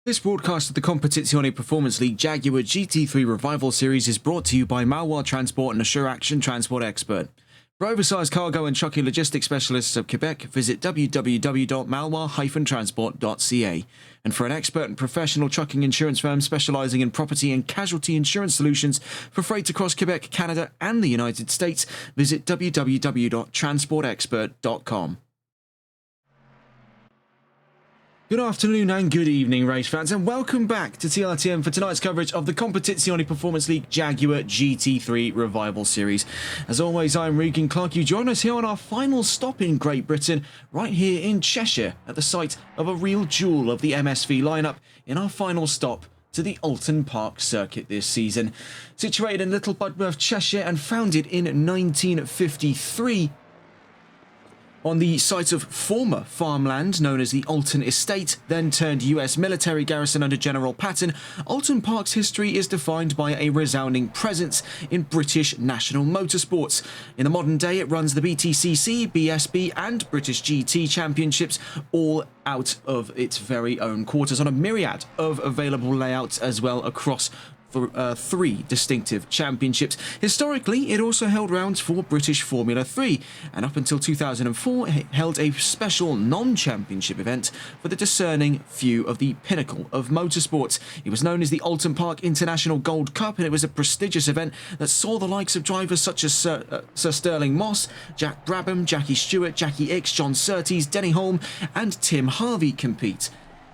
This broadcast of the Competizione Performance League Jaguar GT3 Revival Series is brought to you by Malwar Transport and Assure Action Transport Expert. For oversized cargo and trucking logistics specialists of Quebec, visit www.malwar-transport.ca. And for an expert and professional trucking insurance firm specializing in property and casualty insurance solutions for freight across Quebec, Canada, and the United States, visit www.transportexpert.com. Good afternoon and good evening, race fans, and welcome back to TRTM for tonight's coverage of the Competizione Performance League Jaguar GT3 Revival Series. As always, I'm Regan Clark. You join us here on our final stop in Great Britain, right here in Cheshire, at the site of a real jewel of the MSV lineup in our final stop to the Oulton Park circuit this season. Situated in Little Budworth, Cheshire, and founded in 1953, on the site of former farmland known as the Oulton Estate, then turned US military garrison under General Patton, Oulton Park's history is defined by a resounding presence in British national motorsports. In the modern day, it runs the BTCC, BSB, and British GT championships, all out of its very own quarters on a myriad of available layouts as well across for three distinctive championships. Historically, it also held rounds for British Formula 3, and up until 2004, it held a special non-championship event for the discerning few of the pinnacle of motorsports. It was known as the Oulton Park International Gold Cup, and it was a prestigious event that saw the likes of drivers such as Sir Stirling Moss, Jack Brabham, Jackie Stewart, Jackie Ickx, John Surtees, Denny Holm, and Tim Harvey compete.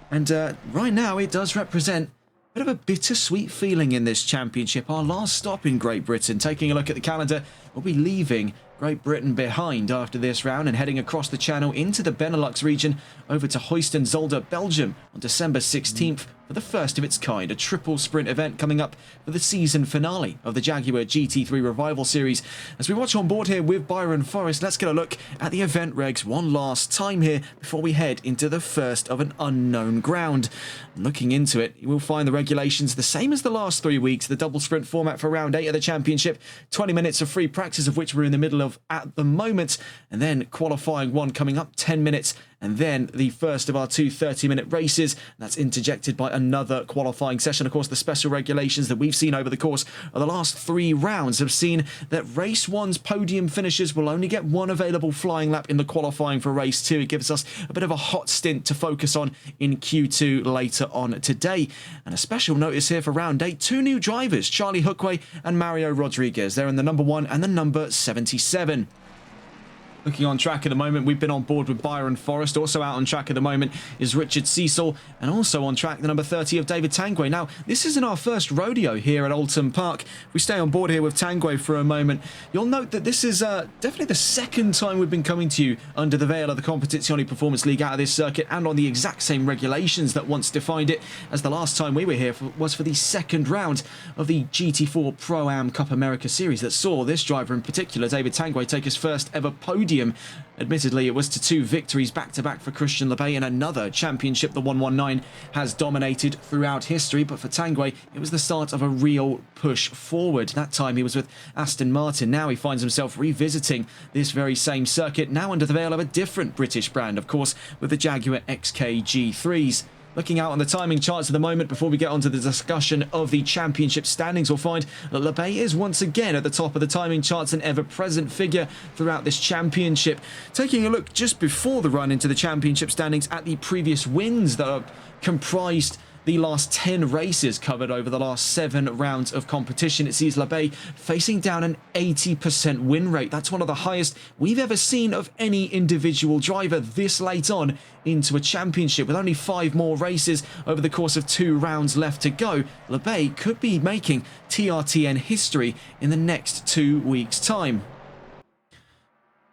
And right now, it does represent bit of a bittersweet feeling in this championship. Our last stop in Great Britain. Taking a look at the calendar, we'll be leaving Great Britain behind after this round and heading across the channel into the Benelux region over to Heusden Zolder, Belgium on December 16th for the first of its kind, a triple sprint event coming up for the season finale of the Jaguar GT3 Revival Series. As we watch on board here with Byron Forrest, let's get a look at the event regs one last time here before we head into the first of an unknown ground. Looking into it, you will find the regulations the same as the last 3 weeks, the double sprint format for round 8 of the championship, 20 minutes of free practice of which we're in the middle of at the moment, and then qualifying one coming up 10 minutes, and then the first of our two 30-minute races. That's interjected by another qualifying session. Of course, the special regulations that we've seen over the course of the last 3 rounds have seen that race 1's podium finishers will only get one available flying lap in the qualifying for race 2. It gives us a bit of a hot stint to focus on in Q2 later on today. And a special notice here for round 8, 2 new drivers, Charlie Hookway and Mario Rodriguez. They're in the number 1 and the number 77. Looking on track at the moment, we've been on board with Byron Forrest. Also out on track at the moment is Richard Cecil, and also on track the number 30 of David Tanguay. Now, this isn't our first rodeo here at Oulton Park. If we stay on board here with Tanguay for a moment, you'll note that this is definitely the second time we've been coming to you under the veil of the Competizione Performance League out of this circuit, and on the exact same regulations that once defined it, as the last time we were here was for the second round of the GT4 Pro-Am Cup America Series that saw this driver in particular, David Tanguay, take his first ever podium. Admittedly, it was to 2 victories back-to-back for Christian Lebay in another championship the 119 has dominated throughout history, but for Tanguay, it was the start of a real push forward. That time he was with Aston Martin. Now he finds himself revisiting this very same circuit, now under the veil of a different British brand, of course, with the Jaguar XK G3s. Looking out on the timing charts at the moment before we get onto the discussion of the championship standings, we'll find that Lebay is once again at the top of the timing charts, an ever-present figure throughout this championship. Taking a look just before the run into the championship standings at the previous wins that are comprised the last 10 races covered over the last 7 rounds of competition, it sees Lebay facing down an 80% win rate. That's one of the highest we've ever seen of any individual driver this late on into a championship. With only 5 more races over the course of 2 rounds left to go, Lebay could be making TRTN history in the next 2 weeks' time,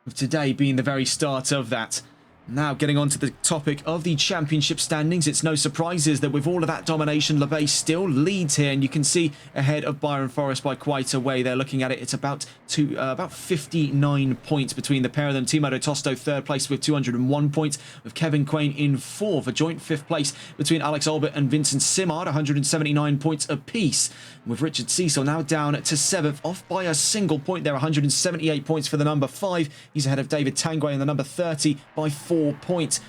with today being the very start of that. Now, getting on to the topic of the championship standings, it's no surprises that with all of that domination, Lebay still leads here, and you can see ahead of Byron Forrest by quite a way. They're looking at it, it's about 59 points between the pair of them. Timo Tosto third place with 201 points, with Kevin Quain in 4th. A joint 5th place between Alex Albert and Vincent Simard, 179 points apiece. With Richard Cecil now down to 7th, off by a single point there, 178 points for the number 5. He's ahead of David Tanguay in the number 30 by 4 points.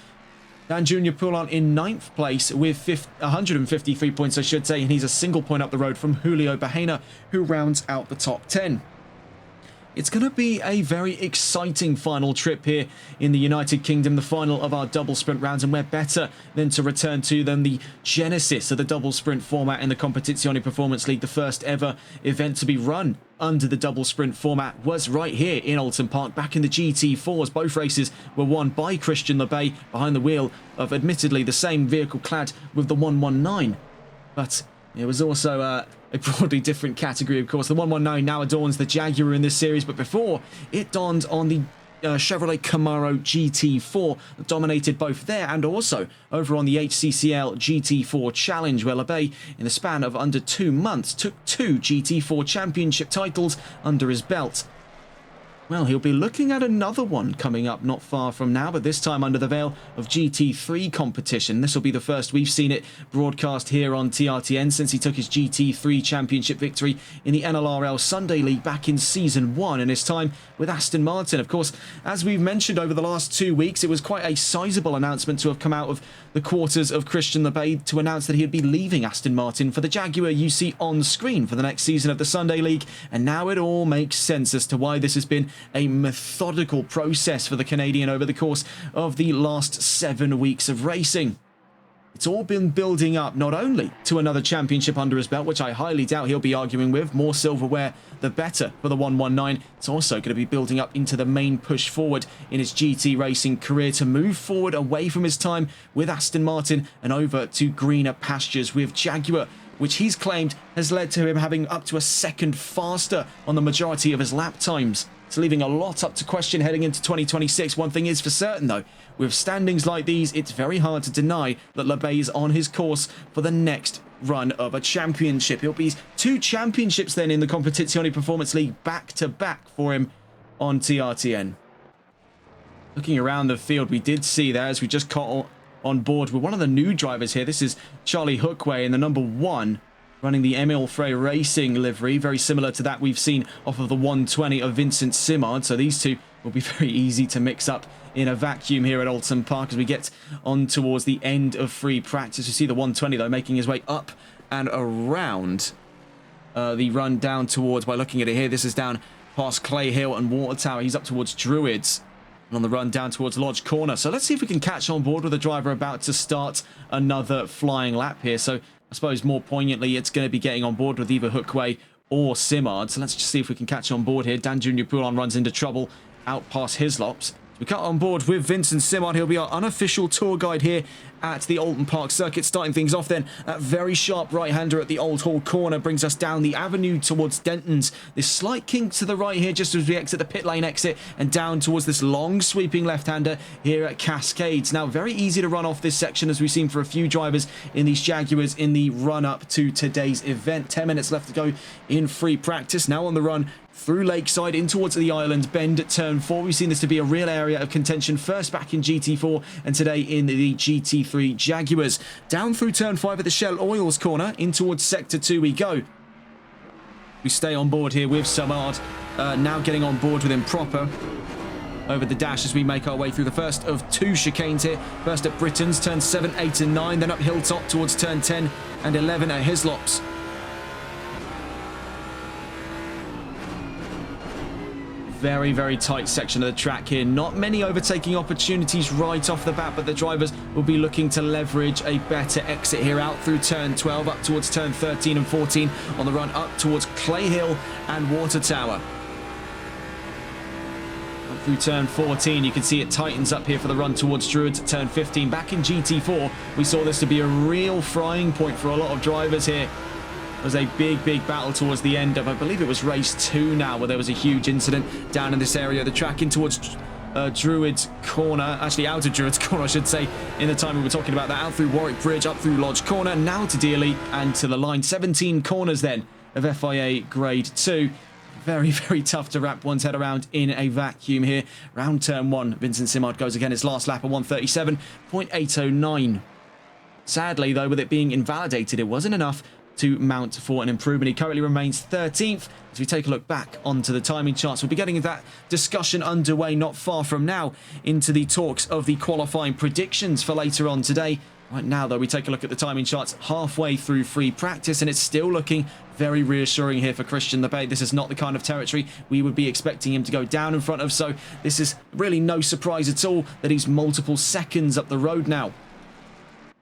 Dan Junior Poulon in 9th place with 153 points, I should say, and he's a single point up the road from Julio Bahena, who rounds out the top 10. It's going to be a very exciting final trip here in the United Kingdom, the final of our double sprint rounds, and we're better than to return to than the genesis of the double sprint format in the Competizione Performance League. The first ever event to be run under the double sprint format was right here in Oulton Park back in the GT4s. Both races were won by Christian Lebay behind the wheel of admittedly the same vehicle clad with the 119, but it was also a broadly different category, of course. The 119 now adorns the Jaguar in this series, but before it donned on the Chevrolet Camaro GT4, dominated both there and also over on the HCCL GT4 Challenge, where Lebay, in the span of under 2 months, took 2 GT4 championship titles under his belt. Well, he'll be looking at another one coming up not far from now, but this time under the veil of GT3 competition. This will be the first we've seen it broadcast here on TRTN since he took his GT3 championship victory in the NLRL Sunday League back in Season 1 in his time with Aston Martin. Of course, as we've mentioned over the last 2 weeks, it was quite a sizable announcement to have come out of the quarters of Christian Lebay to announce that he'd be leaving Aston Martin for the Jaguar you see on screen for the next season of the Sunday League. And now it all makes sense as to why this has been a methodical process for the Canadian over the course of the last 7 weeks of racing. It's all been building up not only to another championship under his belt, which I highly doubt he'll be arguing with, more silverware the better for the 119. It's also going to be building up into the main push forward in his GT racing career to move forward away from his time with Aston Martin and over to greener pastures with Jaguar, which he's claimed has led to him having up to a second faster on the majority of his lap times. It's leaving a lot up to question heading into 2026. One thing is for certain, though, with standings like these, it's very hard to deny that Lebay is on his course for the next run of a championship. It'll be 2 championships then in the Competizione Performance League back-to-back for him on TRTN. Looking around the field, we did see there, as we just caught on board with one of the new drivers here. This is Charlie Hookway in the number 1, running the Emil Frey Racing livery, very similar to that we've seen off of the 120 of Vincent Simard. So these two will be very easy to mix up in a vacuum here at Oulton Park as we get on towards the end of free practice. You see the 120 though making his way up and around the run down towards, by looking at it here, this is down past Clay Hill and Water Tower. He's up towards Druids and on the run down towards Lodge Corner. So let's see if we can catch on board with a driver about to start another flying lap here. So I suppose more poignantly, it's going to be getting on board with either Hookway or Simard. So let's just see if we can catch on board here. Dan Junior Poulon runs into trouble out past Hislops. We cut on board with Vincent Simard. He'll be our unofficial tour guide here at the Oulton Park circuit. Starting things off then, that very sharp right-hander at the Old Hall corner brings us down the avenue towards Denton's. This slight kink to the right here just as we exit the pit lane exit and down towards this long sweeping left-hander here at Cascades. Now, very easy to run off this section as we've seen for a few drivers in these Jaguars in the run-up to today's event. 10 minutes left to go in free practice. Now on the run through Lakeside in towards the island bend at turn 4. We've seen this to be a real area of contention, first back in GT4 and today in the GT3 Jaguars. Down through turn 5 at the Shell Oils corner, in towards sector 2 we go. We stay on board here with Samard, now getting on board with him proper over the dash as we make our way through the first of 2 chicanes here. First at Britain's, turn 7, 8 and 9, then up Hilltop towards turn 10 and 11 at Hislops. Very, very tight section of the track here. Not many overtaking opportunities right off the bat, but the drivers will be looking to leverage a better exit here out through turn 12, up towards turn 13 and 14 on the run up towards Clay Hill and Water Tower. Up through turn 14, you can see it tightens up here for the run towards Druids at turn 15. Back in GT4, we saw this to be a real frying point for a lot of drivers here. It was a big battle towards the end of, I believe it was race 2 now, where there was a huge incident down in this area of the track in towards Druids Corner, actually out of Druids Corner I should say, in the time we were talking about that, out through Warwick Bridge, up through Lodge Corner, now to Dearly and to the line. 17 corners then of FIA Grade 2. Very, very tough to wrap one's head around in a vacuum here. Round turn 1, Vincent Simard goes again his last lap at 1:37.809. Sadly, though, with it being invalidated, it wasn't enough to mount for an improvement. He currently remains 13th. As we take a look back onto the timing charts, we'll be getting that discussion underway not far from now into the talks of the qualifying predictions for later on today. Right now, though, we take a look at the timing charts halfway through free practice, and it's still looking very reassuring here for Christian Lepage. This is not the kind of territory we would be expecting him to go down in front of, so this is really no surprise at all that he's multiple seconds up the road now.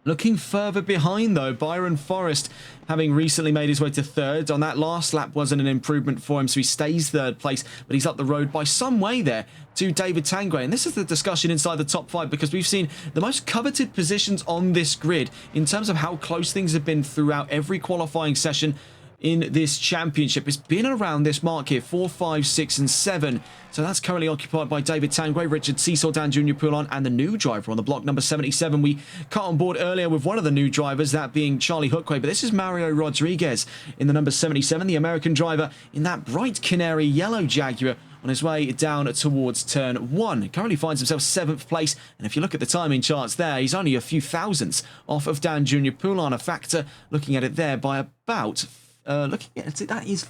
Looking further behind, though, Byron Forrest, having recently made his way to third. On that last lap wasn't an improvement for him, so he stays third place, but he's up the road by some way there to David Tanguay. And this is the discussion inside the top 5, because we've seen the most coveted positions on this grid in terms of how close things have been throughout every qualifying session in this championship. It's been around this mark here, 4, 5, 6 and 7. So that's currently occupied by David Tanguay, Richard Cecil, Dan Jr. Poulon, and the new driver on the block, number 77. We cut on board earlier with one of the new drivers, that being Charlie Hookway, but this is Mario Rodriguez in the number 77, the American driver in that bright canary yellow Jaguar, on his way down towards turn 1. He currently finds himself 7th place, and if you look at the timing charts there, he's only a few thousandths off of Dan Jr. Poulon, a factor, looking at it there, by about looking at it, that is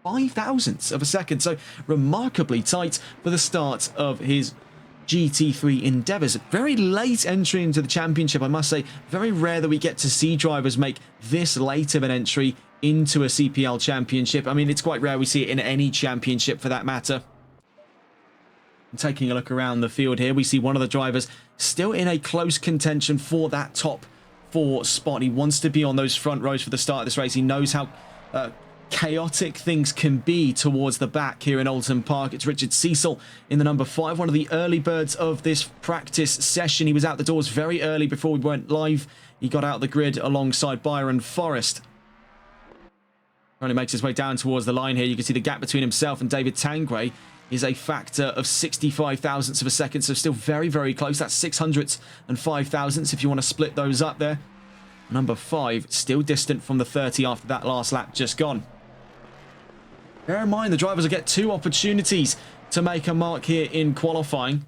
5 thousandths of a second. So remarkably tight for the start of his GT3 endeavours. Very late entry into the championship, I must say. Very rare that we get to see drivers make this late of an entry into a CPL championship. I mean, it's quite rare we see it in any championship for that matter. Taking a look around the field here, we see one of the drivers still in a close contention for that top 4 spot. He wants to be on those front rows for the start of this race. He knows how chaotic things can be towards the back here in Oulton Park. It's Richard Cecil in the number 5, one of the early birds of this practice session. He was out the doors very early before we went live. He got out the grid alongside Byron Forrest. Only makes his way down towards the line here. You can see the gap between himself and David Tanguay is a factor of 65 thousandths of a second, so still very, very close. That's 600ths and 5 thousandths if you want to split those up there. Number 5, still distant from the 30 after that last lap just gone. Bear in mind, the drivers will get 2 opportunities to make a mark here in qualifying.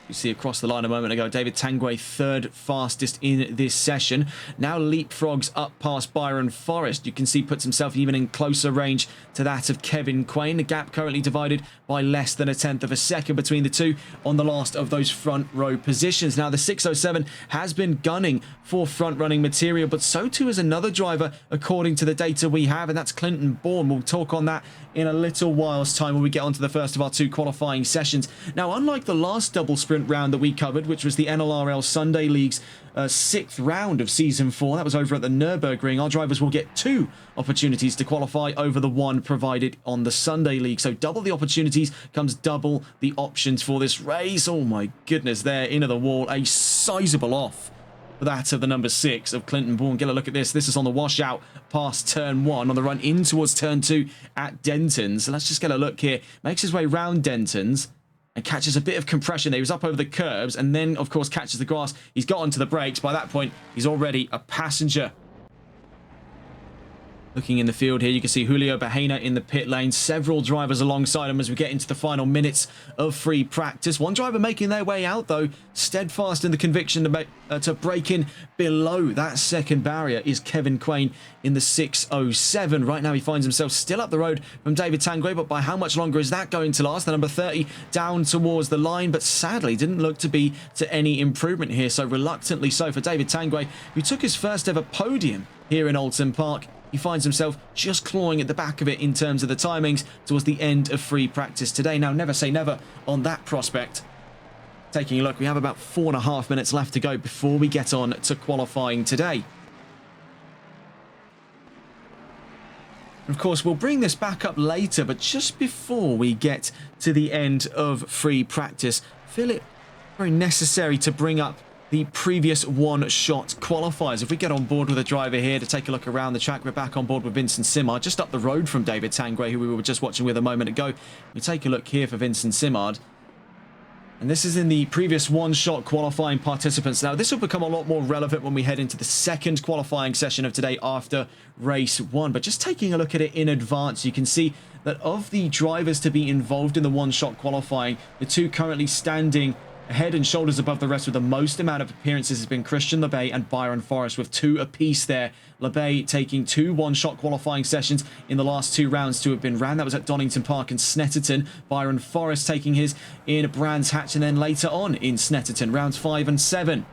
You see across the line a moment ago, David Tanguay 3rd fastest in this session. Now leapfrogs up past Byron Forrest. You can see puts himself even in closer range to that of Kevin Quain. The gap currently divided by less than 1/10 of a second between the two on the last of those front row positions. Now the 607 has been gunning for front running material, but so too is another driver according to the data we have, and that's Clinton Bourne. We'll talk on that in a little while's time when we get onto the first of our 2 qualifying sessions. Now, unlike the last double sprint round that we covered, which was the NLRL Sunday League's 6th round of Season 4. That was over at the Nürburgring. Our drivers will get 2 opportunities to qualify over the 1 provided on the Sunday League. So double the opportunities comes double the options for this race. Oh my goodness, there into the wall. A sizable off for that of the number 6 of Clinton Bourne. Get a look at this. This is on the washout past turn 1 on the run in towards turn 2 at Denton's. So let's just get a look here. Makes his way round Denton's and catches a bit of compression there. He was up over the curbs and then, of course, catches the grass. He's got onto the brakes. By that point, he's already a passenger. Looking in the field here, you can see Julio Bahena in the pit lane. Several drivers alongside him as we get into the final minutes of free practice. One driver making their way out, though, steadfast in the conviction to break in below that second barrier is Kevin Quain in the 607. Right now, he finds himself still up the road from David Tanguay, but by how much longer is that going to last? The number 30 down towards the line, but sadly didn't look to be to any improvement here. So reluctantly so for David Tanguay, who took his first ever podium here in Oulton Park. He finds himself just clawing at the back of it in terms of the timings towards the end of free practice today. Now, never say never on that prospect. Taking a look, we have about 4.5 minutes left to go before we get on to qualifying today. Of course, we'll bring this back up later, but just before we get to the end of free practice, I feel it very necessary to bring up the previous one-shot qualifiers. If we get on board with a driver here to take a look around the track, we're back on board with Vincent Simard, just up the road from David Tanguay, who we were just watching with a moment ago. We take a look here for Vincent Simard. And this is in the previous one-shot qualifying participants. Now, this will become a lot more relevant when we head into the second qualifying session of today after race 1. But just taking a look at it in advance, you can see that of the drivers to be involved in the one-shot qualifying, the 2 currently standing Head and shoulders above the rest with the most amount of appearances has been Christian LeBay and Byron Forrest with 2 apiece there. LeBay taking 2 one-shot qualifying sessions in the last 2 rounds to have been ran. That was at Donington Park and Snetterton. Byron Forrest taking his in Brands Hatch and then later on in Snetterton, rounds 5 and 7.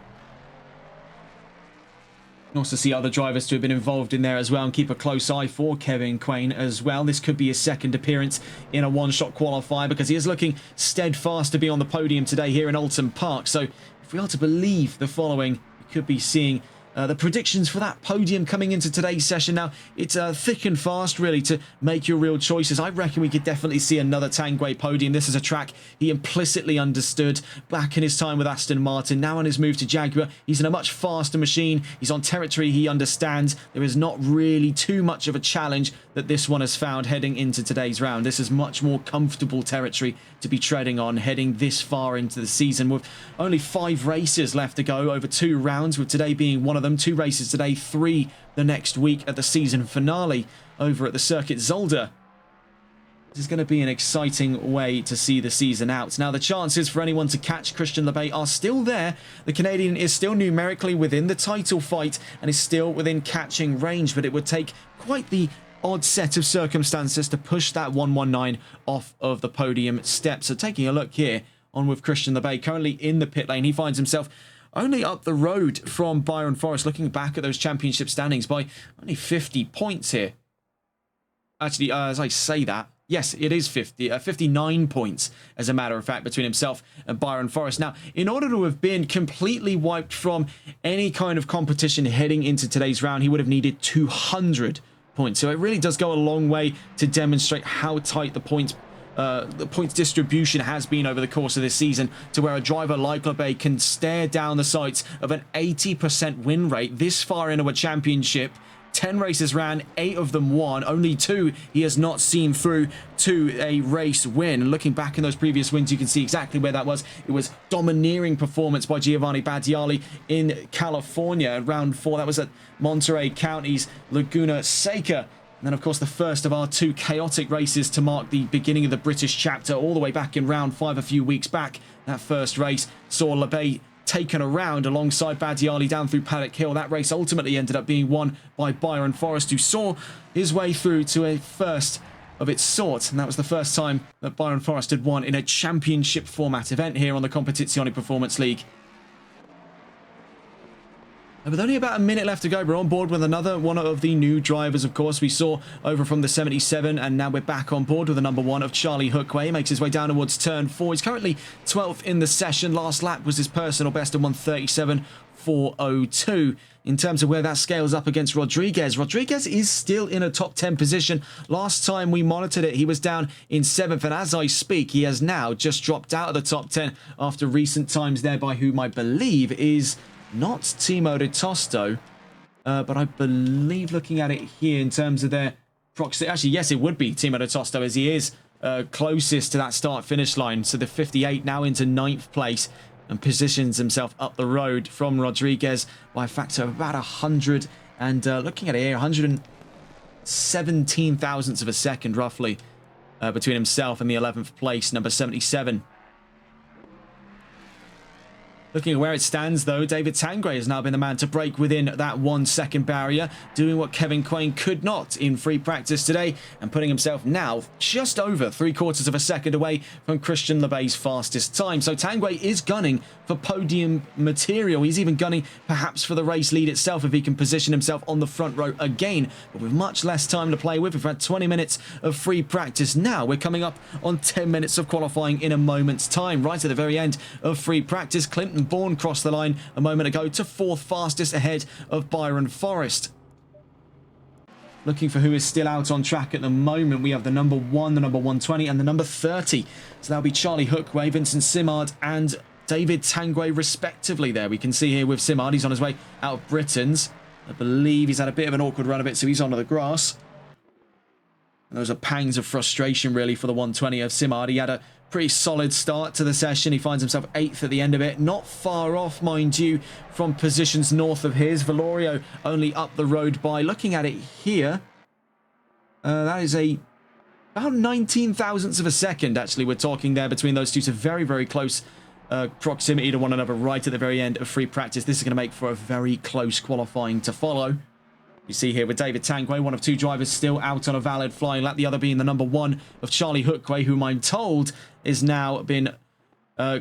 Also see other drivers to have been involved in there as well, and keep a close eye for Kevin Quain as well. This could be his second appearance in a one-shot qualifier because he is looking steadfast to be on the podium today here in Oulton Park. So if we are to believe the following, we could be seeing the predictions for that podium coming into today's session. Now, it's thick and fast, really, to make your real choices. I reckon we could definitely see another Tanguay podium. This is a track he implicitly understood back in his time with Aston Martin. Now on his move to Jaguar, he's in a much faster machine. He's on territory he understands. There is not really too much of a challenge that this one has found heading into today's round. This is much more comfortable territory to be treading on heading this far into the season, with only 5 races left to go over 2 rounds, with today being one of them. 2 races today, 3 the next week at the season finale over at the Circuit Zolder. This is going to be an exciting way to see the season out. Now, the chances for anyone to catch Christian LeBay are still there. The Canadian is still numerically within the title fight and is still within catching range, but it would take quite the odd set of circumstances to push that 119 off of the podium step. So taking a look here on with Christian LeBay, currently in the pit lane, he finds himself only up the road from Byron Forrest, looking back at those championship standings by only 50 points here. Actually, as I say that, yes, it is 59 points, as a matter of fact, between himself and Byron Forrest. Now, in order to have been completely wiped from any kind of competition heading into today's round, he would have needed 200 points. So it really does go a long way to demonstrate how tight the points distribution has been over the course of this season, to where a driver like LeBay can stare down the sights of an 80% win rate this far into a championship. 10 races ran, 8 of them won. Only 2 he has not seen through to a race win. And looking back in those previous wins, you can see exactly where that was. It was domineering performance by Giovanni Badiali in California at round 4. That was at Monterey County's Laguna Seca. And then, of course, the first of our 2 chaotic races to mark the beginning of the British chapter, all the way back in round 5 a few weeks back. That first race saw LeBay taken around alongside Badiali down through Paddock Hill. That race ultimately ended up being won by Byron Forrest, who saw his way through to a first of its sort. And that was the first time that Byron Forrest had won in a championship format event here on the Competizione Performance League. And with only about a minute left to go, we're on board with another one of the new drivers, of course. We saw over from the 77, and now we're back on board with the number 1 of Charlie Hookway. He makes his way down towards turn 4. He's currently 12th in the session. Last lap was his personal best of 1:37.402. In terms of where that scales up against Rodriguez, Rodriguez is still in a top 10 position. Last time we monitored it, he was down in 7th, and as I speak, he has now just dropped out of the top 10 after recent times there by whom I believe is not Timo de Tosto, but I believe, looking at it here in terms of their proximity, actually, yes, it would be Timo de Tosto, as he is closest to that start-finish line. So the 58 now into 9th place and positions himself up the road from Rodriguez by a factor of about 100, and looking at it here, 117 thousandths of a second, roughly, between himself and the 11th place, number 77. Looking at where it stands, though, David Tanguay has now been the man to break within that 1 second barrier, doing what Kevin Quain could not in free practice today, and putting himself now just over 3/4 of a second away from Christian LeBay's fastest time. So Tanguay is gunning for podium material. He's even gunning perhaps for the race lead itself if he can position himself on the front row again, but with much less time to play with. We've had 20 minutes of free practice. Now we're coming up on 10 minutes of qualifying in a moment's time. Right at the very end of free practice, Clinton Bourne crossed the line a moment ago to 4th fastest ahead of Byron Forrest. Looking for who is still out on track at the moment, we have the number 1, the number 120, and the number 30. So that'll be Charlie Hookway, Vincent Simard, and David Tanguay, respectively. There we can see here with Simard, he's on his way out of Britain's. I believe he's had a bit of an awkward run of it, so he's onto the grass. And those are pangs of frustration, really, for the 120 of Simard. He had a pretty solid start to the session. He finds himself 8th at the end of it. Not far off, mind you, from positions north of his. Valorio only up the road by, looking at it here, that is about 19 thousandths of a second, actually, we're talking there between those two. So very, very close proximity to one another right at the very end of free practice. This is going to make for a very close qualifying to follow. You see here with David Tanguay, one of two drivers still out on a valid flying lap, the other being the number 1 of Charlie Hookway, whom I'm told is now been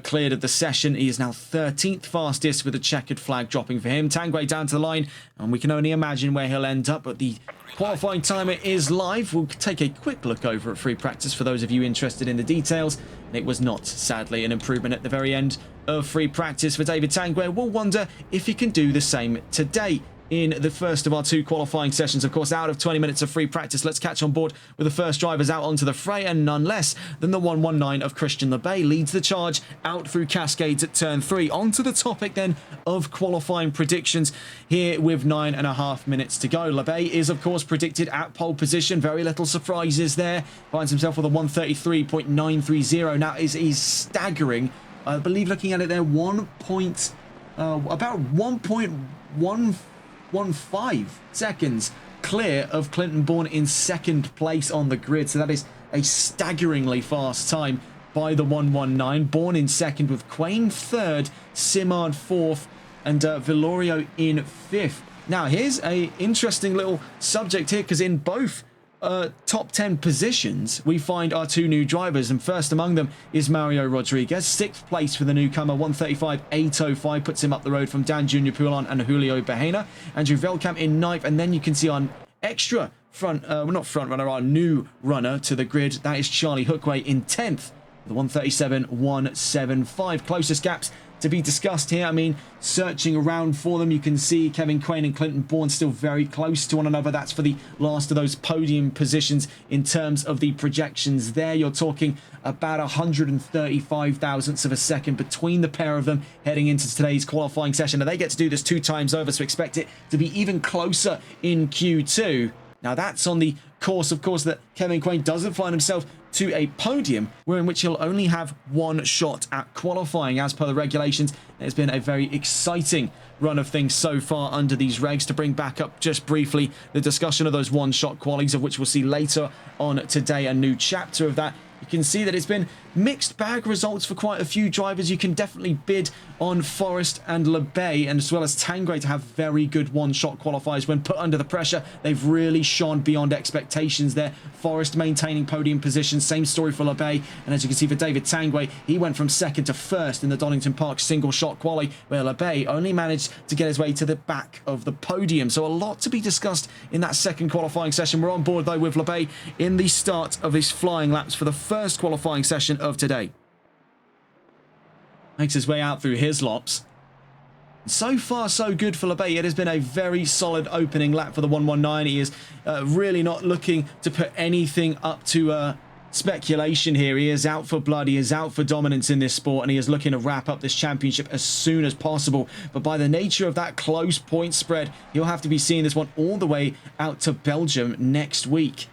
cleared of the session. He is now 13th fastest with a checkered flag dropping for him. Tanguay down to the line, and we can only imagine where he'll end up, but the qualifying timer is live. We'll take a quick look over at free practice for those of you interested in the details. It was not, sadly, an improvement at the very end of free practice for David Tanguay. We'll wonder if he can do the same today in the first of our 2 qualifying sessions. Of course, out of 20 minutes of free practice, let's catch on board with the first drivers out onto the fray, and none less than the 119 of Christian LeBay leads the charge out through Cascades at turn 3. On to the topic then of qualifying predictions here with 9.5 minutes to go. LeBay is, of course, predicted at pole position. Very little surprises there. Finds himself with a 133.930. Now, is staggering. I believe looking at it there, about 1.15 seconds clear of Clinton Bourne in second place on the grid. So that is a staggeringly fast time by the 119. Bourne in second with Quain third, Simard fourth, and Villorio in fifth. Now, here's a interesting little subject here, because in both top 10 positions, we find our 2 new drivers, and first among them is Mario Rodriguez, 6th place for the newcomer, 135.805, puts him up the road from Dan Junior Poulon and Julio Bahena. Andrew Velkamp in 9th, and then you can see our extra our new runner to the grid, that is Charlie Hookway in 10th, with 137.175. Closest gaps to be discussed here. I mean, searching around for them, you can see Kevin Quain and Clinton Bourne still very close to one another. That's for the last of those podium positions in terms of the projections there. You're talking about 135 thousandths of a second between the pair of them heading into today's qualifying session, and they get to do this 2 times over, so expect it to be even closer in Q2. Now, that's on the course, of course, that Kevin Quain doesn't find himself to a podium, where in which he'll only have 1 shot at qualifying as per the regulations. It's been a very exciting run of things so far under these regs. To bring back up just briefly the discussion of those 1-shot qualies, of which we'll see later on today, a new chapter of that. You can see that it's been mixed bag results for quite a few drivers. You can definitely bid on Forrest and LeBay, and as well as Tanguay, to have very good 1-shot qualifiers when put under the pressure. They've really shone beyond expectations there. Forrest maintaining podium position, same story for LeBay, and as you can see for David Tanguay, he went from 2nd to 1st in the Donington Park single-shot quali, where LeBay only managed to get his way to the back of the podium. So a lot to be discussed in that second qualifying session. We're on board though with LeBay in the start of his flying laps for the first qualifying session of today. Makes his way out through his lops. So far, so good for LeBay. It has been a very solid opening lap for the 119. He is really not looking to put anything up to speculation here. He is out for blood. He is out for dominance in this sport, and he is looking to wrap up this championship as soon as possible. But by the nature of that close point spread, he'll have to be seeing this one all the way out to Belgium next week.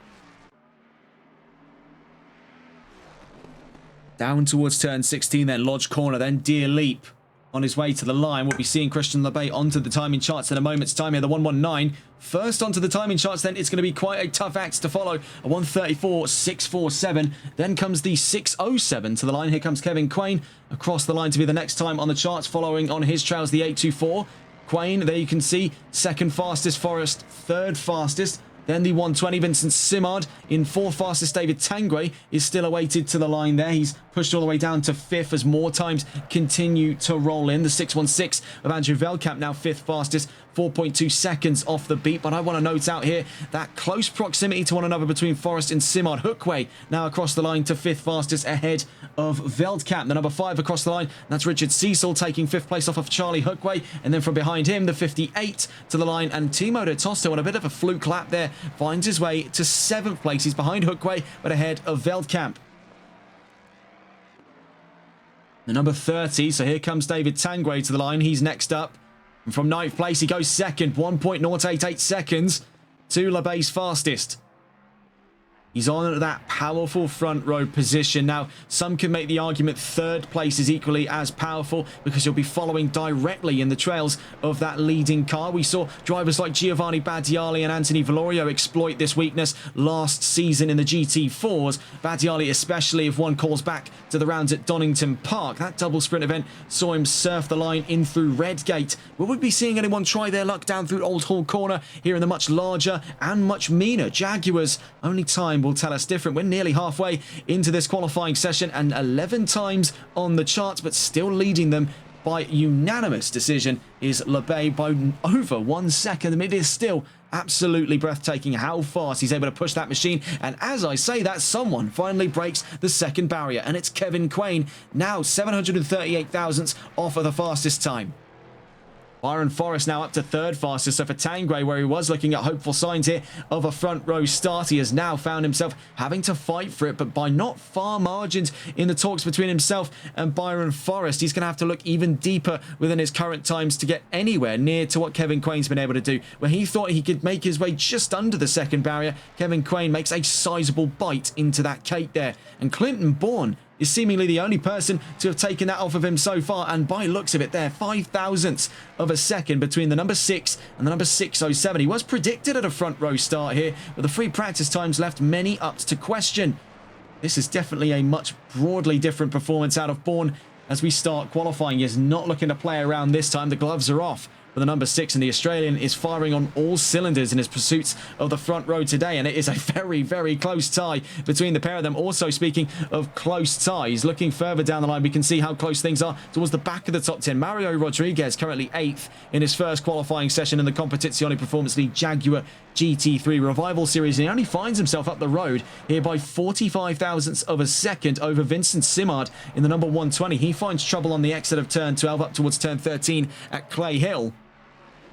Down towards turn 16, then Lodge Corner, then Deer Leap. On his way to the line, we'll be seeing Christian LeBay onto the timing charts in a moment's time here. The 119 first onto the timing charts, then it's going to be quite a tough act to follow. A 134.647. Then comes the 607 to the line. Here comes Kevin Quain across the line to be the next time on the charts. Following on his trails, the 824. Quain, there you can see, 2nd fastest. Forrest, 3rd fastest. Then the 120, Vincent Simard in 4th fastest. David Tanguay is still awaited to the line there. He's pushed all the way down to 5th as more times continue to roll in. The 616 of Andrew Velkamp now 5th fastest, 4.2 seconds off the beat. But I want to note out here that close proximity to one another between Forrest and Simard. Hookway now across the line to 5th fastest ahead of Veldkamp. The number 5 across the line, that's Richard Cecil taking 5th place off of Charlie Hookway. And then from behind him, the 58 to the line. And Timo de Tosto on a bit of a fluke lap there finds his way to 7th place. He's behind Hookway, but ahead of Veldkamp. The number 30, so here comes David Tanguay to the line. He's next up. And from 9th place, he goes 2nd, 1.088 seconds to LeBay's fastest. He's on that powerful front row position. Now, some can make the argument third place is equally as powerful because you'll be following directly in the trails of that leading car. We saw drivers like Giovanni Badiali and Anthony Valorio exploit this weakness last season in the GT4s. Badiali especially, if one calls back to the rounds at Donington Park. That double sprint event saw him surf the line in through Redgate. Will we be seeing anyone try their luck down through Old Hall Corner here in the much larger and much meaner Jaguars? Only time will tell us different. We're nearly halfway into this qualifying session and 11 times on the charts, but still leading them by unanimous decision is LeBay by over 1 second. I mean, it is still absolutely breathtaking how fast he's able to push that machine. And as I say that, someone finally breaks the second barrier, and it's Kevin Quain, now 738 thousandths off of the fastest time. Byron Forrest now up to third fastest. So for Tanguay, where he was looking at hopeful signs here of a front row start, he has now found himself having to fight for it, but by not far margins in the talks between himself and Byron Forrest. He's going to have to look even deeper within his current times to get anywhere near to what Kevin Quain's been able to do. Where he thought he could make his way just under the second barrier, Kevin Quain makes a sizable bite into that cake there. And Clinton Bourne is seemingly the only person to have taken that off of him so far, and by looks of it there, 5 thousandths of a second between the number 6 and the number 607. He was predicted at a front row start here, but the free practice times left many up to question. This is definitely a much broadly different performance out of Bourne as we start qualifying. He is not looking to play around this time. The gloves are off. But the number 6 and the Australian is firing on all cylinders in his pursuits of the front row today. And it is a very, very close tie between the pair of them. Also, speaking of close ties, looking further down the line, we can see how close things are towards the back of the top 10. Mario Rodriguez currently 8th in his first qualifying session in the Competizione Performance League Jaguar GT3 Revival Series. And he only finds himself up the road here by 45 thousandths of a second over Vincent Simard in the number 120. He finds trouble on the exit of turn 12 up towards turn 13 at Clay Hill.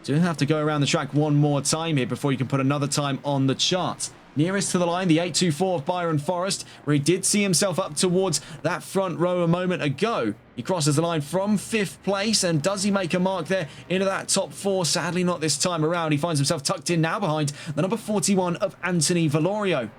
So you'll have to go around the track one more time here before you can put another time on the chart. Nearest to the line, the 824 of Byron Forrest, where he did see himself up towards that front row a moment ago. He crosses the line from 5th place, and does he make a mark there into that top 4? Sadly, not this time around. He finds himself tucked in now behind the number 41 of Anthony Valorio.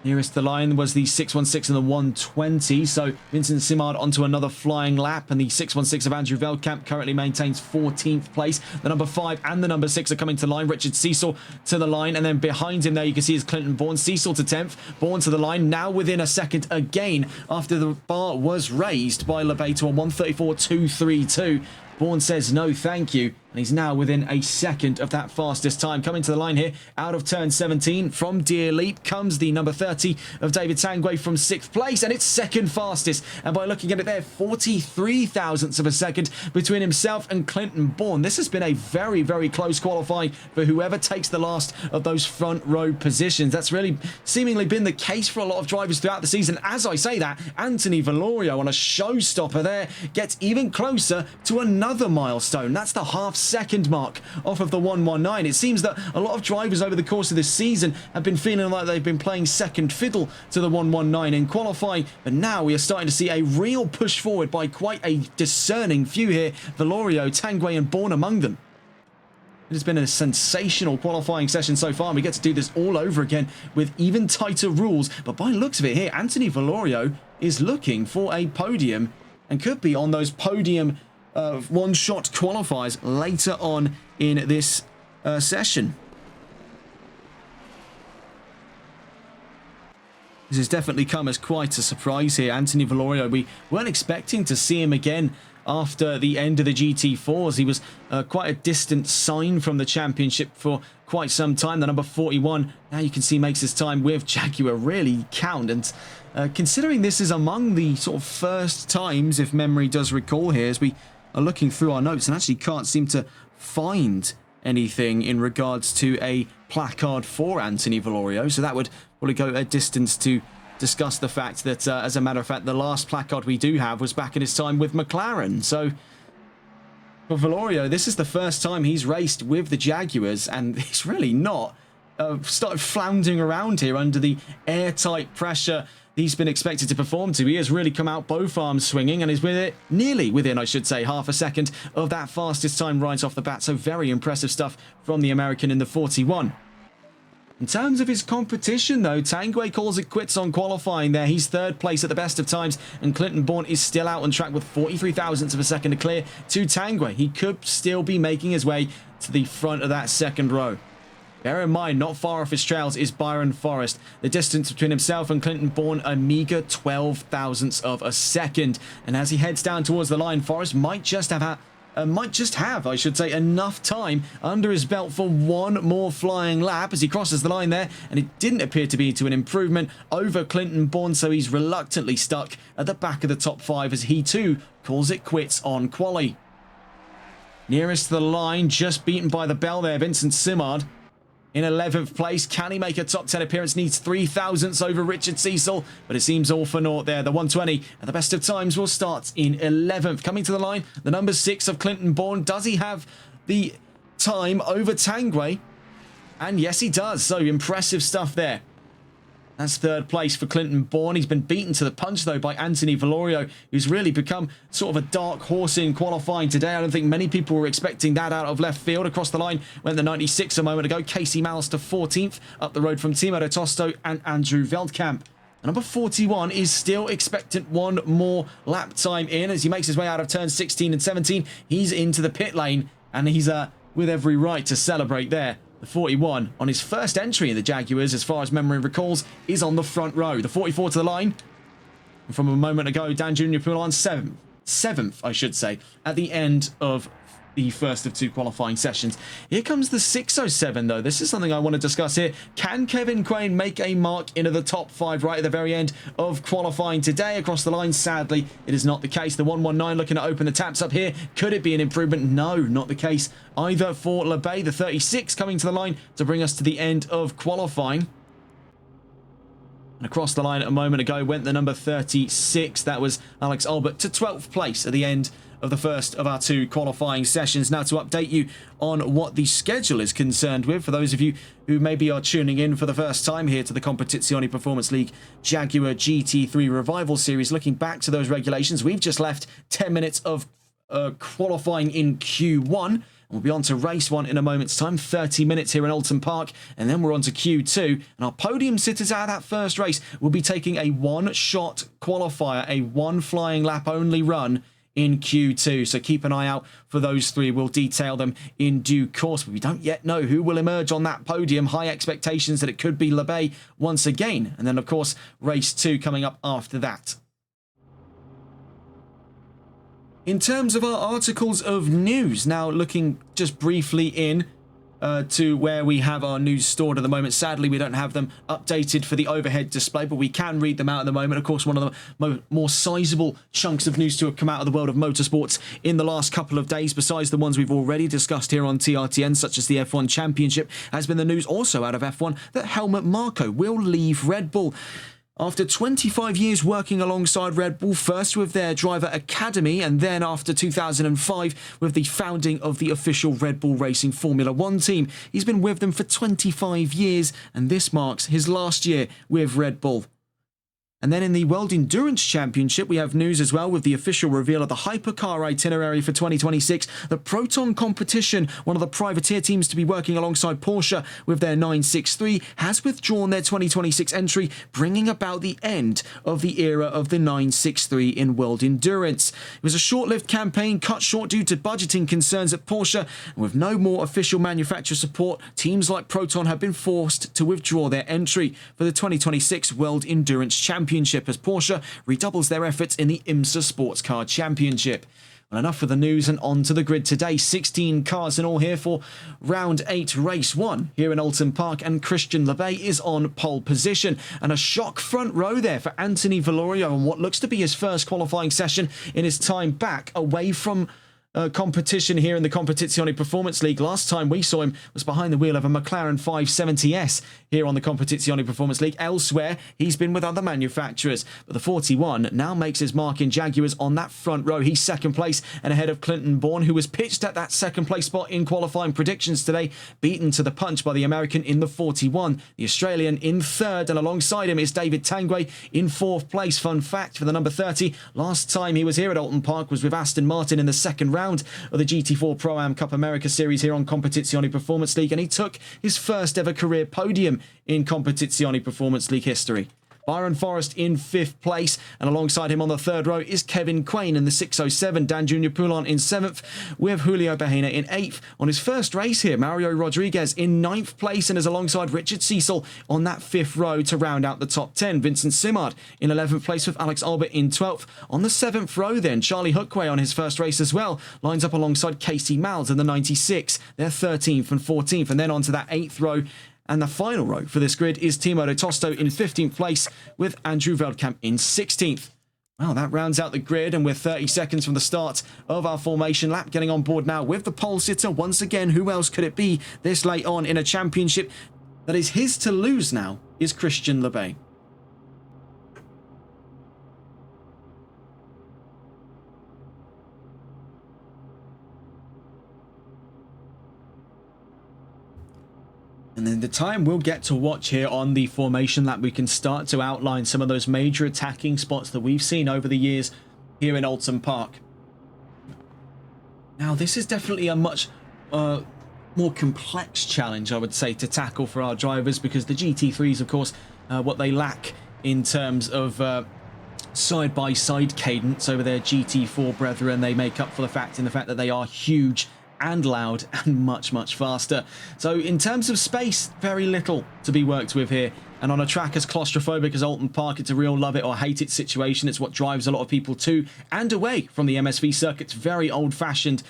Nearest the line was the 616 and the 120. So Vincent Simard onto another flying lap, and the 616 of Andrew Veldkamp currently maintains 14th place. The number 5 and the number 6 are coming to line. Richard Cecil to the line, and then behind him there you can see is Clinton Bourne. Cecil to 10th, Bourne to the line, now within a second again after the bar was raised by LeBay to a 134.232. Bourne says no thank you, and he's now within a second of that fastest time. Coming to the line here, out of turn 17, from Deer Leap comes the number 30 of David Tanguay from 6th place, and it's second fastest. And by looking at it there, 43 thousandths of a second between himself and Clinton Bourne. This has been a very, very close qualifying for whoever takes the last of those front row positions. That's really seemingly been the case for a lot of drivers throughout the season. As I say that, Anthony Valorio on a showstopper there gets even closer to another milestone. That's the half-second mark off of the 119. It seems that a lot of drivers over the course of this season have been feeling like they've been playing second fiddle to the 119 in qualifying, but now we are starting to see a real push forward by quite a discerning few here. Valorio, Tanguay and Bourne among them. It has been a sensational qualifying session so far, and we get to do this all over again with even tighter rules. But by the looks of it here, Anthony Valorio is looking for a podium and could be on those podium one-shot qualifiers later on in this session. This has definitely come as quite a surprise here. Anthony Valorio, we weren't expecting to see him again after the end of the GT4s. He was quite a distant sign from the championship for quite some time. The number 41, now you can see, makes his time with Jaguar really count. And considering this is among the sort of first times, if memory does recall here, as we are looking through our notes and actually can't seem to find anything in regards to a placard for Anthony Valorio. So that would probably go a distance to discuss the fact that, as a matter of fact, the last placard we do have was back in his time with McLaren. So for Valorio, this is the first time he's raced with the Jaguars, and he's really not started floundering around here under the airtight pressure, he's been expected to perform to. He has really come out both arms swinging and is with it, nearly within, I should say, half a second of that fastest time right off the bat. So very impressive stuff from the American in the 41. In terms of his competition, though, Tanguay calls it quits on qualifying there. He's third place at the best of times, and Clinton Bourne is still out on track with 43 thousandths of a second to clear to Tanguay. He could still be making his way to the front of that second row. Bear in mind, not far off his trails is Byron Forrest. The distance between himself and Clinton Bourne, a meager 12 thousandths of a second. And as he heads down towards the line, Forrest might just have, I should say, enough time under his belt for one more flying lap as he crosses the line there. And it didn't appear to be to an improvement over Clinton Bourne, so he's reluctantly stuck at the back of the top 5 as he too calls it quits on quali. Nearest to the line, just beaten by the bell there, Vincent Simard. In 11th place, can he make a top 10 appearance? Needs 3 thousandths over Richard Cecil, but it seems all for naught there. The 120 at the best of times will start in 11th. Coming to the line, the number 6 of Clinton Bourne. Does he have the time over Tanguay? And yes, he does. So impressive stuff there. That's third place for Clinton Bourne. He's been beaten to the punch, though, by Anthony Valorio, who's really become sort of a dark horse in qualifying today. I don't think many people were expecting that out of left field. Across the line went the 96 a moment ago. Casey Malister 14th, up the road from Timo Tosto and Andrew Veldkamp. Number 41 is still expectant one more lap time in as he makes his way out of turns 16 and 17. He's into the pit lane, and he's with every right to celebrate there. The 41, on his first entry in the Jaguars, as far as memory recalls, is on the front row. The 44 to the line. And from a moment ago, Dan Jr. Poulon, seventh, I should say, at the end of the first of 2 qualifying sessions. Here comes the 607, though. This is something I want to discuss here. Can Kevin Crane make a mark into the top 5 right at the very end of qualifying today? Across the line, sadly, it is not the case. The 119 looking to open the taps up here. Could it be an improvement? No, not the case either for LeBay. The 36 coming to the line to bring us to the end of qualifying. And across the line a moment ago went the number 36. That was Alex Albert to 12th place at the end of the first of our 2 qualifying sessions. Now to update you on what the schedule is concerned with, for those of you who maybe are tuning in for the first time here to the Competizione Performance League Jaguar GT3 Revival Series, looking back to those regulations, we've just left 10 minutes of qualifying in Q1. We'll be on to race 1 in a moment's time, 30 minutes here in Oulton Park, and then we're on to Q2. And our podium sitters out of that first race will be taking a one-shot qualifier, a one flying lap only run in Q2. So keep an eye out for those 3. We'll detail them in due course, but we don't yet know who will emerge on that podium. High expectations that it could be LeBay once again. And then, of course, race 2 coming up after that. In terms of our articles of news, now looking just briefly in to where we have our news stored at the moment. Sadly, we don't have them updated for the overhead display, but we can read them out at the moment. Of course, one of the more sizable chunks of news to have come out of the world of motorsports in the last couple of days, besides the ones we've already discussed here on TRTN, such as the F1 Championship, has been the news also out of F1 that Helmut Marko will leave Red Bull. After 25 years working alongside Red Bull, first with their driver academy, and then after 2005 with the founding of the official Red Bull Racing Formula 1 team. He's been with them for 25 years, and this marks his last year with Red Bull. And then in the World Endurance Championship, we have news as well with the official reveal of the hypercar itinerary for 2026. The Proton competition, one of the privateer teams to be working alongside Porsche with their 963, has withdrawn their 2026 entry, bringing about the end of the era of the 963 in World Endurance. It was a short-lived campaign cut short due to budgeting concerns at Porsche, and with no more official manufacturer support, teams like Proton have been forced to withdraw their entry for the 2026 World Endurance Championship as Porsche redoubles their efforts in the IMSA Sports Car Championship. Well, enough with the news and on to the grid today. 16 cars in all here for round 8 race 1 here in Oulton Park, and Christian LeBay is on pole position, and a shock front row there for Anthony Valorio on what looks to be his first qualifying session in his time back away from competition here in the Competizione Performance League. Last time we saw him was behind the wheel of a McLaren 570S here on the Competizione Performance League. Elsewhere, he's been with other manufacturers. But the 41 now makes his mark in Jaguars on that front row. He's second place and ahead of Clinton Bourne, who was pitched at that second place spot in qualifying predictions today, beaten to the punch by the American in the 41. The Australian in third, and alongside him is David Tanguay in fourth place. Fun fact for the number 30, last time he was here at Oulton Park was with Aston Martin in the second round of the GT4 Pro-Am Cup America Series here on Competizione Performance League, and he took his first ever career podium in Competizione Performance League history. Byron Forrest in fifth place, and alongside him on the third row is Kevin Quain in the 607. Dan Junior Poulon in seventh, with Julio Bahena in eighth. On his first race here, Mario Rodriguez in ninth place and is alongside Richard Cecil on that fifth row to round out the top 10. Vincent Simard in 11th place with Alex Albert in 12th. On the seventh row then, Charlie Hookway on his first race as well lines up alongside Casey Miles in the 96. They're 13th and 14th, and then onto that eighth row. And the final row for this grid is Timo Tosto in 15th place with Andrew Veldkamp in 16th. Well, that rounds out the grid, and we're 30 seconds from the start of our formation lap. Getting on board now with the pole sitter. Once again, who else could it be this late on in a championship that is his to lose now is Christian Lebay. And then the time we'll get to watch here on the formation lap, we can start to outline some of those major attacking spots that we've seen over the years here in Oulton Park. Now, this is definitely a much more complex challenge, I would say, to tackle for our drivers, because the GT3s, of course, what they lack in terms of side-by-side cadence over their GT4 brethren, they make up for the fact that they are huge and loud and much, much faster. So in terms of space, very little to be worked with here. And on a track as claustrophobic as Oulton Park, it's a real love it or hate it situation. It's what drives a lot of people to and away from the MSV circuit's very old-fashioned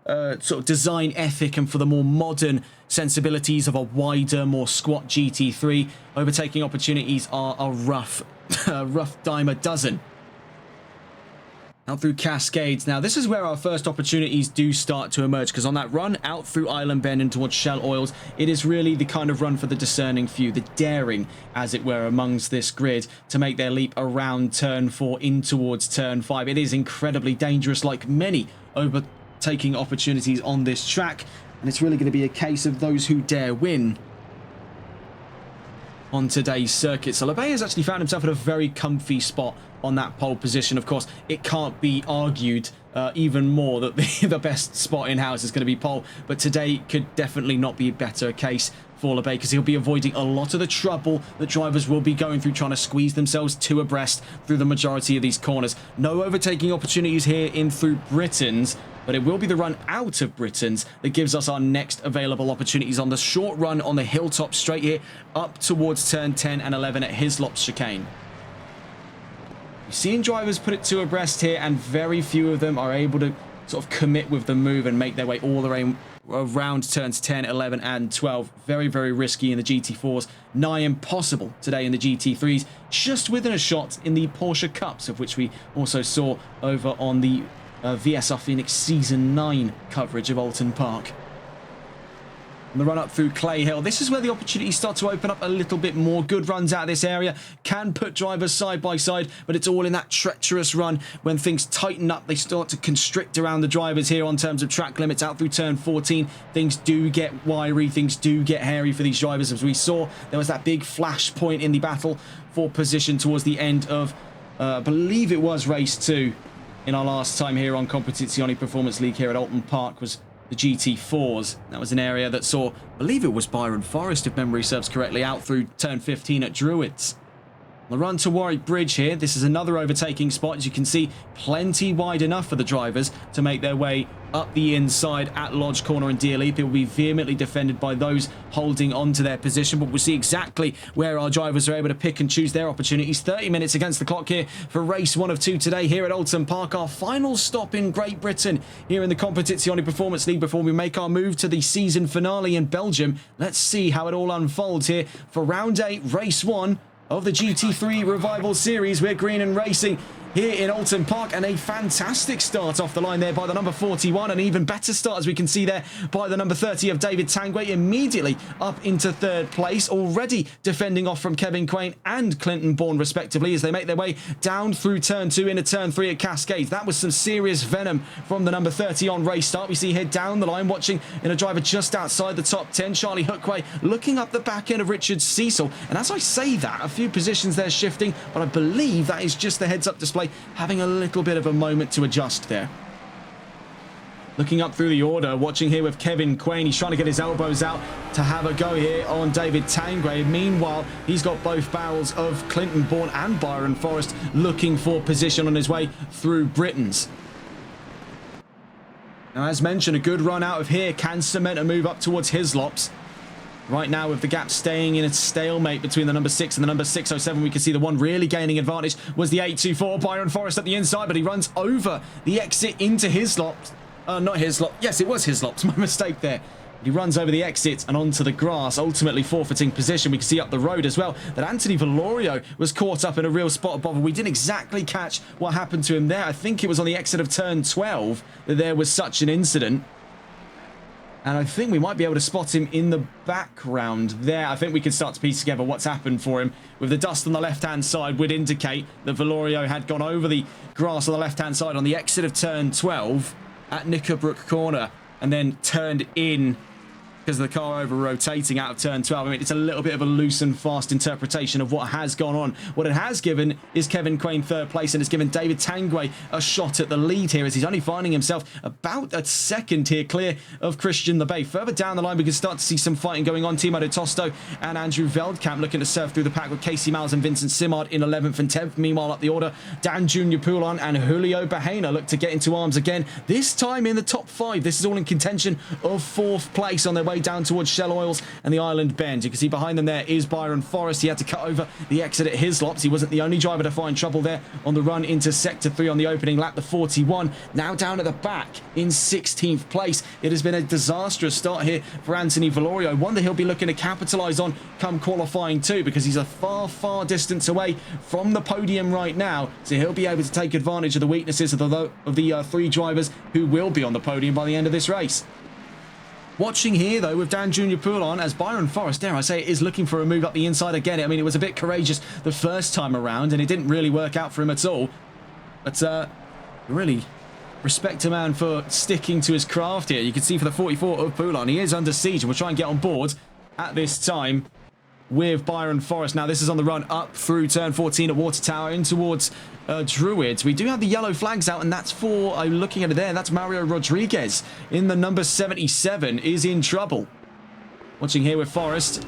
sort of design ethic, and for the more modern sensibilities of a wider, more squat GT3, overtaking opportunities are a rough dime a dozen. Out through Cascades. Now, this is where our first opportunities do start to emerge, because on that run out through Island Bend and towards Shell Oils, it is really the kind of run for the discerning few, the daring, as it were, amongst this grid to make their leap around Turn 4 in towards Turn 5. It is incredibly dangerous, like many overtaking opportunities on this track, and it's really going to be a case of those who dare win on today's circuit. So Lebay has actually found himself in a very comfy spot on that pole position. Of course, it can't be argued even more that the best spot in-house is going to be pole, but today could definitely not be a better case for Lebay, because he'll be avoiding a lot of the trouble that drivers will be going through trying to squeeze themselves two abreast through the majority of these corners. No overtaking opportunities here in through Britain's, but it will be the run out of Britain's that gives us our next available opportunities on the short run on the hilltop straight here up towards turn 10 and 11 at Hislop's chicane. You're seeing drivers put it two abreast here, and very few of them are able to sort of commit with the move and make their way all the way around turns 10, 11 and 12. Very, very risky in the GT4s. Nigh impossible today in the GT3s. Just within a shot in the Porsche Cups, of which we also saw over on the VSR Phoenix Season 9 coverage of Oulton Park. And the run up through Clay Hill. This is where the opportunities start to open up a little bit more. Good runs out of this area can put drivers side by side, but it's all in that treacherous run. When things tighten up, they start to constrict around the drivers here on terms of track limits out through turn 14. Things do get wiry, things do get hairy for these drivers. As we saw, there was that big flash point in the battle for position towards the end of, I believe it was race 2 in our last time here on Competizione Performance League here at Oulton Park, was the GT4s. That was an area that saw, I believe it was Byron Forrest, if memory serves correctly, out through turn 15 at Druids. The run to Warwick Bridge here. This is another overtaking spot. As you can see, plenty wide enough for the drivers to make their way up the inside at Lodge Corner and Deer Leap. It will be vehemently defended by those holding on to their position, but we'll see exactly where our drivers are able to pick and choose their opportunities. 30 minutes against the clock here for race 1 of 2 today here at Oulton Park. Our final stop in Great Britain here in the Competizione Performance League before we make our move to the season finale in Belgium. Let's see how it all unfolds here for round 8, race 1 of the GT3 Revival Series. We're green and racing here in Oulton Park, and a fantastic start off the line there by the number 41, an even better start, as we can see there, by the number 30 of David Tangway, immediately up into third place, already defending off from Kevin Quain and Clinton Bourne respectively as they make their way down through turn 2 into turn 3 at Cascades. That was some serious venom from the number 30 on race start. We see here down the line, watching in a driver just outside the top 10, Charlie Hookway looking up the back end of Richard Cecil, and as I say that, a few positions there shifting, but I believe that is just the heads-up display having a little bit of a moment to adjust there. Looking up through the order, watching here with Kevin Quain. He's trying to get his elbows out to have a go here on David Tangway. Meanwhile, he's got both barrels of Clinton Bourne and Byron Forrest looking for position on his way through Britain's. Now, as mentioned, a good run out of here can cement a move up towards Hislops. Right now, with the gap staying in a stalemate between the number 6 and the number 607, we can see the one really gaining advantage was the 824, Byron Forrest at the inside, but he runs over the exit into Hislops. Not Hislop. Yes, it was Hislops. My mistake there. He runs over the exit and onto the grass, ultimately forfeiting position. We can see up the road as well that Anthony Valorio was caught up in a real spot of bother. We didn't exactly catch what happened to him there. I think it was on the exit of turn 12 that there was such an incident. And I think we might be able to spot him in the background there. I think we can start to piece together what's happened for him. With the dust on the left-hand side would indicate that Valorio had gone over the grass on the left-hand side on the exit of turn 12 at Knickerbrook Corner and then turned in because of the car over rotating out of turn 12. I mean, it's a little bit of a loose and fast interpretation of what has gone on. What it has given is Kevin Quain third place, and it's given David Tangway a shot at the lead here as he's only finding himself about a second here clear of Christian LeBay. Further down the line, we can start to see some fighting going on. Timo de Tosto and Andrew Veldkamp looking to surf through the pack with Casey Miles and Vincent Simard in 11th and 10th. Meanwhile, up the order, Dan Junior Poulon and Julio Bahena look to get into arms again, this time in the top 5. This is all in contention of 4th place on their way down towards Shell Oils and the Island Bend. You can see behind them there is Byron Forrest. He had to cut over the exit at Hislops. He wasn't the only driver to find trouble there on the run into Sector 3 on the opening lap. The 41 now down at the back in 16th place. It has been a disastrous start here for Anthony Valorio, one that he'll be looking to capitalise on come qualifying too, because he's a far distance away from the podium right now, so he'll be able to take advantage of the weaknesses of the 3 drivers who will be on the podium by the end of this race. Watching here, though, with Dan Junior Poulon as Byron Forrest, dare I say, is looking for a move up the inside again. I mean, it was a bit courageous the first time around, and it didn't really work out for him at all. But, really respect a man for sticking to his craft here. You can see for the 44 of Poulon, he is under siege, and we'll try and get on board at this time with Byron Forrest. Now, this is on the run up through turn 14 at Water Tower in towards Druids. We do have the yellow flags out, and that's for, looking at it there, that's Mario Rodriguez in the number 77 is in trouble. Watching here with Forrest.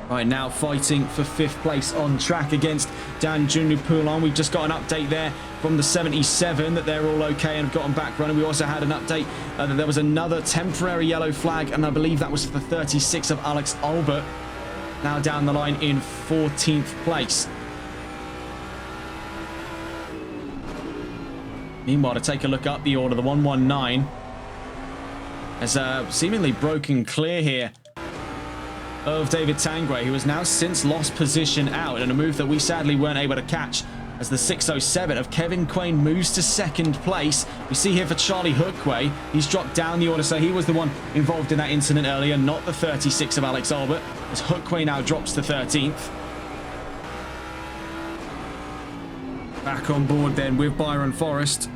Right now, fighting for 5th place on track against Dan Junior Poulon. We've just got an update there from the 77 that they're all okay and have gotten back running. We also had an update that there was another temporary yellow flag, and I believe that was for the 36 of Alex Albert. Now down the line in 14th place. Meanwhile, to take a look up the order, the 119 has seemingly broken clear here of David Tangway, who has now since lost position out in a move that we sadly weren't able to catch, as the 607 of Kevin Quain moves to 2nd place. We see here for Charlie Hookway, he's dropped down the order, so he was the one involved in that incident earlier, not the 36 of Alex Albert, as Hookway now drops to 13th. Back on board then with Byron Forrest.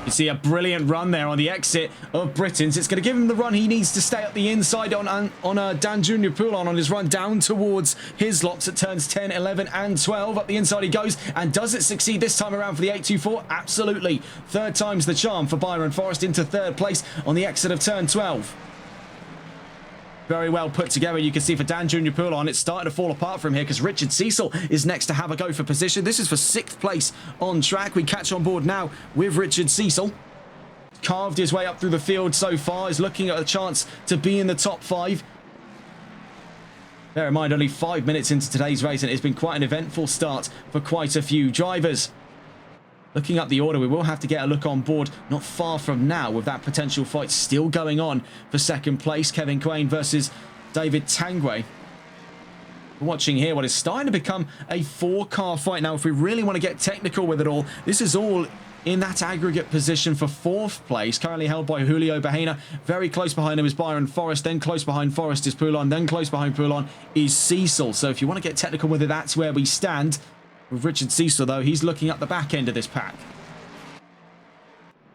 You see a brilliant run there on the exit of Britain's. It's going to give him the run he needs to stay up the inside on Dan Junior Poulon on his run down towards Hislops at turns 10, 11 and 12. Up the inside he goes, and does it succeed this time around for the 824? Absolutely. 3rd time's the charm for Byron Forrest into 3rd place on the exit of turn 12. Very well put together. You can see for Dan Junior Poulon, it's starting to fall apart from here because Richard Cecil is next to have a go for position. This is for 6th place on track. We catch on board now with Richard Cecil. Carved his way up through the field so far. Is looking at a chance to be in the top 5. Bear in mind, only 5 minutes into today's race, and it's been quite an eventful start for quite a few drivers. Looking up the order, we will have to get a look on board not far from now with that potential fight still going on for 2nd place. Kevin Quain versus David Tangway. We're watching here what is starting to become a 4-car fight. Now, if we really want to get technical with it all, this is all in that aggregate position for 4th place, currently held by Julio Bahena. Very close behind him is Byron Forrest, then close behind Forrest is Poulon, then close behind Poulon is Cecil. So if you want to get technical with it, that's where we stand. With Richard Cecil, though, he's looking at the back end of this pack.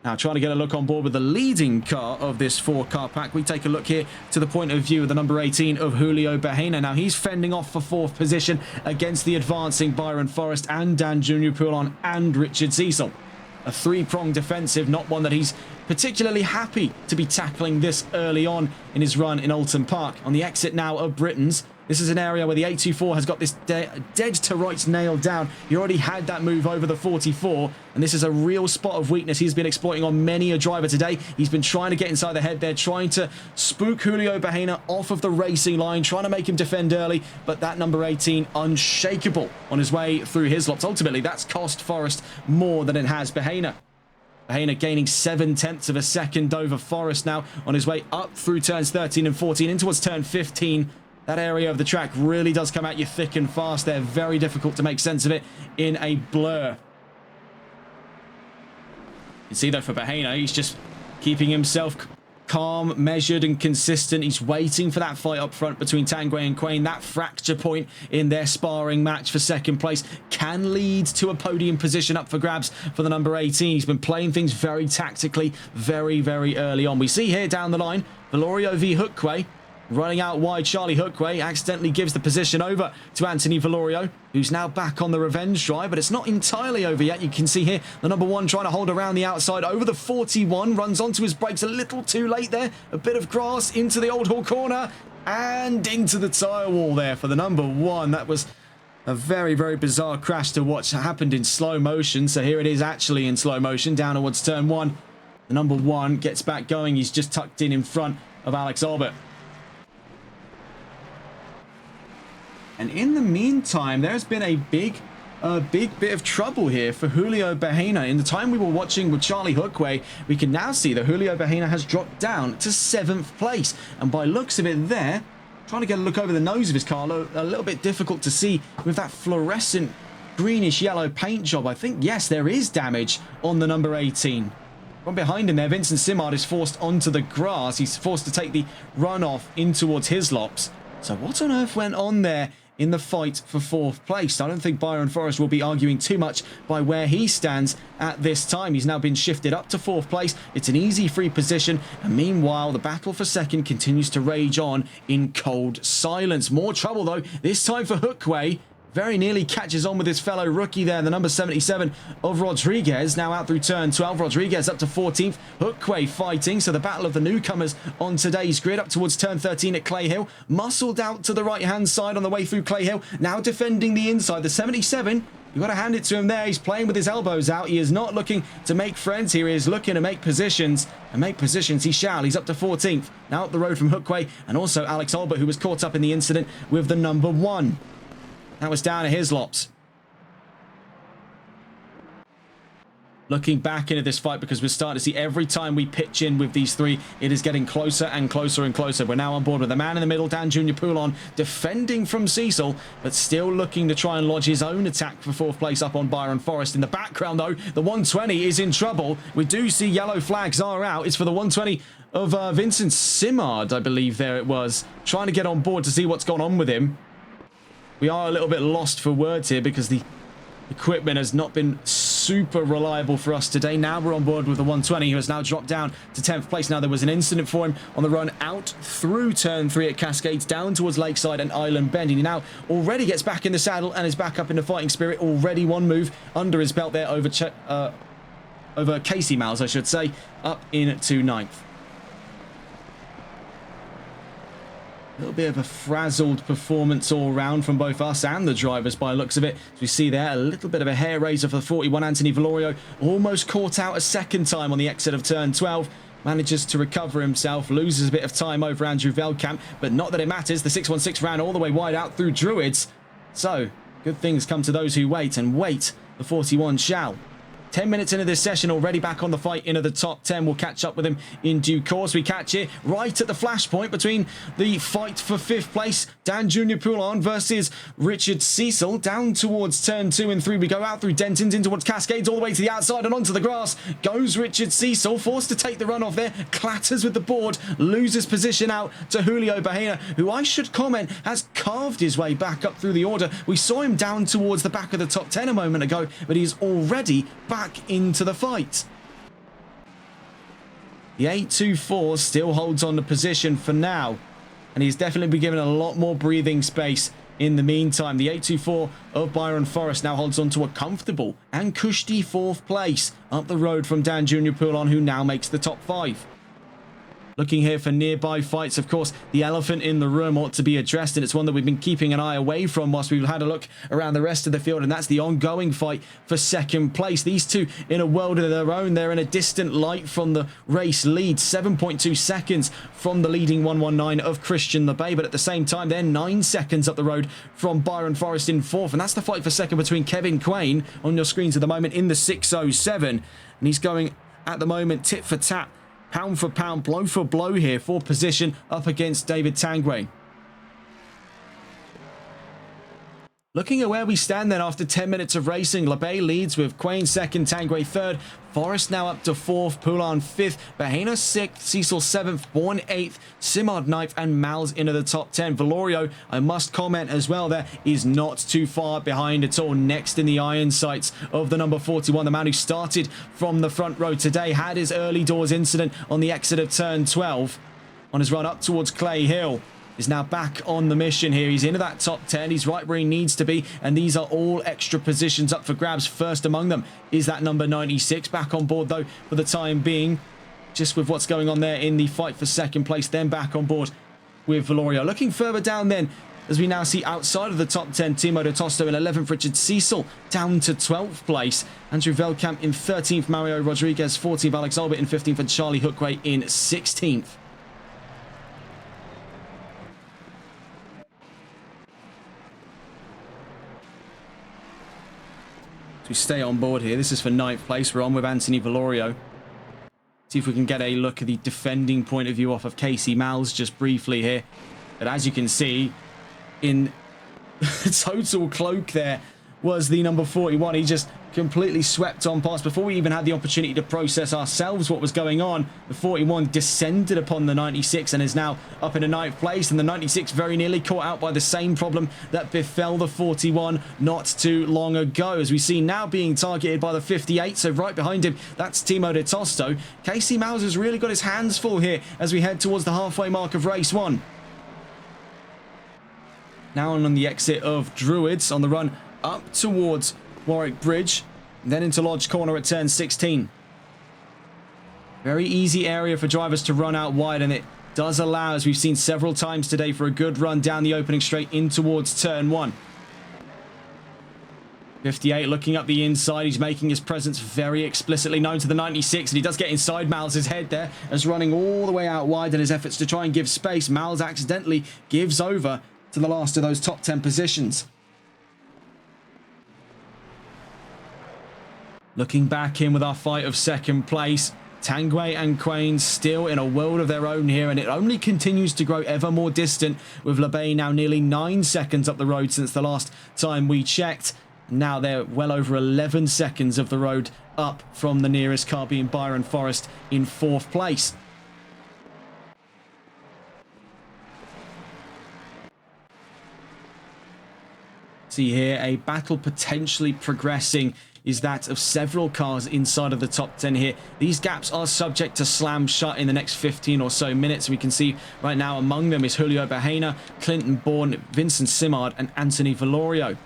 Now, trying to get a look on board with the leading car of this 4-car pack, we take a look here to the point of view of the number 18 of Julio Bahena. Now, he's fending off for 4th position against the advancing Byron Forrest and Dan Junior Poulon and Richard Cecil. A 3-pronged defensive, not one that he's particularly happy to be tackling this early on in his run in Oulton Park. On the exit now of Britain's, this is an area where the 824 has got this dead to rights nailed down. He already had that move over the 44, and this is a real spot of weakness he's been exploiting on many a driver today. He's been trying to get inside the head there, trying to spook Julio Bahena off of the racing line, trying to make him defend early, but that number 18 unshakable on his way through his lots. Ultimately, that's cost Forrest more than it has Bahena. Bahena gaining 7/10 of a second over Forrest now on his way up through turns 13 and 14 in towards turn 15. That area of the track really does come at you thick and fast. They're very difficult to make sense of it in a blur. You see, though, for Bahena, he's just keeping himself calm, measured, and consistent. He's waiting for that fight up front between Tanguay and Quain. That fracture point in their sparring match for second place can lead to a podium position up for grabs for the number 18. He's been playing things very tactically, very, very early on. We see here down the line, Valorio v. Hookway. Running out wide, Charlie Hookway accidentally gives the position over to Anthony Valorio, who's now back on the revenge drive, but it's not entirely over yet. You can see here the number 1 trying to hold around the outside over the 41, runs onto his brakes a little too late there. A bit of grass into the Old Hall corner and into the tyre wall there for the number 1. That was a very, very bizarre crash to watch. It happened in slow motion, so here it is actually in slow motion down towards turn 1. The number 1 gets back going. He's just tucked in front of Alex Albert. And in the meantime, there's been a big bit of trouble here for Julio Bahena. In the time we were watching with Charlie Hookway, we can now see that Julio Bahena has dropped down to 7th place. And by looks of it there, trying to get a look over the nose of his car, a little bit difficult to see with that fluorescent greenish yellow paint job. I think, yes, there is damage on the number 18. From behind him there, Vincent Simard is forced onto the grass. He's forced to take the runoff in towards his lops. So what on earth went on there in the fight for 4th place? I don't think Byron Forrest will be arguing too much by where he stands at this time. He's now been shifted up to 4th place. It's an easy free position, and meanwhile the battle for second continues to rage on in cold silence. More trouble though, this time for Hookway. Very nearly catches on with his fellow rookie there, the number 77 of Rodriguez. Now out through turn 12, Rodriguez up to 14th. Hookway fighting, so the battle of the newcomers on today's grid up towards turn 13 at Clay Hill. Muscled out to the right-hand side on the way through Clay Hill. Now defending the inside, the 77. You've got to hand it to him there. He's playing with his elbows out. He is not looking to make friends here. He is looking to make positions, and make positions he shall. He's up to 14th. Now up the road from Hookway, and also Alex Albert, who was caught up in the incident with the number 1. That was down at his lops. Looking back into this fight, because we're starting to see every time we pitch in with these three, it is getting closer and closer and closer. We're now on board with the man in the middle, Dan Junior Poulon, defending from Cecil, but still looking to try and lodge his own attack for 4th place up on Byron Forrest. In the background, though, the 120 is in trouble. We do see yellow flags are out. It's for the 120 of Vincent Simard, I believe there it was, trying to get on board to see what's gone on with him. We are a little bit lost for words here because the equipment has not been super reliable for us today. Now we're on board with the 120, who has now dropped down to 10th place. Now there was an incident for him on the run out through turn 3 at Cascades, down towards Lakeside and Island Bend. He now already gets back in the saddle and is back up in the fighting spirit. Already one move under his belt there over Casey Miles, I should say, up into 9th. A little bit of a frazzled performance all round from both us and the drivers by the looks of it. As we see there, a little bit of a hair raiser for the 41, Anthony Valorio. Almost caught out a second time on the exit of turn 12. Manages to recover himself, loses a bit of time over Andrew Veldkamp, but not that it matters. The 616 ran all the way wide out through Druids. So, good things come to those who wait, and wait the 41 shall. 10 minutes into this session, already back on the fight into the top 10. We'll catch up with him in due course. We catch it right at the flashpoint between the fight for 5th place. Dan Jr. Poulon versus Richard Cecil. Down towards turn 2 and 3. We go out through Dentons in towards Cascades, all the way to the outside and onto the grass. Goes Richard Cecil, forced to take the run off there. Clatters with the board, loses position out to Julio Bahena, who I should comment has carved his way back up through the order. We saw him down towards the back of the top 10 a moment ago, but he's already back into the fight. The 824 still holds on the position for now, and he's definitely been given a lot more breathing space in the meantime. The 824 of Byron Forrest now holds on to a comfortable and cushy 4th place up the road from Dan Jr. Poulon, who now makes the top 5. Looking here for nearby fights, of course, the elephant in the room ought to be addressed, and it's one that we've been keeping an eye away from whilst we've had a look around the rest of the field, and that's the ongoing fight for 2nd place. These two in a world of their own. They're in a distant light from the race lead, 7.2 seconds from the leading 119 of Christian LeBay, but at the same time, they're 9 seconds up the road from Byron Forrest in 4th, and that's the fight for 2nd between Kevin Quain on your screens at the moment in the 607, and he's going at the moment tit for tat, pound for pound, blow for blow here for position up against David Tanguay. Looking at where we stand then after 10 minutes of racing, LeBay leads with Quain 2nd, Tanguay 3rd, Forrest now up to 4th, Poulon 5th, Bahena 6th, Cecil 7th, Bourne 8th, Simard 9th, and Mal's into the top 10. Valorio, I must comment as well there, is not too far behind at all. Next in the iron sights of the number 41, the man who started from the front row today, had his early doors incident on the exit of turn 12 on his run up towards Clay Hill. Is now back on the mission here. He's into that top 10. He's right where he needs to be, and these are all extra positions up for grabs. First among them is that number 96. Back on board, though, for the time being, just with what's going on there in the fight for 2nd place. Then back on board with Valorio. Looking further down then, as we now see outside of the top 10, Timo de Tosto in 11th, Richard Cecil down to 12th place. Andrew Velkamp in 13th, Mario Rodriguez 14th, Alex Albert in 15th, and Charlie Hookway in 16th. So we stay on board here. This is for 9th place. We're on with Anthony Valorio. See if we can get a look at the defending point of view off of Casey Mal's just briefly here. But as you can see, in total cloak there was the number 41. He just completely swept on past. Before we even had the opportunity to process ourselves what was going on, the 41 descended upon the 96 and is now up in a 9th place, and the 96 very nearly caught out by the same problem that befell the 41 not too long ago, as we see now being targeted by the 58. So right behind him, that's Timo de Tosto. Casey Mauser's really got his hands full here as we head towards the halfway mark of race 1. Now on the exit of Druids on the run up towards Warwick Bridge, then into Lodge Corner at turn 16. Very easy area for drivers to run out wide, and it does allow, as we've seen several times today, for a good run down the opening straight in towards turn 1. 58 looking up the inside. He's making his presence very explicitly known to the 96, and he does get inside Miles' head there as running all the way out wide in his efforts to try and give space. Miles accidentally gives over to the last of those top 10 positions. Looking back in with our fight of 2nd place, Tanguay and Quain still in a world of their own here, and it only continues to grow ever more distant, with LeBay now nearly 9 seconds up the road since the last time we checked. Now they're well over 11 seconds of the road up from the nearest car, being Byron Forrest in 4th place. See here, a battle potentially progressing is that of several cars inside of the top 10 here. These gaps are subject to slam shut in the next 15 or so minutes. We can see right now among them is Julio Bahena, Clinton Bourne, Vincent Simard, and Anthony Valorio.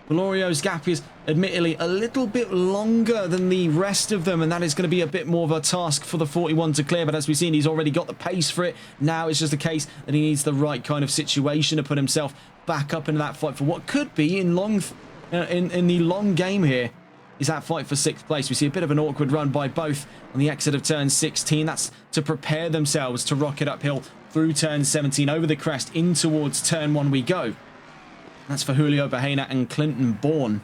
Valorio's gap is admittedly a little bit longer than the rest of them, and that is going to be a bit more of a task for the 41 to clear, but as we've seen, he's already got the pace for it. Now it's just a case that he needs the right kind of situation to put himself back up into that fight for what could be in the long game here is that fight for 6th place. We see a bit of an awkward run by both on the exit of turn 16. That's to prepare themselves to rocket uphill through turn 17, over the crest, in towards turn 1 we go. That's for Julio Bahena and Clinton Bourne.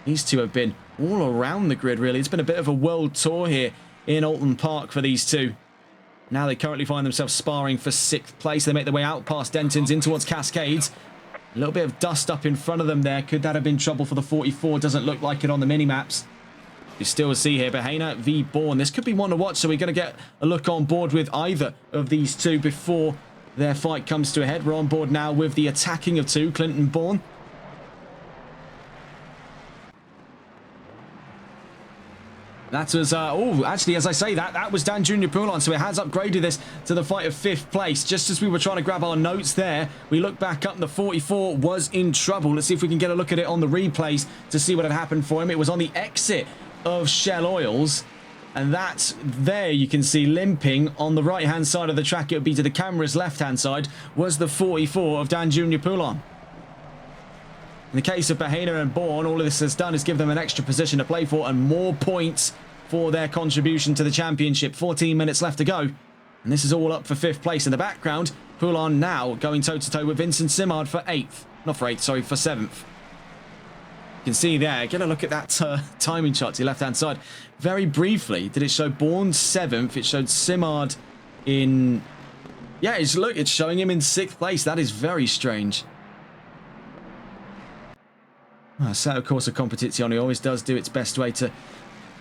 These two have been all around the grid, really. It's been a bit of a world tour here in Oulton Park for these two. Now they currently find themselves sparring for 6th place. They make their way out past Dentons in towards Cascades. A little bit of dust up in front of them there. Could that have been trouble for the 44? Doesn't look like it on the mini-maps. You still see here Bahena v Bourne. This could be one to watch, so we're going to get a look on board with either of these two before their fight comes to a head. We're on board now with the attacking of two, Clinton Bourne. That was, oh, actually, as I say that was Dan Jr. Poulon, so it has upgraded this to the fight of 5th place. Just as we were trying to grab our notes there, we look back up, and the 44 was in trouble. Let's see if we can get a look at it on the replays to see what had happened for him. It was on the exit of Shell Oils, and that's there you can see limping on the right-hand side of the track. It would be to the camera's left-hand side, was the 44 of Dan Jr. Poulon. In the case of Bahena and Bourne, all of this has done is give them an extra position to play for and more points for their contribution to the championship. 14 minutes left to go. And this is all up for 5th place. In the background, Poulon now going toe-to-toe with Vincent Simard for 8th. Not for 8th, sorry, for 7th. You can see there, get a look at that timing chart to your left-hand side. Very briefly, did it show Bourne 7th? It showed Simard in... Yeah, it's showing him in 6th place. That is very strange. So, of course, a Competizione always does do its best way to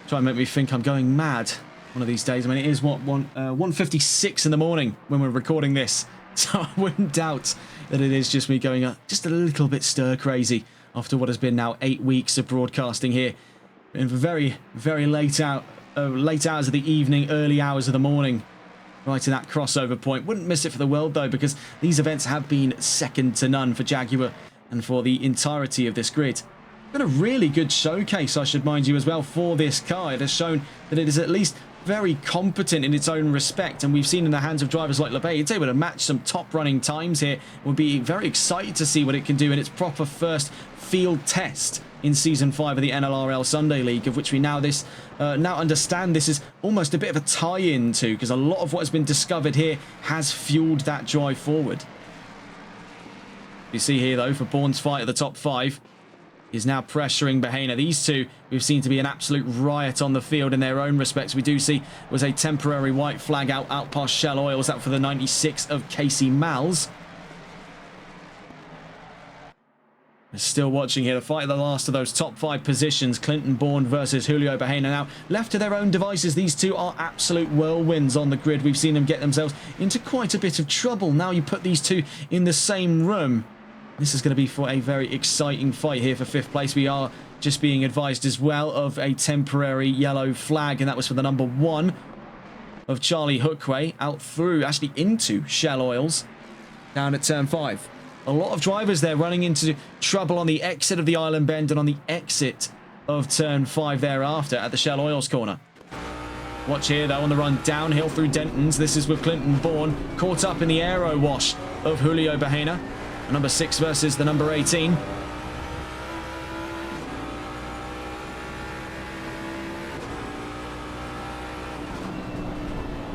try and make me think I'm going mad one of these days. I mean, it is, what, 1:56 in the morning when we're recording this. So I wouldn't doubt that it is just me going just a little bit stir-crazy after what has been now 8 weeks of broadcasting here in very, very late hours of the evening, early hours of the morning. Right in that crossover point. Wouldn't miss it for the world, though, because these events have been second to none for Jaguar and for the entirety of this grid. Been a really good showcase, I should mind you, as well, for this car. It has shown that it is at least very competent in its own respect, and we've seen in the hands of drivers like LeBay, it's able to match some top running times here. We'll be very excited to see what it can do in its proper first field test in Season 5 of the NLRL Sunday League, of which we now understand this is almost a bit of a tie-in to, because a lot of what has been discovered here has fueled that drive forward. You see here, though, for Bourne's fight at the top 5, is now pressuring Bahena. These two, we've seen to be an absolute riot on the field in their own respects. We do see was a temporary white flag out past Shell Oils, out for the 96 of Casey Malles. We're still watching here the fight of the last of those top 5 positions. Clinton Bourne versus Julio Bahena. Now, left to their own devices, these two are absolute whirlwinds on the grid. We've seen them get themselves into quite a bit of trouble. Now you put these two in the same room. This is going to be for a very exciting fight here for 5th place. We are just being advised as well of a temporary yellow flag, and that was for the number 1 of Charlie Hookway out through, actually into Shell Oils, down at turn 5. A lot of drivers there running into trouble on the exit of the island bend and on the exit of turn 5 thereafter at the Shell Oils corner. Watch here, though, on the run downhill through Dentons. This is with Clinton Bourne caught up in the aero wash of Julio Bahena. Number 6 versus the number 18.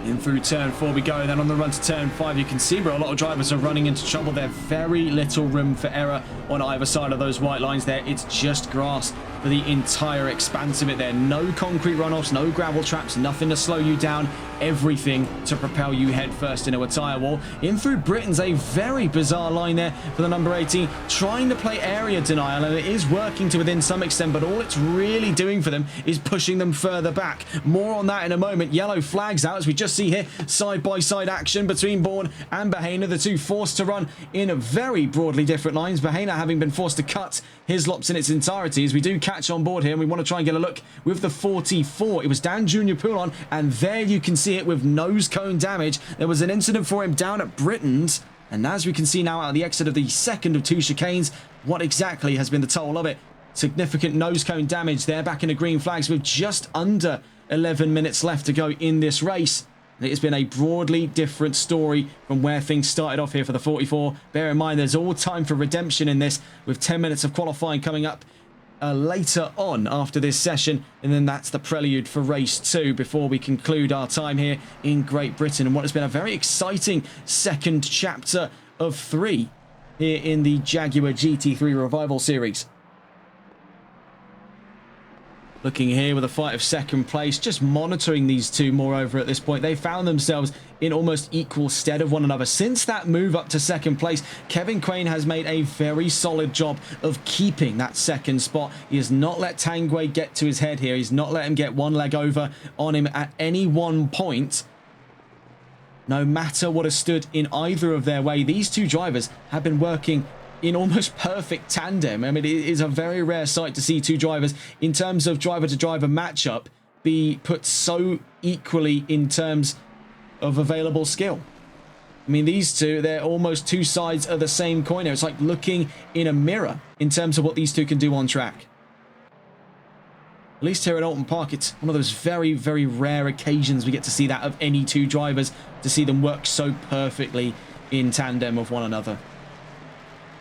In through turn 4 we go, and then on the run to turn 5 you can see where a lot of drivers are running into trouble. There's very little room for error on either side of those white lines there. It's just grass for the entire expanse of it there. No concrete runoffs, no gravel traps, nothing to slow you down. Everything to propel you head first into a tyre wall. In through Britain's a very bizarre line there for the number 18, trying to play area denial, and it is working to within some extent, but all it's really doing for them is pushing them further back. More on that in a moment. Yellow flags out as we just see here side-by-side action between Bourne and Bahena, the two forced to run in very broadly different lines. Bahena having been forced to cut his lops in its entirety, as we do catch on board here, and we want to try and get a look with the 44. It was Dan Jr. Poulon, and there you can see it with nose cone damage. There was an incident for him down at Britain's, and as we can see now out of the exit of the second of 2 chicanes, what exactly has been the toll of it? Significant nose cone damage there, back in the green flags with just under 11 minutes left to go in this race. It has been a broadly different story from where things started off here for the 44. Bear in mind, there's all time for redemption in this, with 10 minutes of qualifying coming up later on after this session, and then that's the prelude for race 2 before we conclude our time here in Great Britain and what has been a very exciting second chapter of 3 here in the Jaguar GT3 Revival Series. Looking here with a fight of second place, just monitoring these two. Moreover, at this point, they found themselves in almost equal stead of one another. Since that move up to second place, Kevin Quain has made a very solid job of keeping that second spot. He has not let Tanguay get to his head here. He's not let him get one leg over on him at any one point. No matter what has stood in either of their way, these two drivers have been working in almost perfect tandem. I mean, it is a very rare sight to see two drivers in terms of driver-to-driver matchup be put so equally in terms of available skill. I mean, these two, they're almost two sides of the same coin here. It's like looking in a mirror in terms of what these two can do on track. At least here at Oulton Park, it's one of those very, very rare occasions we get to see that of any two drivers, to see them work so perfectly in tandem with one another.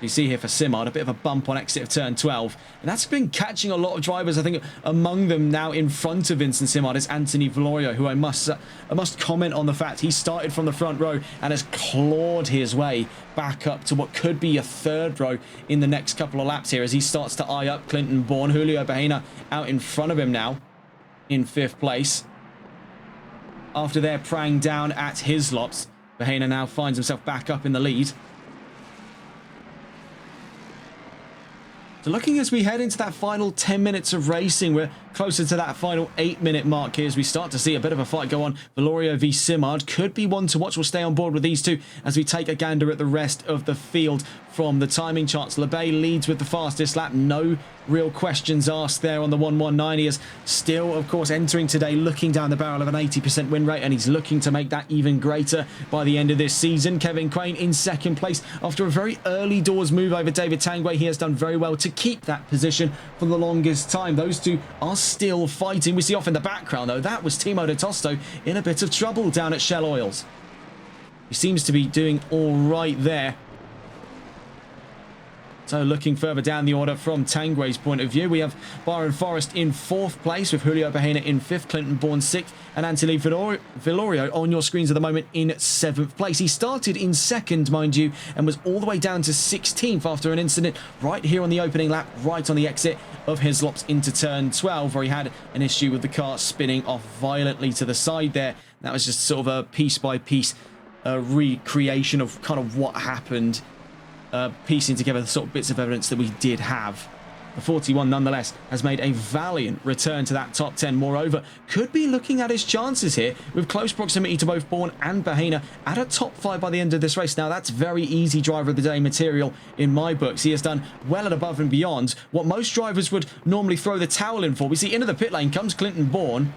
You see here for Simard, a bit of a bump on exit of turn 12. And that's been catching a lot of drivers. I think among them now in front of Vincent Simard is Anthony Valorio, who I must comment on the fact he started from the front row and has clawed his way back up to what could be a third row in the next couple of laps here as he starts to eye up Clinton Bourne. Julio Bahena out in front of him now in 5th place. After their prang down at Hislops, Bahena now finds himself back up in the lead. So looking as we head into that final 10 minutes of racing, we're closer to that final 8-minute mark here as we start to see a bit of a fight go on. Valorio v Simard could be one to watch. We'll stay on board with these two as we take a gander at the rest of the field from the timing charts. Lebay leads with the fastest lap. No real questions asked there on the 119. He is still, of course, entering today looking down the barrel of an 80% win rate, and he's looking to make that even greater by the end of this season. Kevin Quain in second place after a very early doors move over David Tanguay. He has done very well to keep that position for the longest time. Those two are still fighting. We see off in the background, though, that was Timo de Tosto in a bit of trouble down at Shell Oils. He seems to be doing all right there. So looking further down the order from Tanguay's point of view, we have Byron Forrest in 4th place with Julio Bahena in 5th, Clinton Bourne 6th, and Anthony Valorio on your screens at the moment in 7th place. He started in 2nd, mind you, and was all the way down to 16th after an incident right here on the opening lap, right on the exit of Hislops into turn 12, where he had an issue with the car spinning off violently to the side there. That was just sort of a piece-by-piece recreation of kind of what happened, piecing together the sort of bits of evidence that we did have. The 41 nonetheless has made a valiant return to that top 10. Moreover, could be looking at his chances here with close proximity to both Bourne and Bahena at a top 5 by the end of this race. Now that's very easy driver of the day material in my books. He has done well and above and beyond what most drivers would normally throw the towel in for. We see into the pit lane comes Clinton Bourne,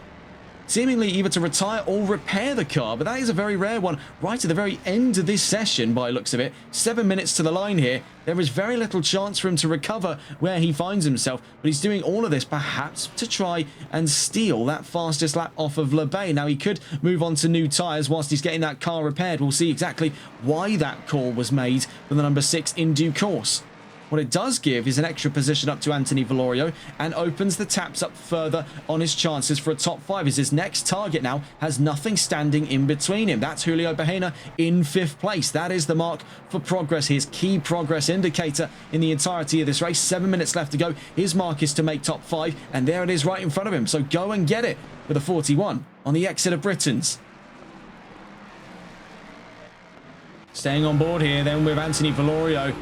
seemingly either to retire or repair the car, but that is a very rare one right at the very end of this session by looks of it. 7 minutes to the line here. There is very little chance for him to recover where he finds himself, but he's doing all of this perhaps to try and steal that fastest lap off of Lebay. Now he could move on to new tyres whilst he's getting that car repaired. We'll see exactly why that call was made for the number 6 in due course. What it does give is an extra position up to Anthony Valorio and opens the taps up further on his chances for a top 5 as his next target now has nothing standing in between him. That's Julio Bahena in 5th place. That is the mark for progress, his key progress indicator in the entirety of this race. 7 minutes left to go. His mark is to make top 5, and there it is right in front of him. So go and get it with a 41 on the exit of Britons. Staying on board here then with Anthony Valorio.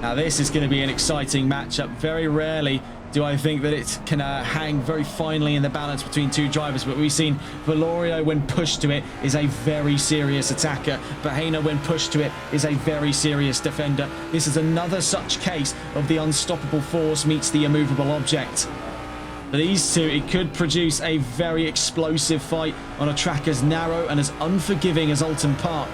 Now this is going to be an exciting matchup. Very rarely do I think that it can hang very finely in the balance between two drivers, but we've seen Valorio, when pushed to it, is a very serious attacker. Bahena, when pushed to it, is a very serious defender. This is another such case of the unstoppable force meets the immovable object. For these two, it could produce a very explosive fight on a track as narrow and as unforgiving as Oulton Park.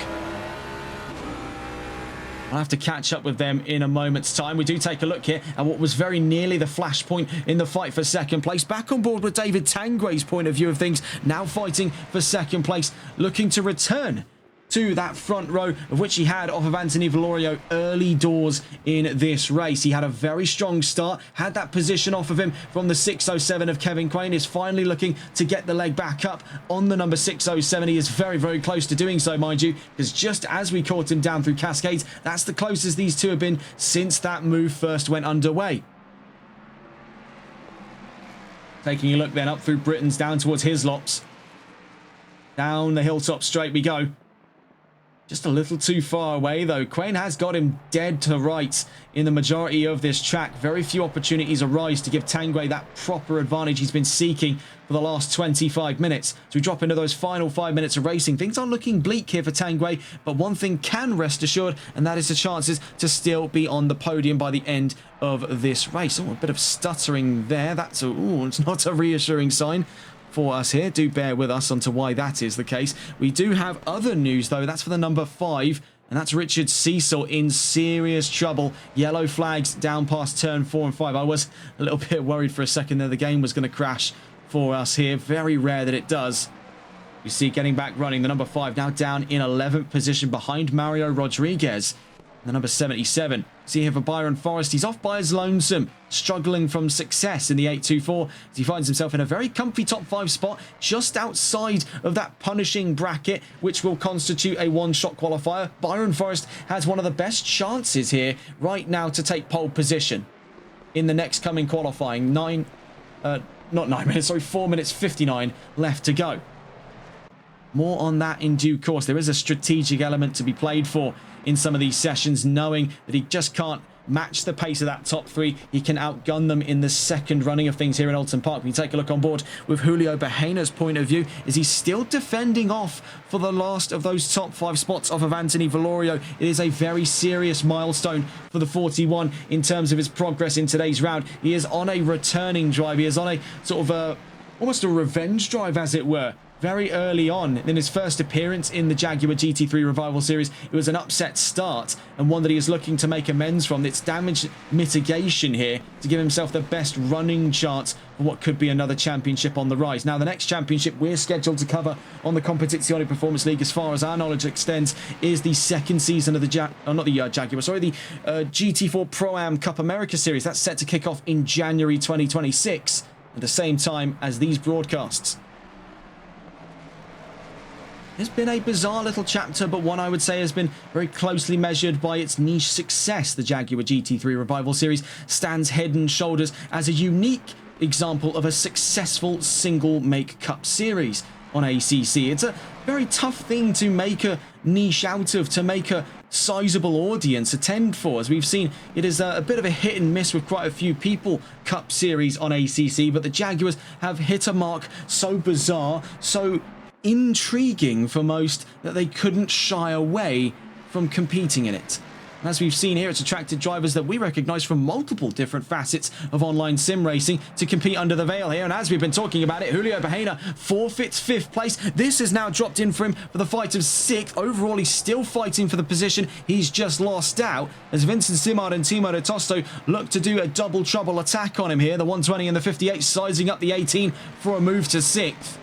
I'll have to catch up with them in a moment's time. We do take a look here at what was very nearly the flashpoint in the fight for second place. Back on board with David Tanguay's point of view of things, now fighting for second place, looking to return to that front row of which he had off of Anthony Valorio early doors in this race. He had a very strong start, had that position off of him from the 607 of Kevin Quain, is finally looking to get the leg back up on the number 607. He is very, very close to doing so, mind you, because just as we caught him down through Cascades, that's the closest these two have been since that move first went underway. Taking a look then up through Britain's down towards Hislops. Down the hilltop straight we go. Just a little too far away though. Quain has got him dead to rights in the majority of this track. Very few opportunities arise to give Tanguay that proper advantage he's been seeking for the last 25 minutes. So we drop into those final 5 minutes of racing. Things are looking bleak here for Tanguay, but one thing can rest assured, and that is the chances to still be on the podium by the end of this race. Oh, a bit of stuttering there. That's it's not a reassuring sign for us here. Do bear with us onto why that is the case. We do have other news though. That's for the number 5, and that's Richard Cecil in serious trouble. Yellow flags down past turn 4 and 5. I was a little bit worried for a second there the game was going to crash for us here. Very rare that it does. You see getting back running the number 5 now down in 11th position behind Mario Rodriguez. The number 77. See here for Byron Forrest. He's off by his lonesome, struggling from success in the 824 as he finds himself in a very comfy top 5 spot just outside of that punishing bracket, which will constitute a one-shot qualifier. Byron Forrest has one of the best chances here right now to take pole position in the next coming qualifying. 4 minutes 59 left to go. More on that in due course. There is a strategic element to be played for in some of these sessions, knowing that he just can't match the pace of that top 3. He can outgun them in the second running of things here in Oulton Park. We take a look on board with Julio Bajena's point of view. Is he still defending off for the last of those top 5 spots off of Anthony Valorio? It is a very serious milestone for the 41 in terms of his progress in today's round. He is on a returning drive. He is on a sort of almost a revenge drive, as it were. Very early on in his first appearance in the Jaguar GT3 Revival Series, it was an upset start and one that he is looking to make amends from. It's damage mitigation here to give himself the best running chance for what could be another championship on the rise. Now, the next championship we're scheduled to cover on the Competizione Performance League, as far as our knowledge extends, is the second season of the the GT4 Pro-Am Cup America Series. That's set to kick off in January 2026 at the same time as these broadcasts. It's been a bizarre little chapter, but one I would say has been very closely measured by its niche success. The Jaguar GT3 Revival Series stands head and shoulders as a unique example of a successful single-make cup series on ACC. It's a very tough thing to make a niche out of, to make a sizable audience attend for. As we've seen, it is a bit of a hit and miss with quite a few people cup series on ACC, but the Jaguars have hit a mark so bizarre, so intriguing for most, that they couldn't shy away from competing in it. And as we've seen here, it's attracted drivers that we recognise from multiple different facets of online sim racing to compete under the veil here. And as we've been talking about it, Julio Bajena forfeits 5th place. This has now dropped in for him for the fight of 6th. Overall, he's still fighting for the position he's just lost out, as Vincent Simard and Timo de Tosto look to do a double trouble attack on him here. The 120 and the 58 sizing up the 18 for a move to 6th.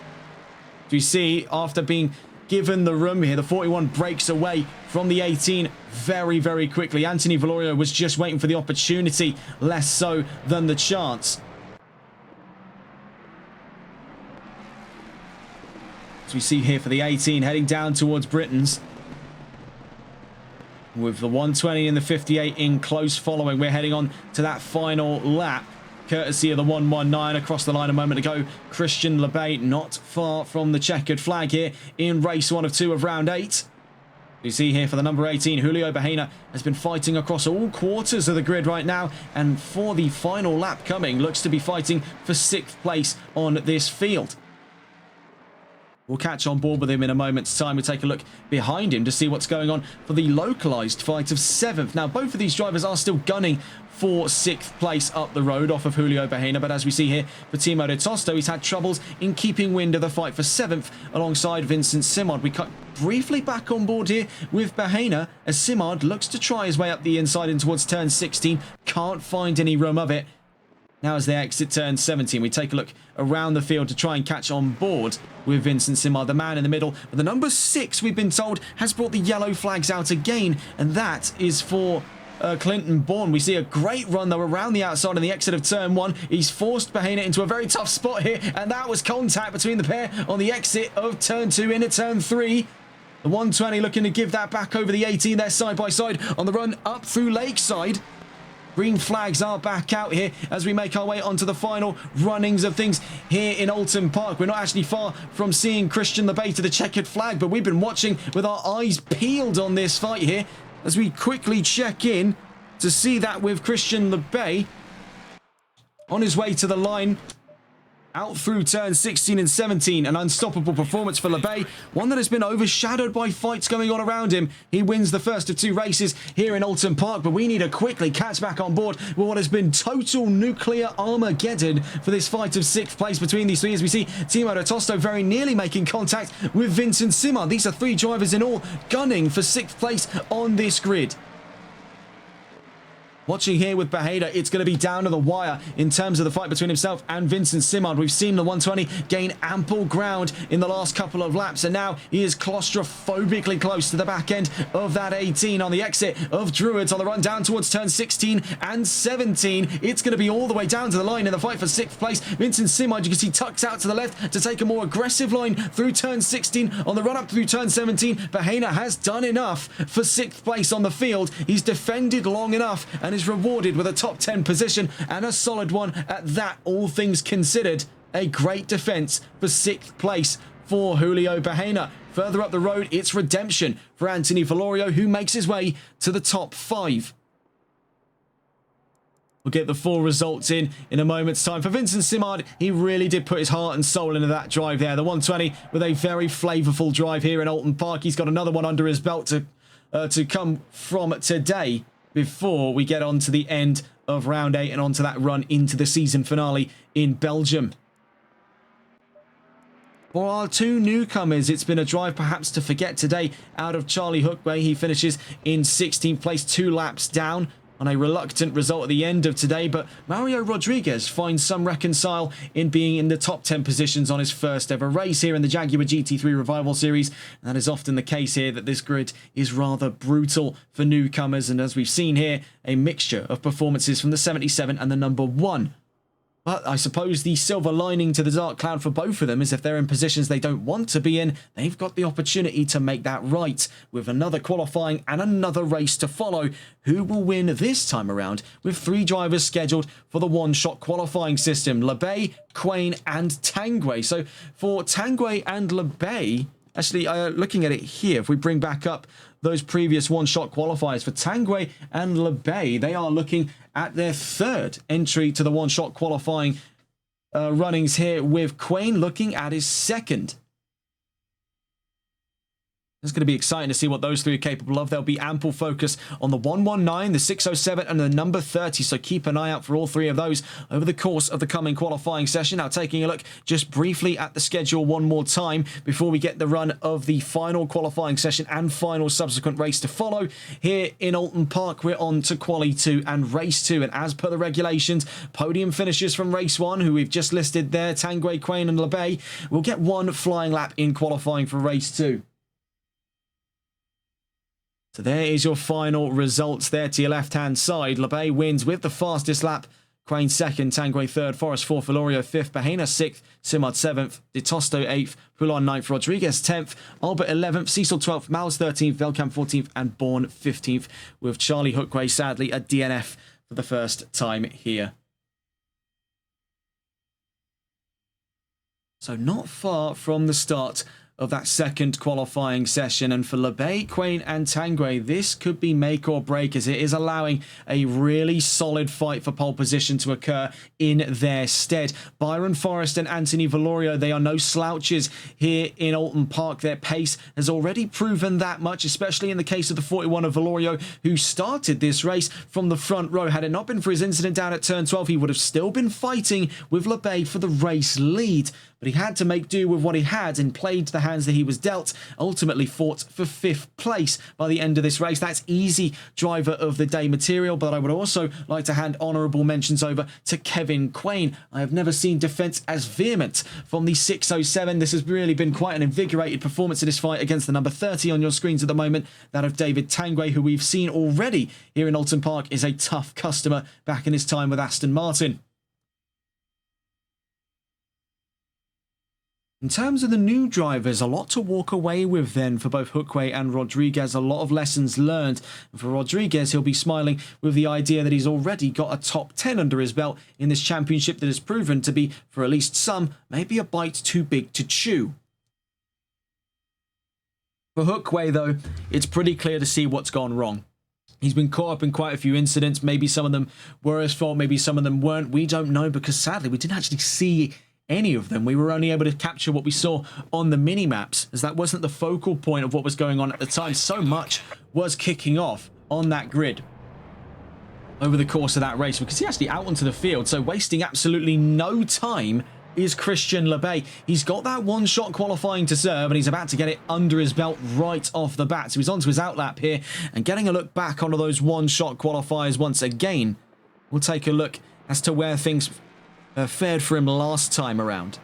You see, after being given the room here, the 41 breaks away from the 18 very, very quickly. Anthony Valorio was just waiting for the opportunity, less so than the chance. As we see here for the 18, heading down towards Britain's, with the 120 and the 58 in close following. We're heading on to that final lap, courtesy of the 119 across the line a moment ago. Christian Lebay not far from the checkered flag here in race 1 of 2 of round 8. You see here for the number 18, Julio Bajena has been fighting across all quarters of the grid right now, and for the final lap coming, looks to be fighting for 6th place on this field. We'll catch on board with him in a moment's time. We'll take a look behind him to see what's going on for the localised fight of 7th. Now, both of these drivers are still gunning for 6th place up the road off of Julio Bajena, but as we see here for Timo de Tosto, he's had troubles in keeping wind of the fight for 7th alongside Vincent Simard. We cut briefly back on board here with Bajena as Simard looks to try his way up the inside in towards turn 16. Can't find any room of it. Now as they exit turn 17, we take a look around the field to try and catch on board with Vincent Simard, the man in the middle. But the number 6, we've been told, has brought the yellow flags out again, and that is for Clinton Bourne. We see a great run, though, around the outside on the exit of turn 1. He's forced Bajena into a very tough spot here, and that was contact between the pair on the exit of turn 2 into turn 3. The 120 looking to give that back over the 18 there side by side on the run up through Lakeside. Green flags are back out here as we make our way onto the final runnings of things here in Oulton Park. We're not actually far from seeing Christian LeBay to the checkered flag, but we've been watching with our eyes peeled on this fight here as we quickly check in to see that with Christian LeBay on his way to the line. Out through turns 16 and 17, an unstoppable performance for LeBay, one that has been overshadowed by fights going on around him. He wins the first of 2 races here in Oulton Park, but we need to quickly catch back on board with what has been total nuclear Armageddon for this fight of 6th place between these 3, as we see Timo Tosto very nearly making contact with Vincent Simard. These are 3 drivers in all gunning for 6th place on this grid. Watching here with Baheda, it's going to be down to the wire in terms of the fight between himself and Vincent Simard. We've seen the 120 gain ample ground in the last couple of laps, and now he is claustrophobically close to the back end of that 18 on the exit of Druids on the run down towards turn 16 and 17. It's going to be all the way down to the line in the fight for 6th place. Vincent Simard, you can see, tucks out to the left to take a more aggressive line through turn 16 on the run up through turn 17. Bahena has done enough for 6th place on the field. He's defended long enough and is rewarded with a top 10 position, and a solid one at that, all things considered. A great defense for 6th place for Julio Bahena. Further up the road, it's redemption for Anthony Valorio, who makes his way to the top 5. We'll get the full results in a moment's time. For Vincent Simard, he really did put his heart and soul into that drive there. The 120 with a very flavourful drive here in Oulton Park. He's got another one under his belt to come from today, before we get on to the end of round 8 and onto that run into the season finale in Belgium. For our 2 newcomers, it's been a drive perhaps to forget today out of Charlie Hookway. He finishes in 16th place, 2 laps down on a reluctant result at the end of today, but Mario Rodriguez finds some reconcile in being in the top 10 positions on his first ever race here in the Jaguar GT3 Revival Series. And that is often the case here, that this grid is rather brutal for newcomers, and as we've seen here, a mixture of performances from the 77 and the number 1. But I suppose the silver lining to the dark cloud for both of them is if they're in positions they don't want to be in, they've got the opportunity to make that right with another qualifying and another race to follow. Who will win this time around, with 3 drivers scheduled for the one-shot qualifying system? LeBay, Quain and Tanguay. So for Tanguay and LeBay, actually, looking at it here, if we bring back up those previous one-shot qualifiers for Tanguay and LeBay, they are looking at their 3rd entry to the one-shot qualifying runnings here, with Quain looking at his 2nd. It's going to be exciting to see what those 3 are capable of. There'll be ample focus on the 119, the 607 and the number 30, so keep an eye out for all 3 of those over the course of the coming qualifying session. Now, taking a look just briefly at the schedule one more time before we get the run of the final qualifying session and final subsequent race to follow. Here in Oulton Park, we're on to Quali 2 and Race 2, and as per the regulations, podium finishers from Race 1, who we've just listed there, Tanguay, Quain and LeBay, will get 1 flying lap in qualifying for Race 2. So there is your final results there to your left-hand side. LeBay wins with the fastest lap. Quain 2nd, Tanguay 3rd, Forrest 4th, Valorio 5th, Bahena 6th, Simard 7th, De Tosto 8th, Poulon 9th, Rodriguez 10th, Albert 11th, Cecil 12th, Miles 13th, Velkamp 14th, and Bourne 15th, with Charlie Hookway sadly a DNF for the first time here. So not far from the start of that 2nd qualifying session, and for LeBay, Quain and Tanguay, this could be make or break, as it is allowing a really solid fight for pole position to occur in their stead. Byron Forrest and Anthony Valorio, they are no slouches here in Oulton Park. Their pace has already proven that much, especially in the case of the 41 of Valorio, who started this race from the front row. Had it not been for his incident down at turn 12, he would have still been fighting with LeBay for the race lead. But he had to make do with what he had and played the hands that he was dealt. Ultimately fought for 5th place by the end of this race. That's easy driver of the day material, but I would also like to hand honourable mentions over to Kevin Quain. I have never seen defence as vehement from the 607. This has really been quite an invigorated performance in this fight against the number 30 on your screens at the moment, that of David Tanguay, who we've seen already here in Oulton Park is a tough customer back in his time with Aston Martin. In terms of the new drivers, a lot to walk away with then for both Hookway and Rodriguez. A lot of lessons learned. And for Rodriguez, he'll be smiling with the idea that he's already got a top 10 under his belt in this championship that has proven to be, for at least some, maybe a bite too big to chew. For Hookway, though, it's pretty clear to see what's gone wrong. He's been caught up in quite a few incidents. Maybe some of them were his fault, maybe some of them weren't. We don't know because, sadly, we didn't actually see any of them. We were only able to capture what we saw on the mini-maps, as that wasn't the focal point of what was going on at the time. So much was kicking off on that grid over the course of that race. We could see actually out onto the field, so wasting absolutely no time is Christian Lebay. He's got that one-shot qualifying to serve, and he's about to get it under his belt right off the bat. So he's onto his outlap here, and getting a look back onto those one-shot qualifiers once again. We'll take a look as to where things fared for him last time around.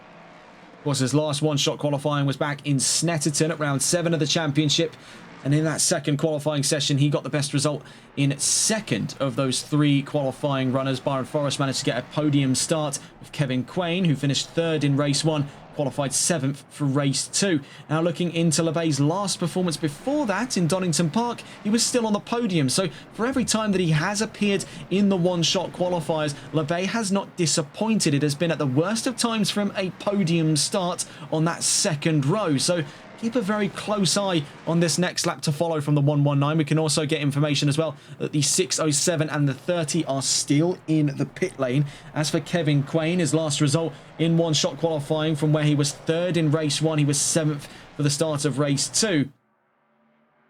Of course, his last one-shot qualifying was back in Snetterton at round 7 of the championship. And in that second qualifying session, he got the best result in second of those 3 qualifying runners. Byron Forrest managed to get a podium start with Kevin Quain, who finished 3rd in race 1, qualified 7th for race 2. Now looking into Lebay's last performance before that in Donington Park, he was still on the podium. So for every time that he has appeared in the one-shot qualifiers, Lebay has not disappointed. It has been at the worst of times for him a podium start on that second row. So keep a very close eye on this next lap to follow from the 119. We can also get information as well that the 607 and the 30 are still in the pit lane. As for Kevin Quain, his last result in one-shot qualifying from where he was 3rd in race 1, he was 7th for the start of race 2.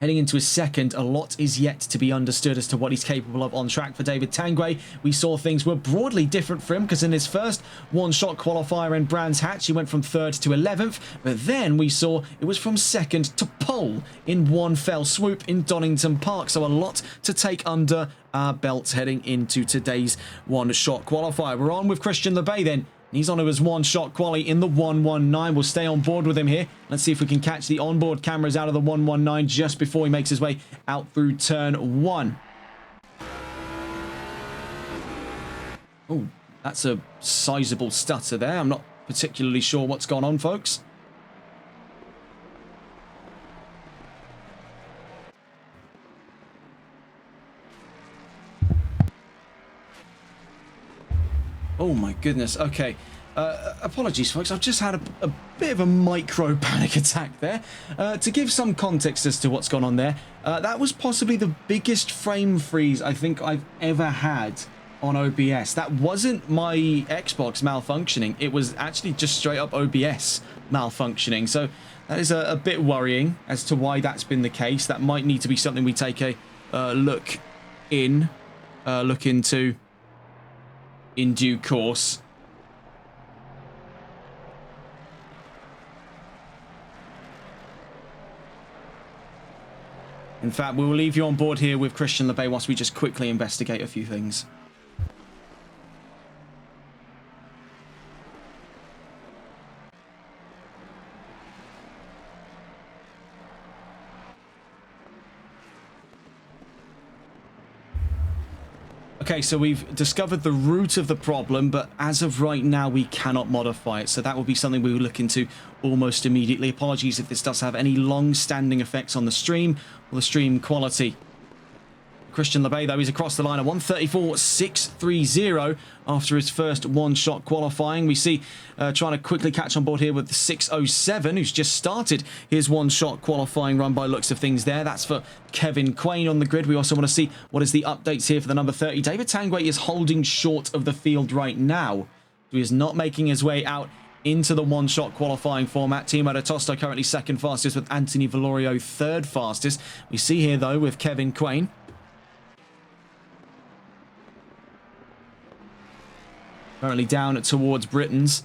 Heading into his second, a lot is yet to be understood as to what he's capable of on track. For David Tanguay, we saw things were broadly different for him, because in his first one-shot qualifier in Brands Hatch, he went from 3rd to 11th, but then we saw it was from 2nd to pole in one fell swoop in Donington Park. So a lot to take under our belts heading into today's one-shot qualifier. We're on with Christian Lebay then. He's on to his one-shot quali in the 119. We'll stay on board with him here. Let's see if we can catch the onboard cameras out of the 119 just before he makes his way out through turn 1. Oh, that's a sizable stutter there. I'm not particularly sure what's gone on, folks. Oh my goodness. Okay. Apologies, folks. I've just had a bit of a micro panic attack there. To give some context as to what's gone on there, that was possibly the biggest frame freeze I think I've ever had on OBS. That wasn't my Xbox malfunctioning. It was actually just straight up OBS malfunctioning. So that is a bit worrying as to why that's been the case. That might need to be something we take a look into in due course. In fact, we will leave you on board here with Christian Lebay whilst we just quickly investigate a few things. Okay, so we've discovered the root of the problem, but as of right now, we cannot modify it. So that will be something we will look into almost immediately. Apologies if this does have any long-standing effects on the stream or the stream quality. Christian Lebay, though, he's across the line at 1:34.630 after his first one-shot qualifying. We see trying to quickly catch on board here with the 607, who's just started his one-shot qualifying run by looks of things there. That's for Kevin Quain on the grid. We also want to see what is the updates here for the number 30. David Tanguay is holding short of the field right now. He is not making his way out into the one-shot qualifying format. Timo Tosto currently second fastest, with Anthony Valorio third fastest. We see here, though, with Kevin Quain, currently down towards Britain's.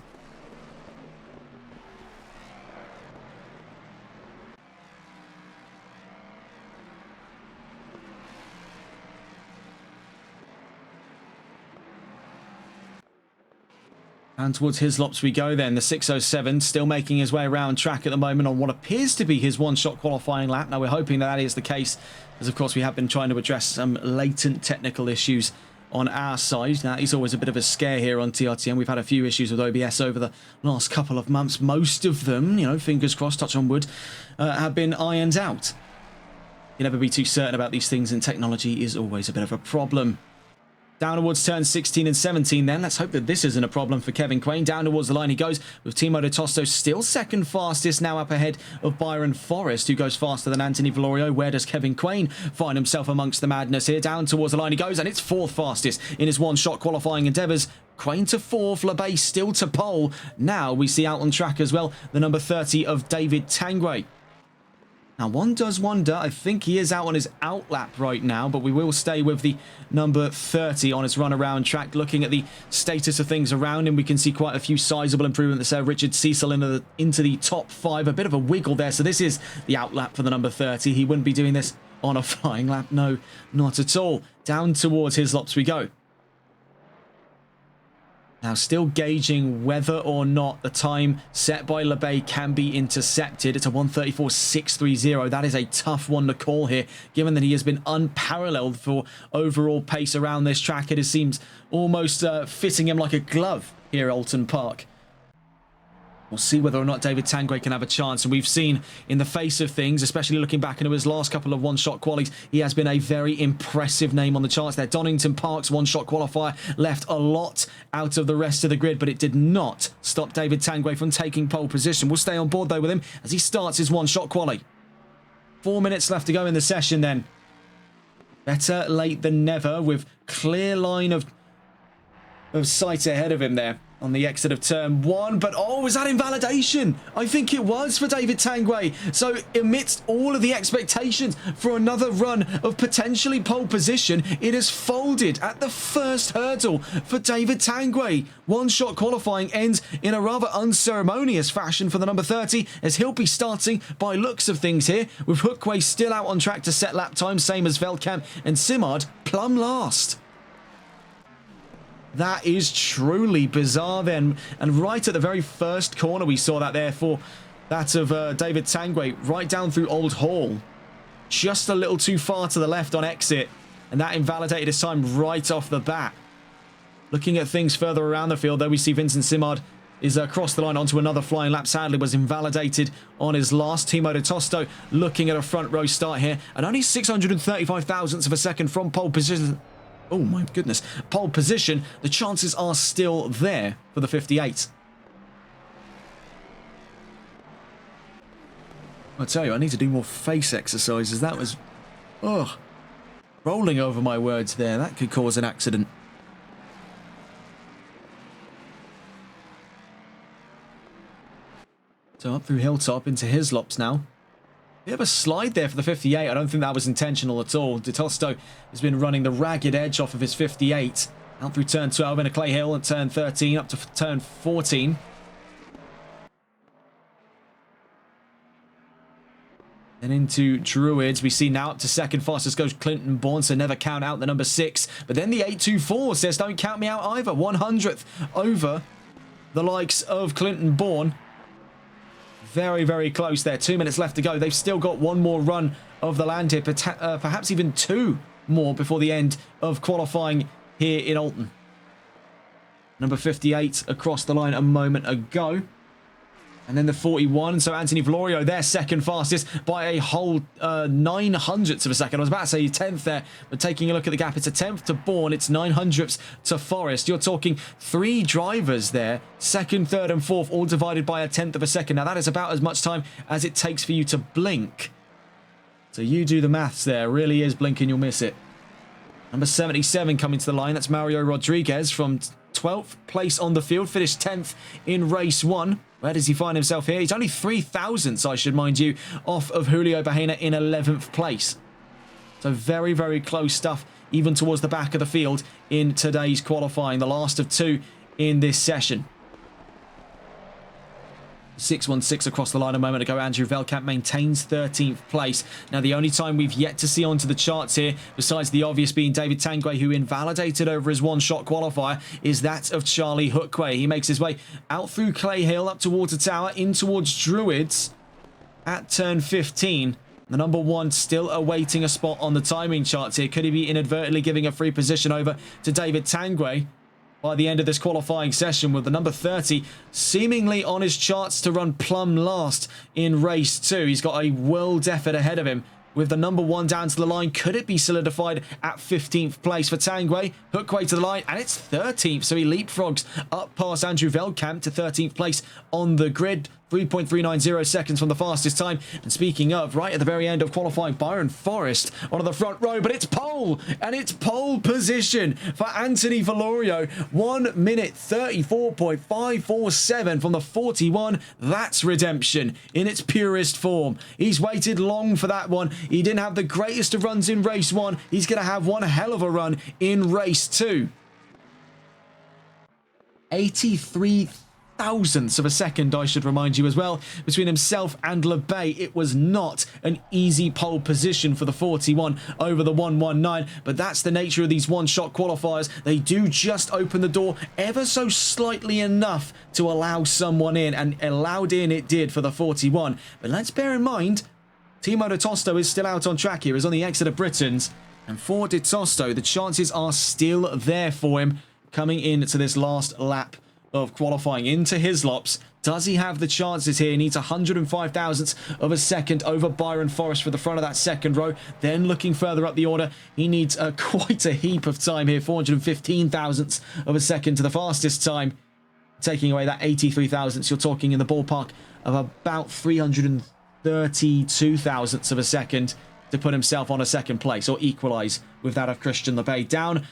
And towards Hislops we go then. The 607 still making his way around track at the moment on what appears to be his one-shot qualifying lap. Now we're hoping that is the case, as of course we have been trying to address some latent technical issues on our side. That is always a bit of a scare here on TRTM. We've had a few issues with OBS over the last couple of months. Most of them, you know, fingers crossed, touch on wood, have been ironed out. You never be too certain about these things, and technology is always a bit of a problem. Down towards turns 16 and 17 then. Let's hope that this isn't a problem for Kevin Quain. Down towards the line he goes with Timo de Tosto still second fastest, now up ahead of Byron Forrest, who goes faster than Anthony Valorio. Where does Kevin Quain find himself amongst the madness here? Down towards the line he goes, and it's fourth fastest in his one-shot qualifying endeavours. Quain to fourth, LeBay still to pole. Now we see out on track as well the number 30 of David Tanguay. Now, one does wonder, I think he is out on his outlap right now, but we will stay with the number 30 on his run around track. Looking at the status of things around him, we can see quite a few sizable improvements there. Richard Cecil into the top 5, a bit of a wiggle there. So this is the outlap for the number 30. He wouldn't be doing this on a flying lap. No, not at all. Down towards his lops we go. Now, still gauging whether or not the time set by LeBay can be intercepted. It's a 1:34.630. That is a tough one to call here, given that he has been unparalleled for overall pace around this track. It seems almost fitting him like a glove here at Oulton Park. We'll see whether or not David Tanguay can have a chance. And we've seen in the face of things, especially looking back into his last couple of one-shot qualies, he has been a very impressive name on the charts there. Donington Park's one-shot qualifier left a lot out of the rest of the grid, but it did not stop David Tanguay from taking pole position. We'll stay on board, though, with him as he starts his one-shot quali. 4 minutes left to go in the session, then. Better late than never, with clear line of sight ahead of him there on the exit of turn 1. But oh, was that invalidation? I think it was for David Tanguay. So amidst all of the expectations for another run of potentially pole position, it has folded at the first hurdle for David Tanguay. One-shot qualifying ends in a rather unceremonious fashion for the number 30, as he'll be starting by looks of things here, with Hookway still out on track to set lap time, same as Veldkamp and Simard, plumb last. That is truly bizarre then. And right at the very first corner we saw that there for that of David Tanguay, right down through Old Hall. Just a little too far to the left on exit. And that invalidated his time right off the bat. Looking at things further around the field, though, we see Vincent Simard is across the line onto another flying lap. Sadly, was invalidated on his last. Timo de Tosto looking at a front row start here. And only 635 thousandths of a second from pole position. Oh my goodness, pole position. The chances are still there for the 58. I tell you, I need to do more face exercises. That was, rolling over my words there. That could cause an accident. So up through Hilltop into Hislops now. Bit of a slide there for the 58. I don't think that was intentional at all. De Tosto has been running the ragged edge off of his 58. Out through turn 12 into Clay Hill and turn 13 up to turn 14. Then into Druids. We see now up to second fastest goes Clinton Bourne, so never count out the number 6. But then the 824 says don't count me out either. 100th over the likes of Clinton Bourne. Very, very close there. 2 minutes left to go. They've still got one more run of the land here, perhaps even 2 more before the end of qualifying here in Oulton. Number 58 across the line a moment ago. And then the 41. So Anthony Valorio, their second fastest by a whole 900ths of a second. I was about to say 10th there, but taking a look at the gap, it's a 10th to Bourne, it's 900ths to Forrest. You're talking 3 drivers there, second, third and fourth, all divided by a 10th of a second. Now that is about as much time as it takes for you to blink. So you do the maths there. Really is blink and you'll miss it. Number 77 coming to the line. That's Mario Rodriguez from 12th place on the field. Finished 10th in race 1. Where does he find himself here? He's only 3 thousandths, I should mind you, off of Julio Bahena in 11th place. So very, very close stuff, even towards the back of the field in today's qualifying. The last of 2 in this session. 616 across the line a moment ago. Andrew Veldkamp maintains 13th place. Now, the only time we've yet to see onto the charts here, besides the obvious being David Tanguay, who invalidated over his one-shot qualifier, is that of Charlie Hookway. He makes his way out through Clay Hill, up towards the tower, in towards Druids at turn 15. The number 1 still awaiting a spot on the timing charts here. Could he be inadvertently giving a free position over to David Tanguay by the end of this qualifying session, with the number 30 seemingly on his charts to run plumb last in race 2. He's got a world effort ahead of him. With the number 1 down to the line, could it be solidified at 15th place for Tanguay? Hookway to the line, and it's 13th, so he leapfrogs up past Andrew Veldkamp to 13th place on the grid. 3.390 seconds from the fastest time. And speaking of, right at the very end of qualifying, Byron Forrest onto the front row, but it's pole, and it's pole position for Anthony Valorio. 1 minute 34.547 from the 41. That's redemption in its purest form. He's waited long for that one. He didn't have the greatest of runs in race 1. He's going to have one hell of a run in race 2. 83 thousandths of a second, I should remind you as well, between himself and LeBay. It was not an easy pole position for the 41 over the 119, but that's the nature of these one-shot qualifiers. They do just open the door ever so slightly enough to allow someone in, and allowed in it did for the 41. But let's bear in mind, Timo De Tosto is still out on track here. He's on the exit of Britons, and for De Tosto, the chances are still there for him coming into this last lap of qualifying into Hislops. Does he have the chances here? He needs 105 thousandths of a second over Byron Forrest for the front of that second row. Then looking further up the order, he needs quite a heap of time here. 415 thousandths of a second to the fastest time. Taking away that 83 thousandths, you're talking in the ballpark of about 332 thousandths of a second to put himself on a second place, or equalise with that of Christian LeBay. Down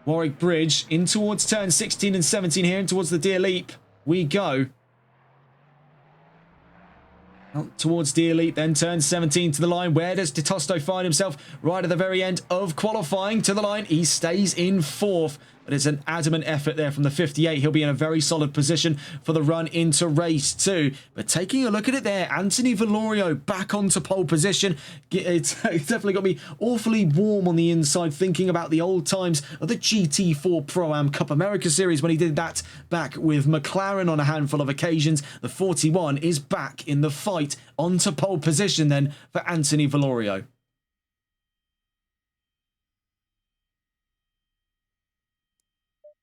Warwick Bridge in towards turn 16 and 17 here, and towards the Deer Leap we go. Out towards Deer Leap, then turn 17 to the line. Where does De Tosto find himself? Right at the very end of qualifying to the line. He stays in 4th, but it's an adamant effort there from the 58. He'll be in a very solid position for the run into race 2. But taking a look at it there, Anthony Valorio back onto pole position. It's definitely got me awfully warm on the inside, thinking about the old times of the GT4 Pro-Am Cup America Series when he did that back with McLaren on a handful of occasions. The 41 is back in the fight onto pole position then for Anthony Valorio.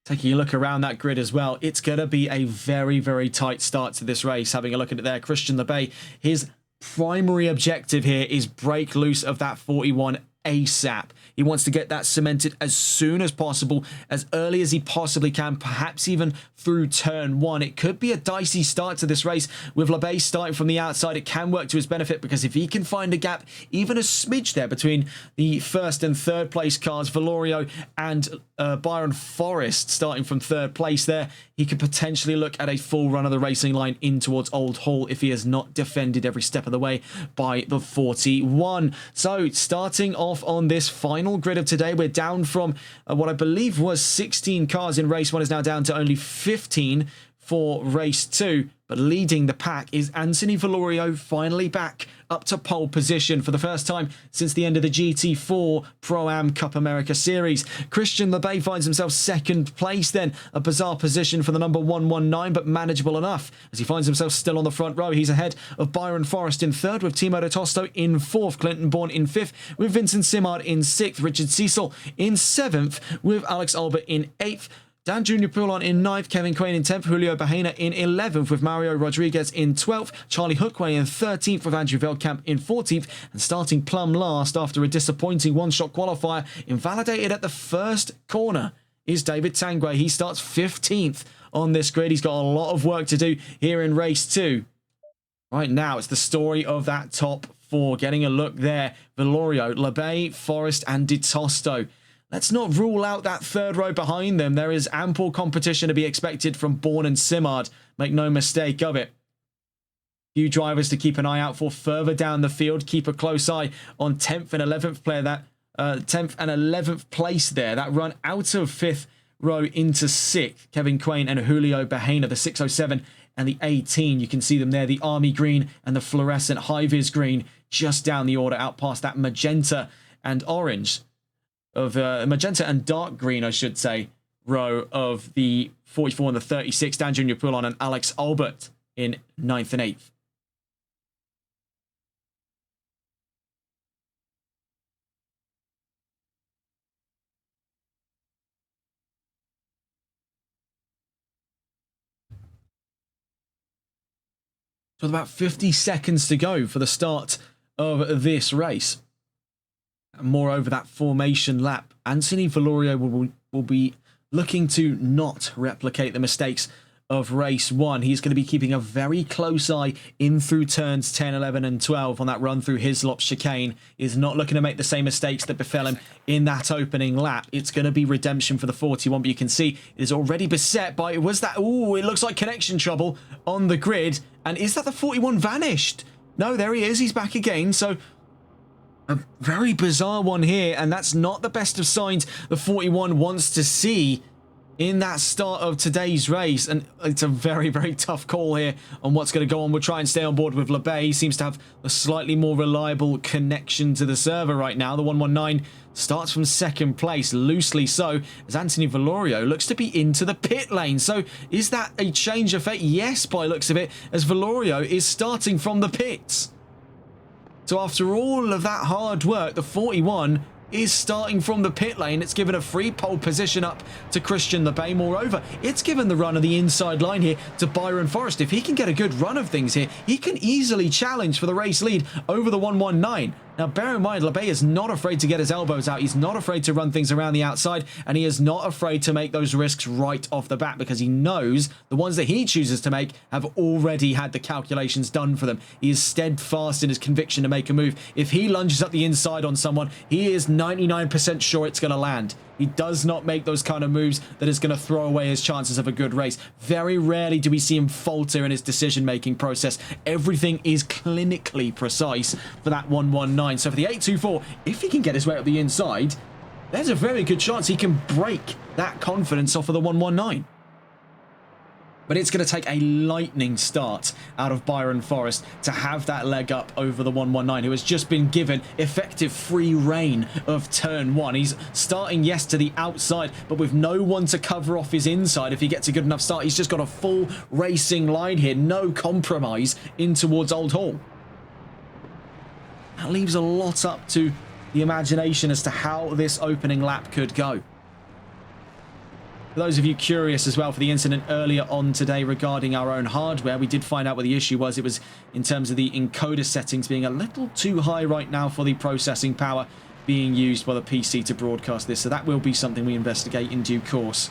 Taking a look around that grid as well, it's going to be a very, very tight start to this race. Having a look at it there, Christian LeBay, his primary objective here is break loose of that 41 ASAP. He wants to get that cemented as soon as possible, as early as he possibly can, perhaps even through turn 1. It could be a dicey start to this race with LeBay starting from the outside. It can work to his benefit, because if he can find a gap, even a smidge there between the first and third place cars, Valorio and Byron Forrest starting from third place there, he could potentially look at a full run of the racing line in towards Old Hall if he has not defended every step of the way by the 41. So starting off on this final grid of today, we're down from what I believe was 16 cars in race 1 is now down to only 15 for race 2. But leading the pack is Anthony Valorio, finally back up to pole position for the first time since the end of the GT4 Pro-Am Cup America Series. Christian LeBay finds himself second place then, a bizarre position for the number 119, but manageable enough as he finds himself still on the front row. He's ahead of Byron Forrest in 3rd, with Timo De Tosto in 4th, Clinton Bourne in 5th, with Vincent Simard in 6th, Richard Cecil in 7th, with Alex Albert in 8th, Dan Jr. Poulon in 9th, Kevin Quain in 10th, Julio Bahena in 11th, with Mario Rodriguez in 12th, Charlie Hookway in 13th, with Andrew Veldkamp in 14th, and starting plumb last after a disappointing one-shot qualifier, invalidated at the first corner, is David Tanguay. He starts 15th on this grid. He's got a lot of work to do here in race 2. Right now, it's the story of that top 4. Getting a look there, Valorio, LeBay, Forrest, and De Tosto. Let's not rule out that 3rd row behind them. There is ample competition to be expected from Bourne and Simard. Make no mistake of it. Few drivers to keep an eye out for further down the field. Keep a close eye on 10th and 11th player. That 10th and 11th place there. That run out of 5th row into 6th. Kevin Quain and Julio Bahena, the 607 and the 18. You can see them there. The army green and the fluorescent high-vis green just down the order, out past that magenta and orange. Of magenta and dark green, I should say, row of the 44 and the 36, Dan Jr. Poulon and Alex Albert in 9th and 8th. So with about 50 seconds to go for the start of this race. And moreover, that formation lap, Anthony Valorio will be looking to not replicate the mistakes of race 1. He's going to be keeping a very close eye in through turns 10, 11 and 12 on that run through Hislop chicane. Is not looking to make the same mistakes that befell him in that opening lap. It's going to be redemption for the 41, but you can see it is already beset by, was that, ooh, it looks like connection trouble on the grid. And is that the 41 vanished? No, there he is. He's back again. So a very bizarre one here, and that's not the best of signs the 41 wants to see in that start of today's race. And it's a very, very tough call here on what's going to go on. We'll try and stay on board with LeBay. He seems to have a slightly more reliable connection to the server right now. The 119 starts from second place, loosely so, as Anthony Valorio looks to be into the pit lane. So is that a change of fate? Yes, by looks of it, as Valorio is starting from the pits. So after all of that hard work, the 41 is starting from the pit lane. It's given a free pole position up to Christian LeBay. Moreover, it's given the run of the inside line here to Byron Forrest. If he can get a good run of things here, he can easily challenge for the race lead over the 119. Now, bear in mind, LeBay is not afraid to get his elbows out. He's not afraid to run things around the outside, and he is not afraid to make those risks right off the bat because he knows the ones that he chooses to make have already had the calculations done for them. He is steadfast in his conviction to make a move. If he lunges up the inside on someone, he is 99% sure it's going to land. He does not make those kind of moves that is going to throw away his chances of a good race. Very rarely do we see him falter in his decision-making process. Everything is clinically precise for that 119. So for the 824, if he can get his way up the inside, there's a very good chance he can break that confidence off of the 119. But it's going to take a lightning start out of Byron Forrest to have that leg up over the 119, who has just been given effective free reign of turn 1. He's starting, yes, to the outside, but with no one to cover off his inside. If he gets a good enough start, he's just got a full racing line here. No compromise in towards Old Hall. That leaves a lot up to the imagination as to how this opening lap could go. For those of you curious as well, for the incident earlier on today regarding our own hardware, we did find out what the issue was. It was in terms of the encoder settings being a little too high right now for the processing power being used by the PC to broadcast this. So that will be something we investigate in due course.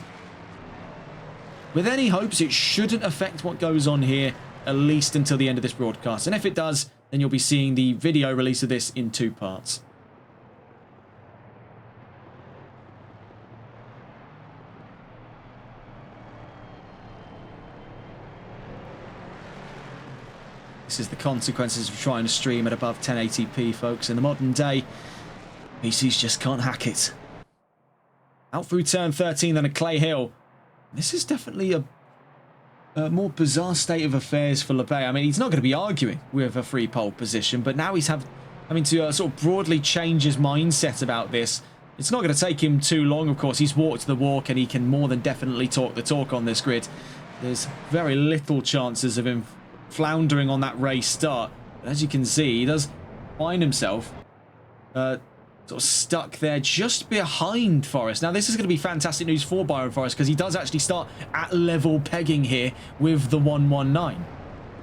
With any hopes, it shouldn't affect what goes on here, at least until the end of this broadcast. And if it does, then you'll be seeing the video release of this in 2 parts. This is the consequences of trying to stream at above 1080p, folks. In the modern day, PCs just can't hack it. Out through turn 13 than a Clay Hill. This is definitely a more bizarre state of affairs for LeBay. I mean, he's not going to be arguing with a free pole position, but now he's having to sort of broadly change his mindset about this. It's not going to take him too long, of course. He's walked the walk, and he can more than definitely talk the talk on this grid. There's very little chances of him floundering on that race start. But as you can see, he does find himself sort of stuck there just behind Forrest. Now, this is going to be fantastic news for Byron Forrest because he does actually start at level pegging here with the 119.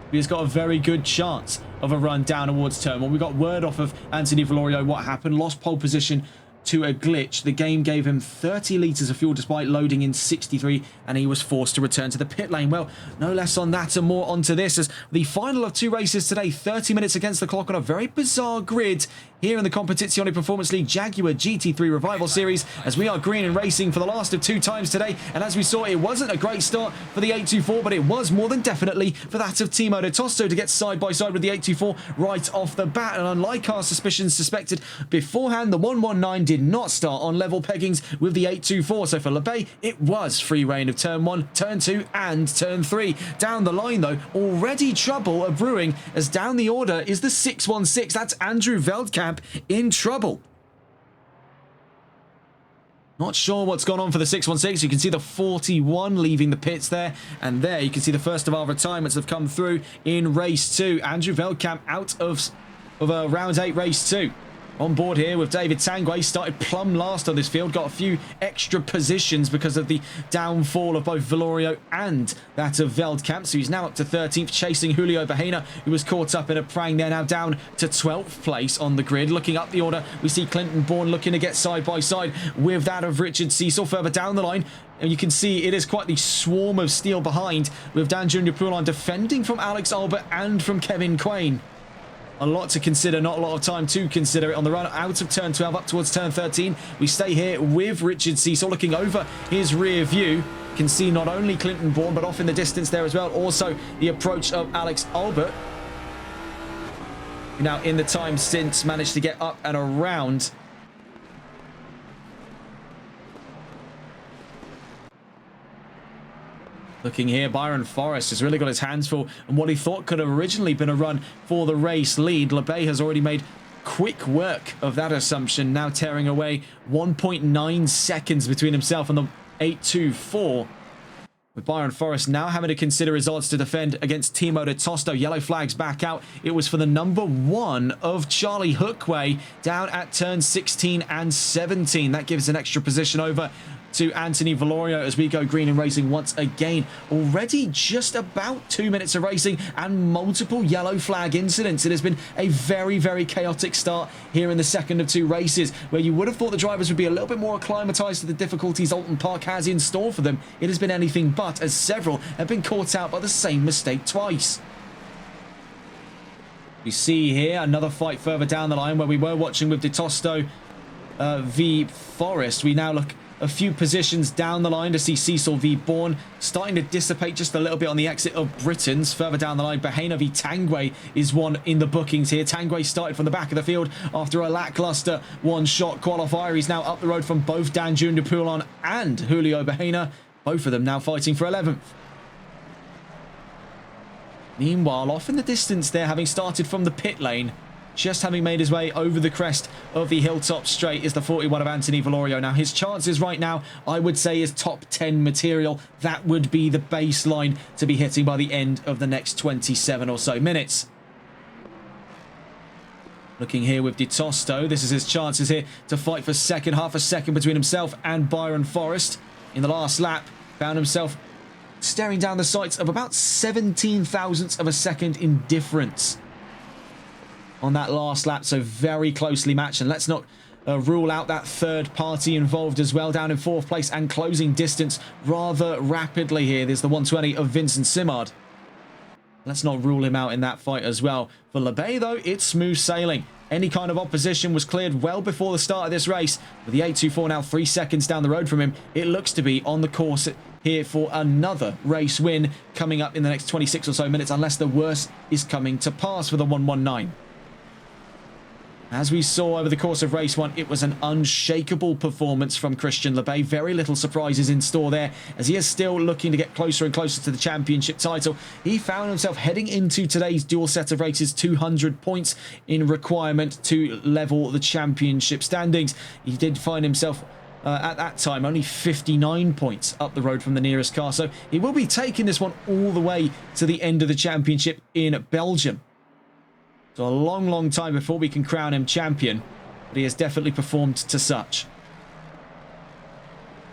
He's got a very good chance of a run down towards turn 1. We got word off of Anthony Valorio what happened. Lost pole position to a glitch. The game gave him 30 litres of fuel despite loading in 63, and he was forced to return to the pit lane. Well, no less on that and more onto this as the final of 2 races today, 30 minutes against the clock on a very bizarre grid here in the Competizione Performance League Jaguar GT3 Revival Series, as we are green and racing for the last of 2 times today. And as we saw, it wasn't a great start for the 824, but it was more than definitely for that of Timo de Tosto to get side by side with the 824 right off the bat. And unlike our suspicions suspected beforehand, the 119 did not start on level peggings with the 824. So for LeBay, it was free reign of turn 1, turn 2 and turn 3. Down the line though, already trouble brewing, as down the order is the 616. That's Andrew Veldkamp in trouble. Not sure what's gone on for the 616. You can see the 41 leaving the pits there. And there you can see the first of our retirements have come through in race 2. Andrew Veldkamp out of round 8 race 2. On board here with David Tanguay, started plumb last on this field, got a few extra positions because of the downfall of both Valorio and that of Veldkamp, so he's now up to 13th, chasing Julio Bahena, who was caught up in a prang there, now down to 12th place on the grid. Looking up the order, we see Clinton Bourne looking to get side by side with that of Richard Cecil further down the line, and you can see it is quite the swarm of steel behind, with Dan Junior Poulon defending from Alex Albert and from Kevin Quain. A lot to consider, not a lot of time to consider it on the run out of turn 12 up towards turn 13. We stay here with Richard Cecil looking over his rear view. You can see not only Clinton Bourne, but off in the distance there as well. Also the approach of Alex Albert. Now in the time since managed to get up and around. Looking here, Byron Forrest has really got his hands full and what he thought could have originally been a run for the race lead. LeBay has already made quick work of that assumption, now tearing away 1.9 seconds between himself and the 824. With Byron Forrest now having to consider his odds to defend against Timo de Tosto. Yellow flags back out. It was for the number 1 of Charlie Hookway down at turn 16 and 17. That gives an extra position over to Anthony Valorio as we go green and racing once again. Already just about 2 minutes of racing and multiple yellow flag incidents. It has been a very, very chaotic start here in the second of 2 races, where you would have thought the drivers would be a little bit more acclimatized to the difficulties Oulton Park has in store for them. It has been anything but, as several have been caught out by the same mistake twice. We see here another fight further down the line where we were watching with De Tosto v Forrest. We now look a few positions down the line to see Cecil v Bourne starting to dissipate just a little bit on the exit of Britons. Further down the line, Bahena v Tanguay is one in the bookings here. Tanguay started from the back of the field after a lackluster one-shot qualifier. He's now up the road from both Dan Junior Poulon and Julio Bahena. Both of them now fighting for 11th. Meanwhile, off in the distance there, having started from the pit lane, just having made his way over the crest of the Hilltop Straight, is the 41 of Anthony Valorio. Now, his chances right now, I would say, is top 10 material. That would be the baseline to be hitting by the end of the next 27 or so minutes. Looking here with De Tosto, this is his chances here to fight for second, half a second between himself and Byron Forrest. In the last lap, found himself staring down the sights of about 17 thousandths of a second in difference on that last lap, so very closely matched. And let's not rule out that third party involved as well, down in 4th place and closing distance rather rapidly here. There's the 120 of Vincent Simard. Let's not rule him out in that fight as well. For LeBay, though, it's smooth sailing. Any kind of opposition was cleared well before the start of this race. With the 824 now 3 seconds down the road from him, it looks to be on the course here for another race win coming up in the next 26 or so minutes, unless the worst is coming to pass for the 119. As we saw over the course of race 1, it was an unshakable performance from Christian LeBay. Very little surprises in store there, as he is still looking to get closer and closer to the championship title. He found himself heading into today's dual set of races 200 points in requirement to level the championship standings. He did find himself at that time only 59 points up the road from the nearest car, so he will be taking this one all the way to the end of the championship in Belgium. So a long, long time before we can crown him champion, but he has definitely performed to such.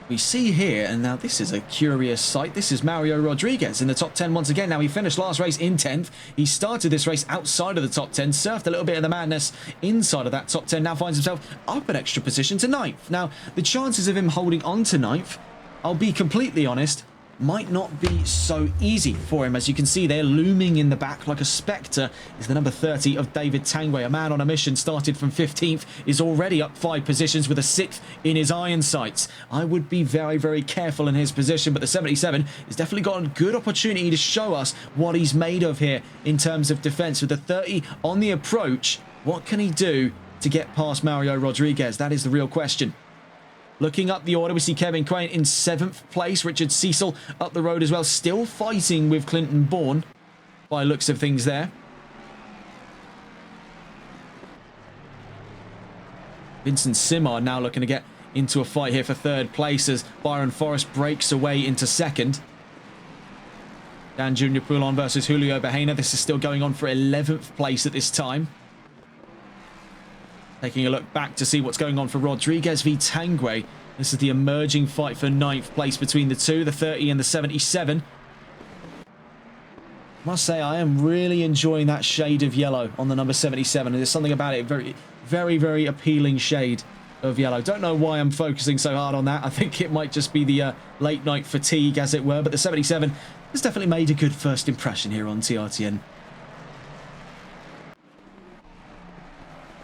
We see here, and now this is a curious sight, this is Mario Rodriguez in the top 10 once again. Now, he finished last race in 10th. He started this race outside of the top 10, surfed a little bit of the madness inside of that top 10, now finds himself up an extra position to 9th. Now, the chances of him holding on to 9th, I'll be completely honest, might not be so easy for him. As you can see there, looming in the back like a spectre, is the number 30 of David Tanguay. A man on a mission, started from 15th, is already up 5 positions with a 6th in his iron sights. I would be very, very careful in his position, but the 77 has definitely got a good opportunity to show us what he's made of here in terms of defense. With the 30 on the approach, what can he do to get past Mario Rodriguez? That is the real question. Looking up the order, we see Kevin Quain in 7th place. Richard Cecil up the road as well, still fighting with Clinton Bourne by looks of things there. Vincent Simard now looking to get into a fight here for 3rd place as Byron Forrest breaks away into 2nd. Dan Junior Poulon versus Julio Bahena. This is still going on for 11th place at this time. Taking a look back to see what's going on for Rodriguez v Tanguay. This is the emerging fight for 9th place between the two, the 30 and the 77. Must say, I am really enjoying that shade of yellow on the number 77. There's something about it, very appealing shade of yellow. Don't know why I'm focusing so hard on that. I think it might just be the late night fatigue, as it were. But the 77 has definitely made a good first impression here on TRTN.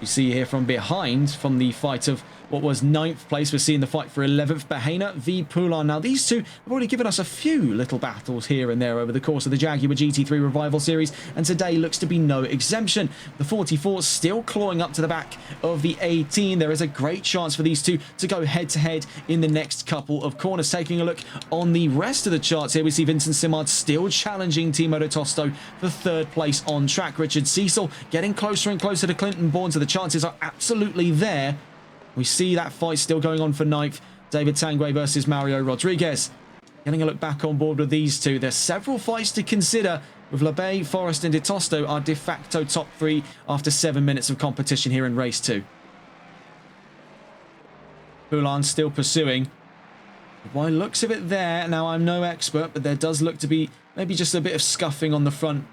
You see here from behind, from the fight of what was 9th place, we're seeing the fight for 11th, Bahena v Poulon. Now, these two have already given us a few little battles here and there over the course of the Jaguar GT3 Revival Series, and today looks to be no exemption. The 44 still clawing up to the back of the 18. There is a great chance for these two to go head-to-head in the next couple of corners. Taking a look on the rest of the charts here, we see Vincent Simard still challenging Timo de Tosto for 3rd place on track. Richard Cecil getting closer and closer to Clinton Bourne, so the chances are absolutely there. We see that fight still going on for 9th. David Tanguay versus Mario Rodriguez. Getting a look back on board with these two. There's several fights to consider, with LeBay, Forrest and De Tosto are de facto top 3 after 7 minutes of competition here in race 2. Poulon still pursuing. By looks of it there, now I'm no expert, but there does look to be maybe just a bit of scuffing on the front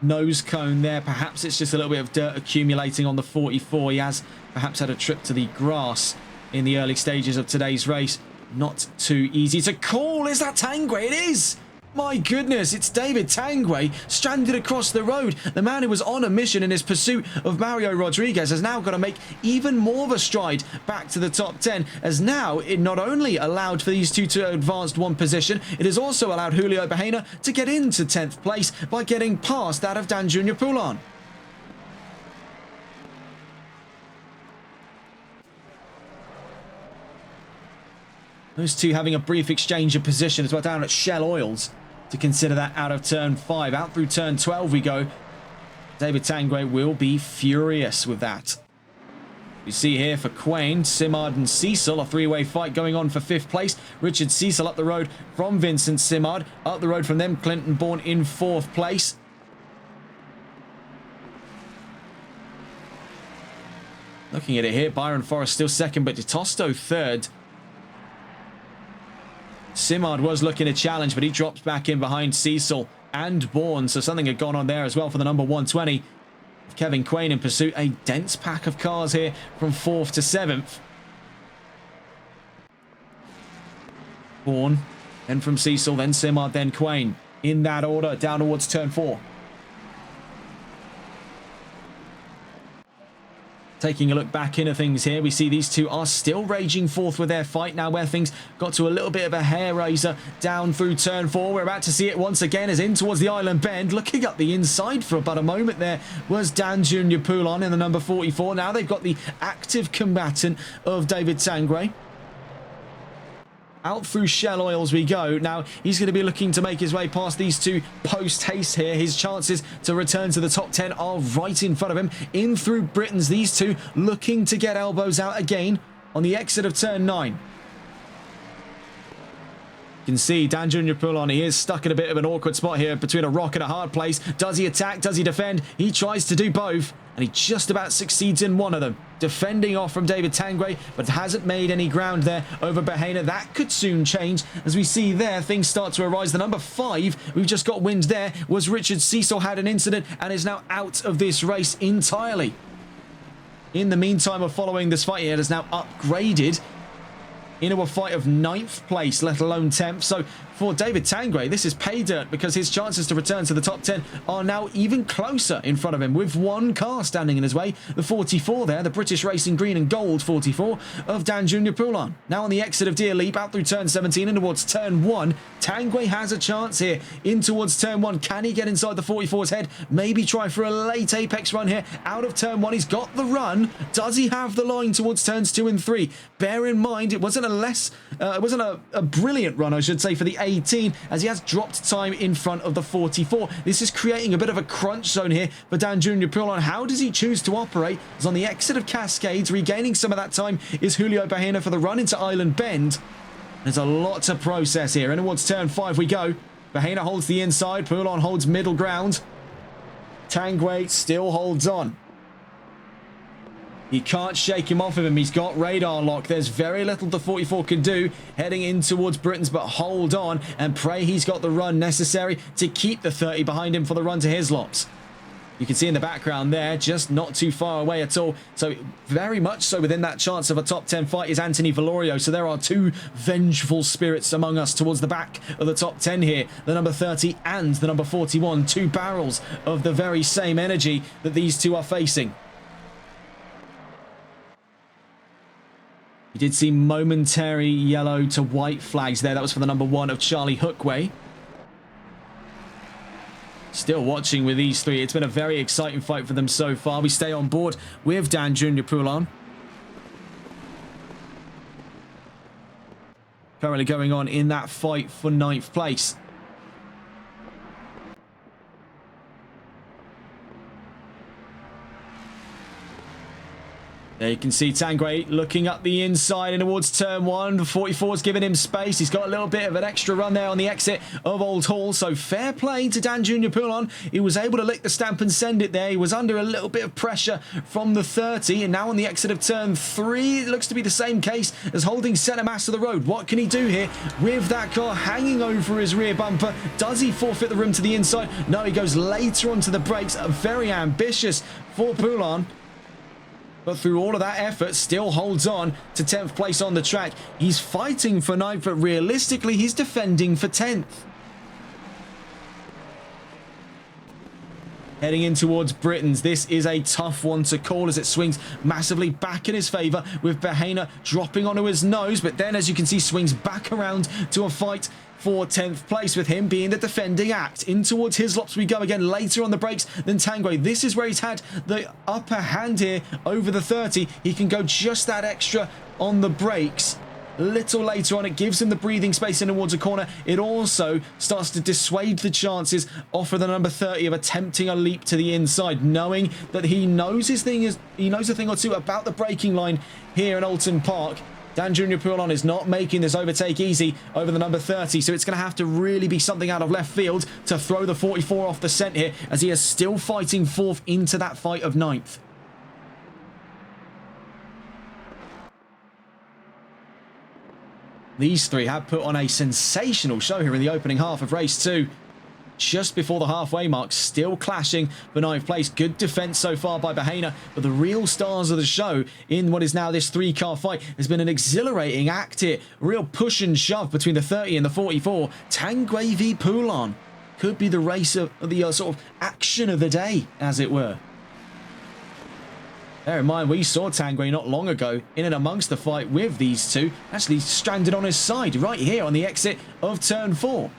nose cone there. Perhaps it's just a little bit of dirt accumulating on the 44. He has perhaps had a trip to the grass in the early stages of today's race. Not too easy to call. Is that Tanguay? It is! My goodness, it's David Tanguay stranded across the road. The man who was on a mission in his pursuit of Mario Rodriguez has now got to make even more of a stride back to the top 10, as now it not only allowed for these two to advance one position, it has also allowed Julio Bahena to get into 10th place by getting past that of Dan Junior Poulon. Those two having a brief exchange of position as well down at Shell Oils to consider that out of turn 5. Out through turn 12 we go. David Tanguay will be furious with that. You see here for Quain, Simard and Cecil, a 3-way fight going on for 5th place. Richard Cecil up the road from Vincent Simard. Up the road from them, Clinton Bourne in 4th place. Looking at it here, Byron Forrest still 2nd, but De Tosto 3rd. Simard was looking to challenge, but he drops back in behind Cecil and Bourne, so something had gone on there as well for the number 120. Kevin Quain in pursuit. A dense pack of cars here from 4th to 7th. Bourne, then from Cecil, then Simard, then Quain. In that order, down towards turn 4. Taking a look back into things here, we see these two are still raging forth with their fight now, where things got to a little bit of a hair raiser down through turn 4. We're about to see it once again as in towards the island bend. Looking up the inside for about a moment there was Dan Junior Poulon in the number 44. Now they've got the active combatant of David Tanguay. Out through Shell Oils we go. Now, he's going to be looking to make his way past these two post-haste here. His chances to return to the top 10 are right in front of him. In through Britons, these two looking to get elbows out again on the exit of turn 9. You can see Dan Junior Poulon, he is stuck in a bit of an awkward spot here between a rock and a hard place. Does he attack? Does he defend? He tries to do both, and he just about succeeds in one of them. Defending off from David Tanguay, but hasn't made any ground there over Bahena. That could soon change. As we see there, things start to arise. The number 5, we've just got wind there, was Richard Cecil, had an incident and is now out of this race entirely. In the meantime of following this fight here, it is now upgraded into a fight of 9th place, let alone 10th. So for David Tanguay, this is pay dirt, because his chances to return to the top 10 are now even closer in front of him, with one car standing in his way. The 44 there, the British Racing Green and Gold 44 of Dan Junior Poulon. Now on the exit of Deer Leap, out through turn 17 and towards turn 1. Tanguay has a chance here in towards turn 1. Can he get inside the 44's head? Maybe try for a late apex run here out of turn 1. He's got the run. Does he have the line towards turns 2 and 3? Bear in mind, it wasn't a brilliant run, I should say, for the 18, as he has dropped time in front of the 44. This is creating a bit of a crunch zone here for Dan Junior Poulon. How does he choose to operate? As on the exit of Cascades, regaining some of that time is Julio Bahena for the run into Island Bend. There's a lot to process here, and towards turn 5 we go. Bahena holds the inside, Poulon holds middle ground. Tanguay still holds on. You can't shake him off of him. He's got radar lock. There's very little the 44 can do heading in towards Britain's, but hold on and pray he's got the run necessary to keep the 30 behind him for the run to Hislop's. You can see in the background there, just not too far away at all. So very much so within that chance of a top 10 fight is Anthony Valorio. So there are two vengeful spirits among us towards the back of the top 10 here. The number 30 and the number 41. Two barrels of the very same energy that these two are facing. You did see momentary yellow to white flags there. That was for the number 1 of Charlie Hookway. Still watching with these three. It's been a very exciting fight for them so far. We stay on board with Dan Jr. Poulon. Currently going on in that fight for 9th place. There you can see Tanguay looking up the inside and towards turn 1. The 44's giving him space. He's got a little bit of an extra run there on the exit of Oulton. So fair play to Dan Jr. Poulon. He was able to lick the stamp and send it there. He was under a little bit of pressure from the 30. And now on the exit of turn 3, it looks to be the same case as holding centre mass of the road. What can he do here with that car hanging over his rear bumper? Does he forfeit the room to the inside? No, he goes later onto the brakes. Very ambitious for Poulon. But through all of that effort, still holds on to 10th place on the track. He's fighting for 9th, but realistically, he's defending for 10th. Heading in towards Britain's. This is a tough one to call as it swings massively back in his favour with Bahena dropping onto his nose. But then, as you can see, swings back around to a fight for 10th place with him being the defending act. In towards Hislop's we go again later on the brakes than Tanguay. This is where he's had the upper hand here over the 30. He can go just that extra on the brakes. A little later on, it gives him the breathing space in towards a corner. It also starts to dissuade the chances off of the number 30 of attempting a leap to the inside, knowing that he knows a thing or two about the braking line here in Oulton Park. Dan Jr. Poulon is not making this overtake easy over the number 30, so it's going to have to really be something out of left field to throw the 44 off the scent here, as he is still fighting 4th into that fight of 9th. These three have put on a sensational show here in the opening half of race 2. Just before the halfway mark, still clashing for 9th place. Good defense so far by Bahena, but the real stars of the show in what is now this 3-car fight has been an exhilarating act here. Real push and shove between the 30 and the 44. Tanguay v Poulon could be the race of the sort of action of the day, as it were. Bear in mind, we saw Tanguay not long ago in and amongst the fight with these two, actually stranded on his side right here on the exit of turn 4.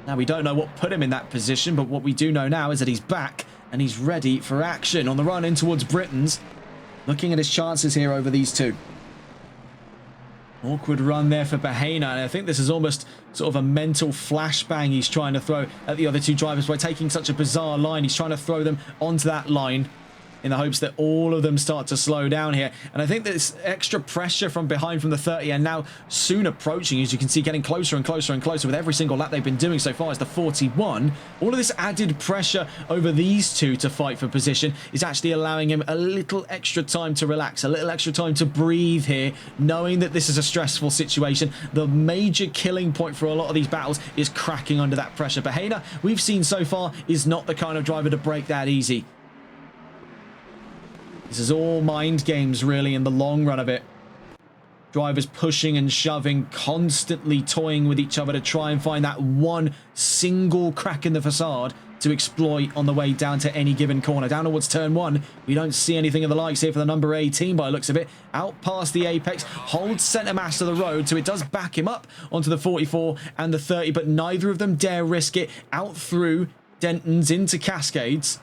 Now, we don't know what put him in that position, but what we do know now is that he's back and he's ready for action on the run in towards Britain's. Looking at his chances here over these two. Awkward run there for Bahena, and I think this is almost sort of a mental flashbang he's trying to throw at the other two drivers by taking such a bizarre line. He's trying to throw them onto that line in the hopes that all of them start to slow down here. And I think this extra pressure from behind from the 30 and now soon approaching, as you can see, getting closer and closer and closer with every single lap they've been doing so far, as the 41. All of this added pressure over these two to fight for position is actually allowing him a little extra time to relax, a little extra time to breathe here, knowing that this is a stressful situation. The major killing point for a lot of these battles is cracking under that pressure. Bahena, we've seen so far, is not the kind of driver to break that easy. This is all mind games, really, in the long run of it. Drivers pushing and shoving, constantly toying with each other to try and find that one single crack in the facade to exploit on the way down to any given corner. Down towards turn 1, we don't see anything of the likes here for the number 18 by the looks of it. Out past the apex, holds centre mass of the road, so it does back him up onto the 44 and the 30, but neither of them dare risk it. Out through Denton's into Cascades.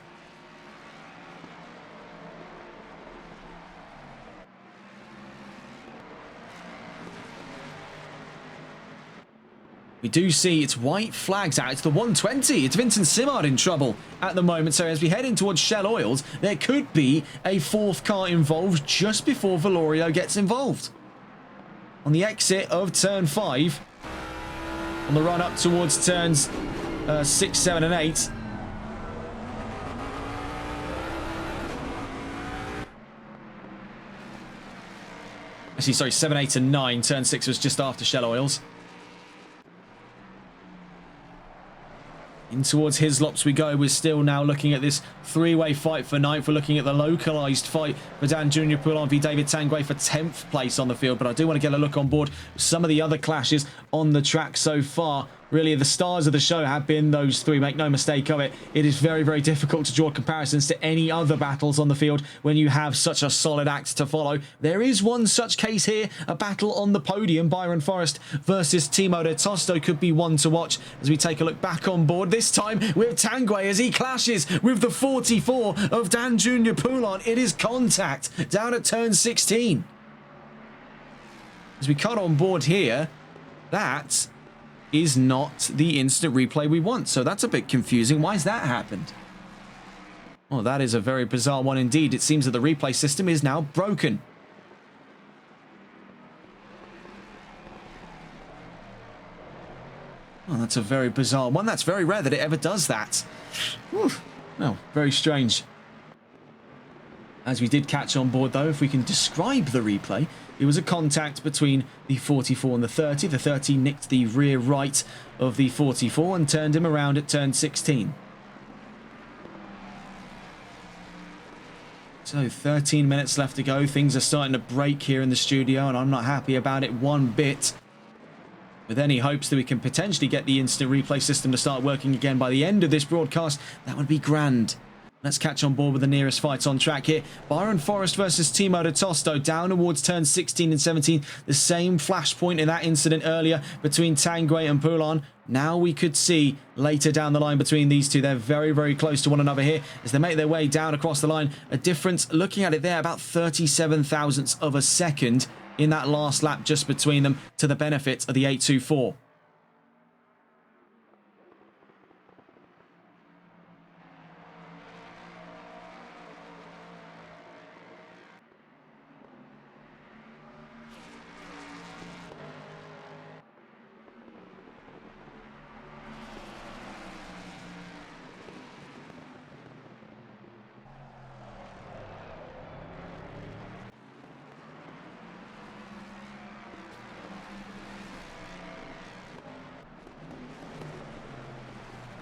We do see it's white flags out. It's the 120. It's Vincent Simard in trouble at the moment. So as we head in towards Shell Oils, there could be a 4th car involved just before Valorio gets involved. On the exit of turn 5, on the run up towards turns 6, 7 and 8. Actually, sorry, 7, 8, and 9. Turn 6 was just after Shell Oils. In towards Hislops we go. We're still now looking at this three-way fight for 9th. We're looking at the localised fight for Dan Junior Poulon v David Tanguay for 10th place on the field. But I do want to get a look on board some of the other clashes on the track so far. Really, the stars of the show have been those three. Make no mistake of it. It is very, very difficult to draw comparisons to any other battles on the field when you have such a solid act to follow. There is one such case here. A battle on the podium. Byron Forrest versus Timo de Tosto could be one to watch as we take a look back on board. This time with Tanguay as he clashes with the 44 of Dan Junior Poulon. It is contact down at turn 16. As we cut on board here, that is not the instant replay we want. So that's a bit confusing. Why has that happened? Well, that is a very bizarre one indeed. It seems that the replay system is now broken. Oh, that's a very bizarre one. That's very rare that it ever does that. Whew. No, very strange. As we did catch on board, though, if we can describe the replay, it was a contact between the 44 and the 30. The 30 nicked the rear right of the 44 and turned him around at turn 16. So 13 minutes left to go. Things are starting to break here in the studio, and I'm not happy about it one bit. With any hopes that we can potentially get the instant replay system to start working again by the end of this broadcast, that would be grand. Let's catch on board with the nearest fight on track here. Byron Forrest versus Timo de Tosto down towards turns 16 and 17. The same flashpoint in that incident earlier between Tanguay and Poulon. Now we could see later down the line between these two. They're very, very close to one another here as they make their way down across the line. A difference, looking at it there, about 37 thousandths of a second in that last lap just between them to the benefit of the 824.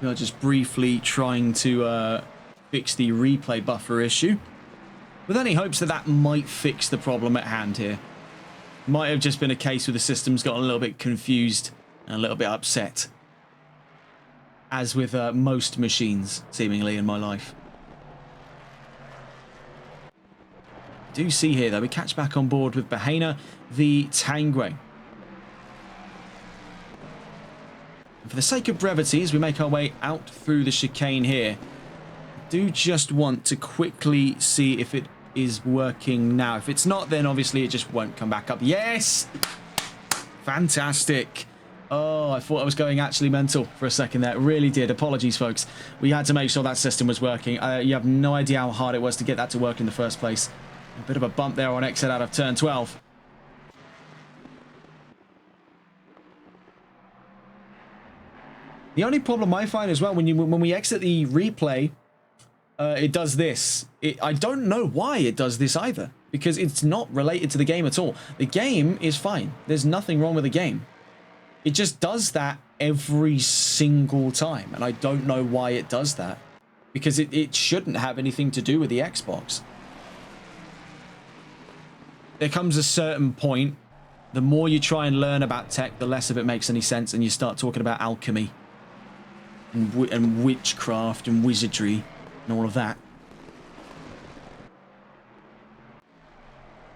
We are just briefly trying to fix the replay buffer issue, with any hopes that that might fix the problem at hand here. Might have just been a case where the system's got a little bit confused and a little bit upset, as with most machines, seemingly, in my life. Do see here, though, we catch back on board with Bahena v Tanguay. For the sake of brevity, as we make our way out through the chicane here, I do just want to quickly see if it is working now. If it's not, then obviously it just won't come back up. Yes! Fantastic. Oh, I thought I was going actually mental for a second there. It really did. Apologies, folks. We had to make sure that system was working. You have no idea how hard it was to get that to work in the first place. A bit of a bump there on exit out of turn 12. The only problem I find as well, when we exit the replay, it does this. I don't know why it does this either, because it's not related to the game at all. The game is fine. There's nothing wrong with the game. It just does that every single time, and I don't know why it does that, because it shouldn't have anything to do with the Xbox. There comes a certain point, the more you try and learn about tech, the less of it makes any sense, and you start talking about alchemy and witchcraft and wizardry and all of that.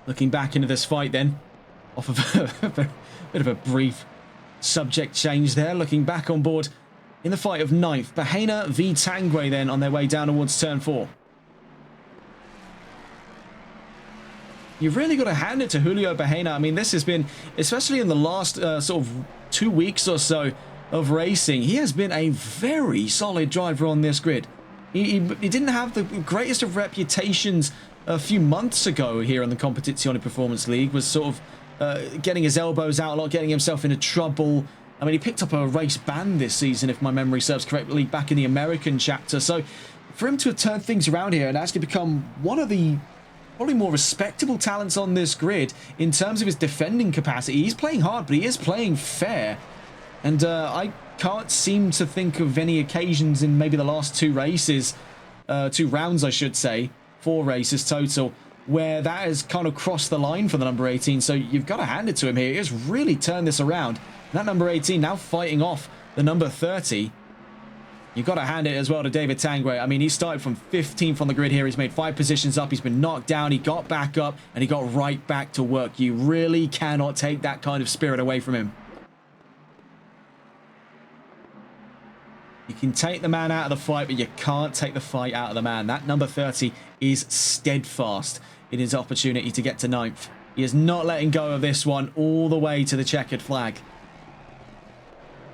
Looking back into this fight then, off of a bit of a brief subject change there, looking back on board in the fight of 9th, Bahena v Tanguay then on their way down towards turn 4. You've really got to hand it to Julio Bahena. I mean, this has been, especially in the last sort of 2 weeks or so of racing, he has been a very solid driver on this grid. He didn't have the greatest of reputations a few months ago here in the Competizione Performance League, was sort of getting his elbows out a lot, getting himself into trouble. I mean, he picked up a race ban this season, if my memory serves correctly, back in the American chapter. So for him to have turned things around here and actually become one of the probably more respectable talents on this grid in terms of his defending capacity. He's playing hard, but he is playing fair. And I can't seem to think of any occasions in maybe the last two races, 2 rounds, I should say, 4 races total, where that has kind of crossed the line for the number 18. So you've got to hand it to him here. He has really turned this around. That number 18 now fighting off the number 30. You've got to hand it as well to David Tanguay. I mean, he started from 15th on the grid here. He's made 5 positions up. He's been knocked down. He got back up and he got right back to work. You really cannot take that kind of spirit away from him. You can take the man out of the fight, but you can't take the fight out of the man. That number 30 is steadfast in his opportunity to get to 9th. He is not letting go of this one all the way to the checkered flag.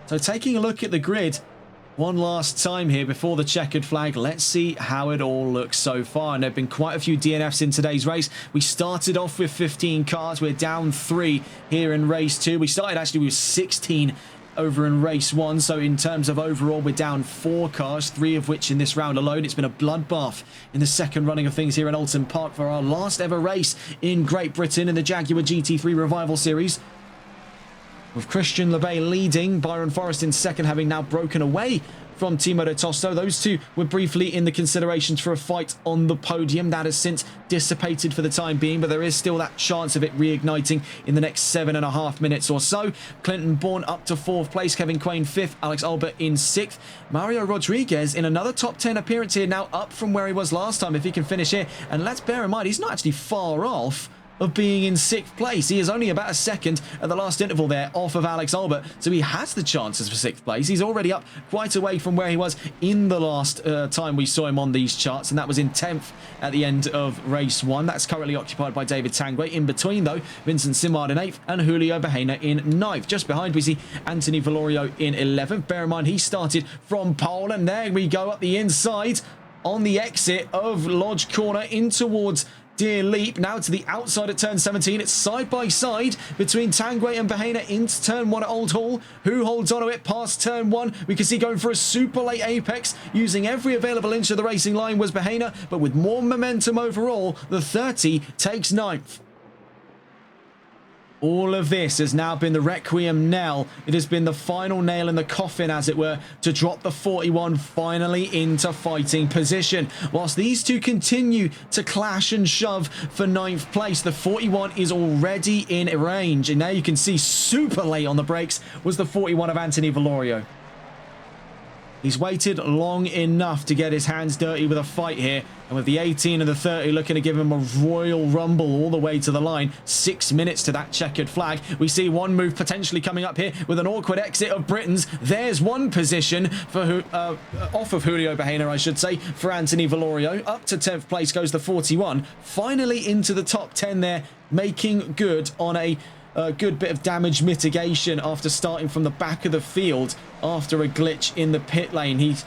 So taking a look at the grid one last time here before the checkered flag, let's see how it all looks so far. And there have been quite a few DNFs in today's race. We started off with 15 cars. We're down 3 here in race 2. We started actually with 16 over in race 1. So in terms of overall, we're down 4 cars, 3 of which in this round alone. It's been a bloodbath in the second running of things here in Oulton Park for our last ever race in Great Britain in the Jaguar GT3 Revival Series. With Christian LeBay leading, Byron Forrest in second, having now broken away from Timo de Tosto. Those two were briefly in the considerations for a fight on the podium. That has since dissipated for the time being, but there is still that chance of it reigniting in the next 7.5 minutes or so. Clinton Bourne up to 4th place, Kevin Quain 5th, Alex Albert in 6th. Mario Rodriguez in another top 10 appearance here, now up from where he was last time if he can finish here. And let's bear in mind, he's not actually far off of being in 6th place. He is only about a second at the last interval there off of Alex Albert, so he has the chances for 6th place. He's already up quite away from where he was in the last time we saw him on these charts, and that was in 10th at the end of race 1. That's currently occupied by David Tanguay. In between, though, Vincent Simard in 8th and Julio Bahena in 9th. Just behind, we see Anthony Valorio in 11th. Bear in mind, he started from pole, and there we go up the inside on the exit of Lodge Corner in towards Deer Leap. Now to the outside at turn 17. It's side by side between Tanguay and Bahena into turn 1 at Old Hall. Who holds on to it past turn 1? We can see going for a super late apex, using every available inch of the racing line was Bahena, but with more momentum overall, the 30 takes 9th. All of this has now been the requiem knell. It has been the final nail in the coffin, as it were, to drop the 41 finally into fighting position. Whilst these two continue to clash and shove for 9th place, the 41 is already in range. And now you can see super late on the brakes was the 41 of Anthony Valorio. He's waited long enough to get his hands dirty with a fight here. And with the 18 and the 30 looking to give him a royal rumble all the way to the line. 6 minutes to that checkered flag. We see one move potentially coming up here with an awkward exit of Britain's. There's one position for off of Julio Bahena, I should say, for Anthony Valorio. Up to 10th place goes the 41. Finally into the top 10 there, making good on a good bit of damage mitigation after starting from the back of the field after a glitch in the pit lane. He's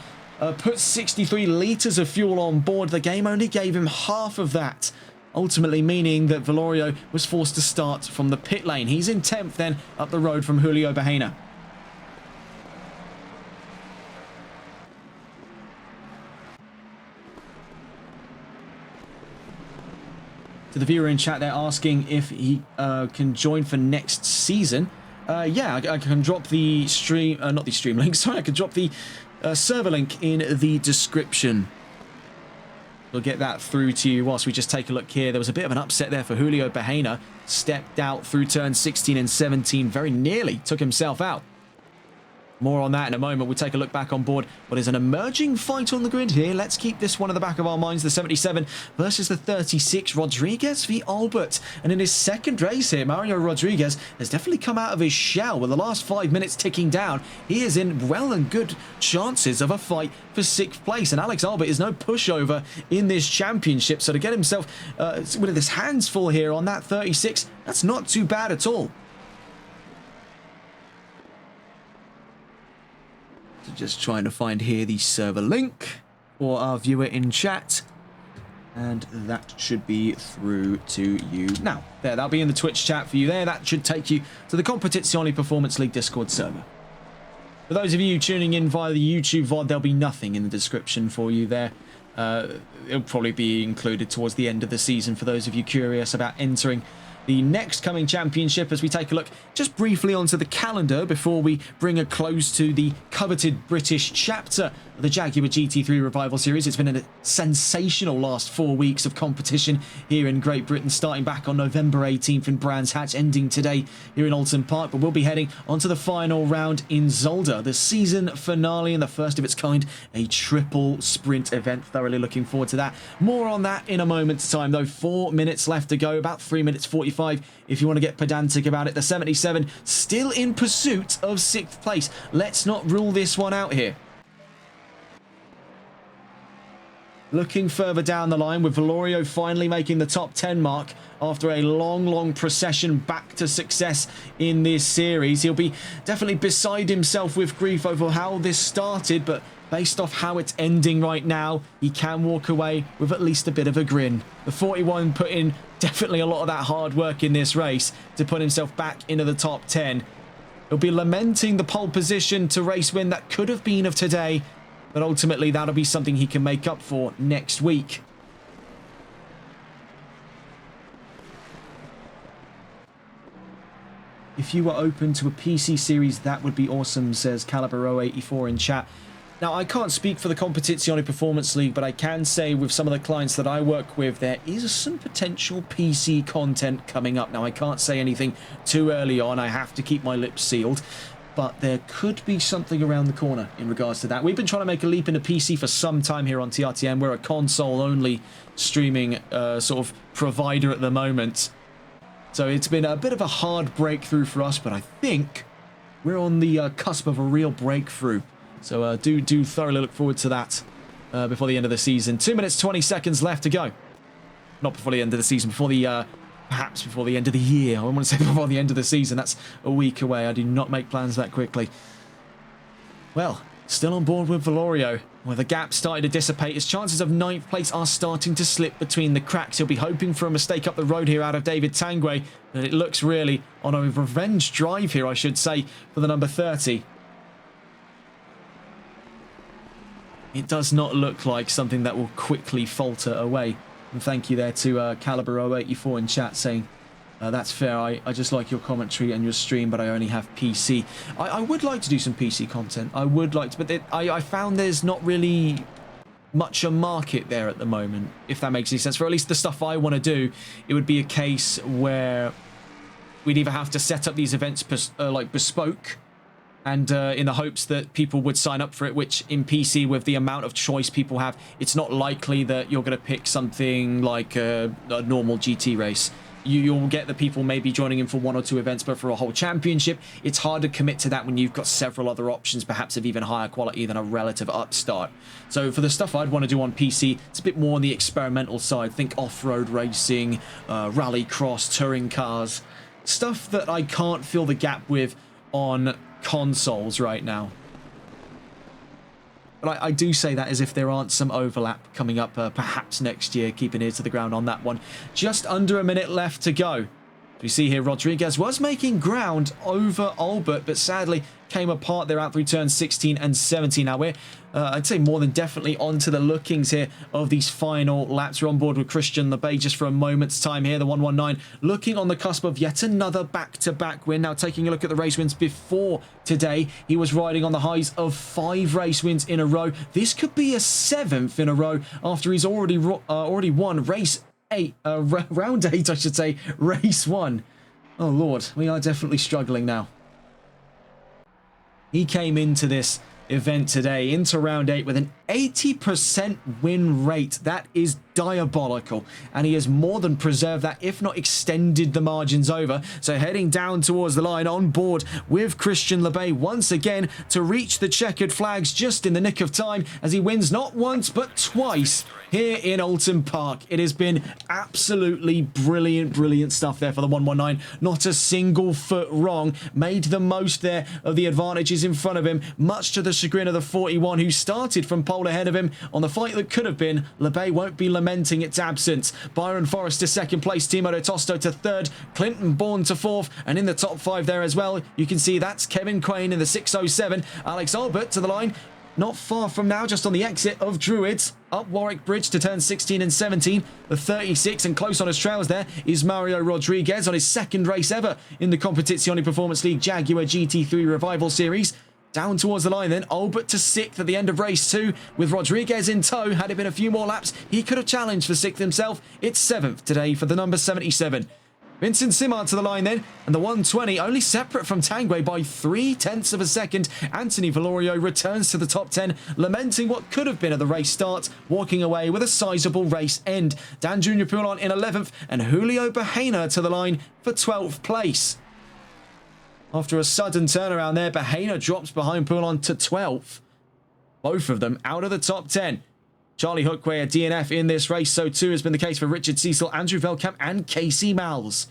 put 63 litres of fuel on board. The game only gave him half of that, ultimately meaning that Valorio was forced to start from the pit lane. He's in 10th then up the road from Julio Bahena. To the viewer in chat, they're asking if he can join for next season. Yeah, I can drop the stream, not the stream link, sorry, I can drop the server link in the description. We'll get that through to you whilst we just take a look here. There was a bit of an upset there for Julio Bahena. Stepped out through turn 16 and 17, very nearly took himself out. More on that in a moment. We'll take a look back on board what is an emerging fight on the grid here. Let's keep this one at the back of our minds. The 77 versus the 36. Rodriguez v Albert. And in his second race here, Mario Rodriguez has definitely come out of his shell with the last 5 minutes ticking down. He is in well and good chances of a fight for 6th place. And Alex Albert is no pushover in this championship. So to get himself with his hands full here on that 36, that's not too bad at all. Just trying to find here the server link for our viewer in chat, and that should be through to you now. There, that'll be in the Twitch chat for you there. That should take you to the Competizione Performance League Discord server. For those of you tuning in via the YouTube VOD, there'll be nothing in the description for you there. It'll probably be included towards the end of the season for those of you curious about entering the next coming championship. As we take a look just briefly onto the calendar before we bring a close to the coveted British chapter of the Jaguar GT3 Revival Series. It's been a sensational last 4 weeks of competition here in Great Britain, starting back on November 18th in Brands Hatch, ending today here in Oulton Park. But we'll be heading onto the final round in Zolder, the season finale and the first of its kind, a triple sprint event. Thoroughly looking forward to that. More on that in a moment's time, though. 4 minutes left to go, about 3 minutes 45 if you want to get pedantic about it. The 77 still in pursuit of 6th place. Let's not rule this one out here. Looking further down the line, with Valorio finally making the top 10 mark after a long procession back to success in this series. He'll be definitely beside himself with grief over how this started, but based off how it's ending right now, he can walk away with at least a bit of a grin. The 41 put in definitely a lot of that hard work in this race to put himself back into the top 10. He'll be lamenting the pole position to race win that could have been of today, but ultimately that'll be something he can make up for next week. If you were open to a PC series, that would be awesome, says Calibro84 in chat. Now, I can't speak for the Competizione Performance League, but I can say with some of the clients that I work with, there is some potential PC content coming up. Now, I can't say anything too early on. I have to keep my lips sealed. But there could be something around the corner in regards to that. We've been trying to make a leap into PC for some time here on TRTM. We're a console-only streaming sort of provider at the moment. So it's been a bit of a hard breakthrough for us, but I think we're on the cusp of a real breakthrough. So do thoroughly look forward to that before the end of the season. 2 minutes, 20 seconds left to go. Not before the end of the season, before the... perhaps before the end of the year. I want to say before the end of the season. That's a week away. I do not make plans that quickly. Well, still on board with Valorio. Where the gap started to dissipate, his chances of 9th place are starting to slip between the cracks. He'll be hoping for a mistake up the road here out of David Tanguay. And it looks really on a revenge drive here, I should say, for the number 30. It does not look like something that will quickly falter away. And thank you there to Calibro84 in chat saying, that's fair, I just like your commentary and your stream, but I only have PC. I would like to do some PC content. I would like to, but I found there's not really much a market there at the moment, if that makes any sense. For at least the stuff I want to do, it would be a case where we'd either have to set up these events like bespoke, and in the hopes that people would sign up for it, which in PC, with the amount of choice people have, it's not likely that you're going to pick something like a normal GT race. You'll get the people maybe joining in for 1 or 2 events, but for a whole championship, it's hard to commit to that when you've got several other options, perhaps of even higher quality than a relative upstart. So for the stuff I'd want to do on PC, it's a bit more on the experimental side. Think off-road racing, rally cross, touring cars, stuff that I can't fill the gap with on consoles right now. But I do say that as if there aren't some overlap coming up perhaps next year. Keep an ear to the ground on that one. Just under a minute left to go. We see here Rodriguez was making ground over Albert, but sadly came apart there out through turns 16 and 17. Now we're, I'd say, more than definitely onto the lookings here of these final laps. We're on board with Christian LeBay just for a moment's time here. The 119 looking on the cusp of yet another back-to-back win. Now taking a look at the race wins before today, he was riding on the highs of 5 race wins in a row. This could be a 7th in a row after he's already won race 8, round 8, I should say, race 1. Oh Lord, we are definitely struggling now. He came into this event today, into round 8, with an 80% win rate. That is diabolical, and he has more than preserved that, if not extended the margins over. So heading down towards the line, on board with Christian LeBay once again to reach the checkered flags just in the nick of time, as he wins not once but twice here in Oulton Park. It has been absolutely brilliant stuff there for the 119. Not a single foot wrong. Made the most there of the advantages in front of him, much to the chagrin of the 41, who started from pole ahead of him on the fight that could have been. LeBay won't be lamenting its absence. Byron Forrest to 2nd place, Timo Tosto to 3rd, Clinton Bourne to 4th, and in the top 5 there as well, you can see that's Kevin Quain in the 607, Alex Albert to the line, not far from now, just on the exit of Druids, up Warwick Bridge to turn 16 and 17, the 36, and close on his trails there is Mario Rodriguez on his second race ever in the Competizione Performance League Jaguar GT3 Revival Series. Down towards the line then, Albert to 6th at the end of race 2, with Rodriguez in tow. Had it been a few more laps, he could have challenged for 6th himself. It's 7th today for the number 77. Vincent Simard to the line then, and the 120 only separate from Tanguay by 0.3 of a second. Anthony Valorio returns to the top 10, lamenting what could have been at the race start, walking away with a sizable race end. Dan Junior Poulon in 11th, and Julio Bahena to the line for 12th place. After a sudden turnaround there, Bahena drops behind Poulon to 12th. Both of them out of the top 10. Charlie Hookway, a DNF in this race, so too has been the case for Richard Cecil, Andrew Velkamp and Casey Malles.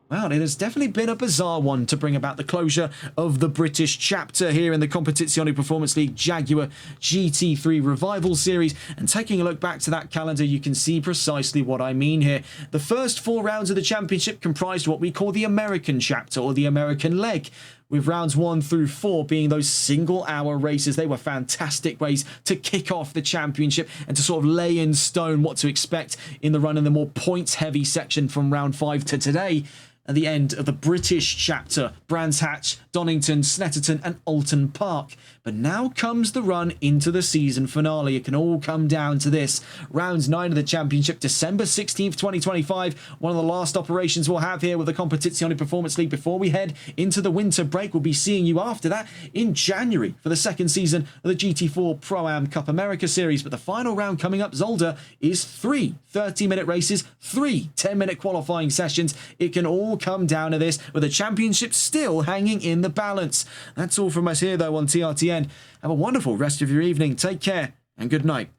Well, it has definitely been a bizarre one to bring about the closure of the British chapter here in the Competizione Performance League Jaguar GT3 Revival Series. And taking a look back to that calendar, you can see precisely what I mean here. The first 4 rounds of the championship comprised what we call the American chapter, or the American leg, with rounds 1 through 4 being those single-hour races. They were fantastic ways to kick off the championship and to sort of lay in stone what to expect in the run in the more points-heavy section from round 5 to today. At the end of the British chapter, Brands Hatch, Donington, Snetterton and Oulton Park. But now comes the run into the season finale. It can all come down to this. Round 9 of the championship, December 16th, 2025. One of the last operations we'll have here with the Competizione Performance League before we head into the winter break. We'll be seeing you after that in January for the second season of the GT4 Pro-Am Cup America Series. But the final round coming up, Zolder, is 3 30-minute races, 3 10-minute qualifying sessions. It can all come down to this, with the championship still hanging in the balance. That's all from us here, though, on TRTN. Have a wonderful rest of your evening. Take care and good night.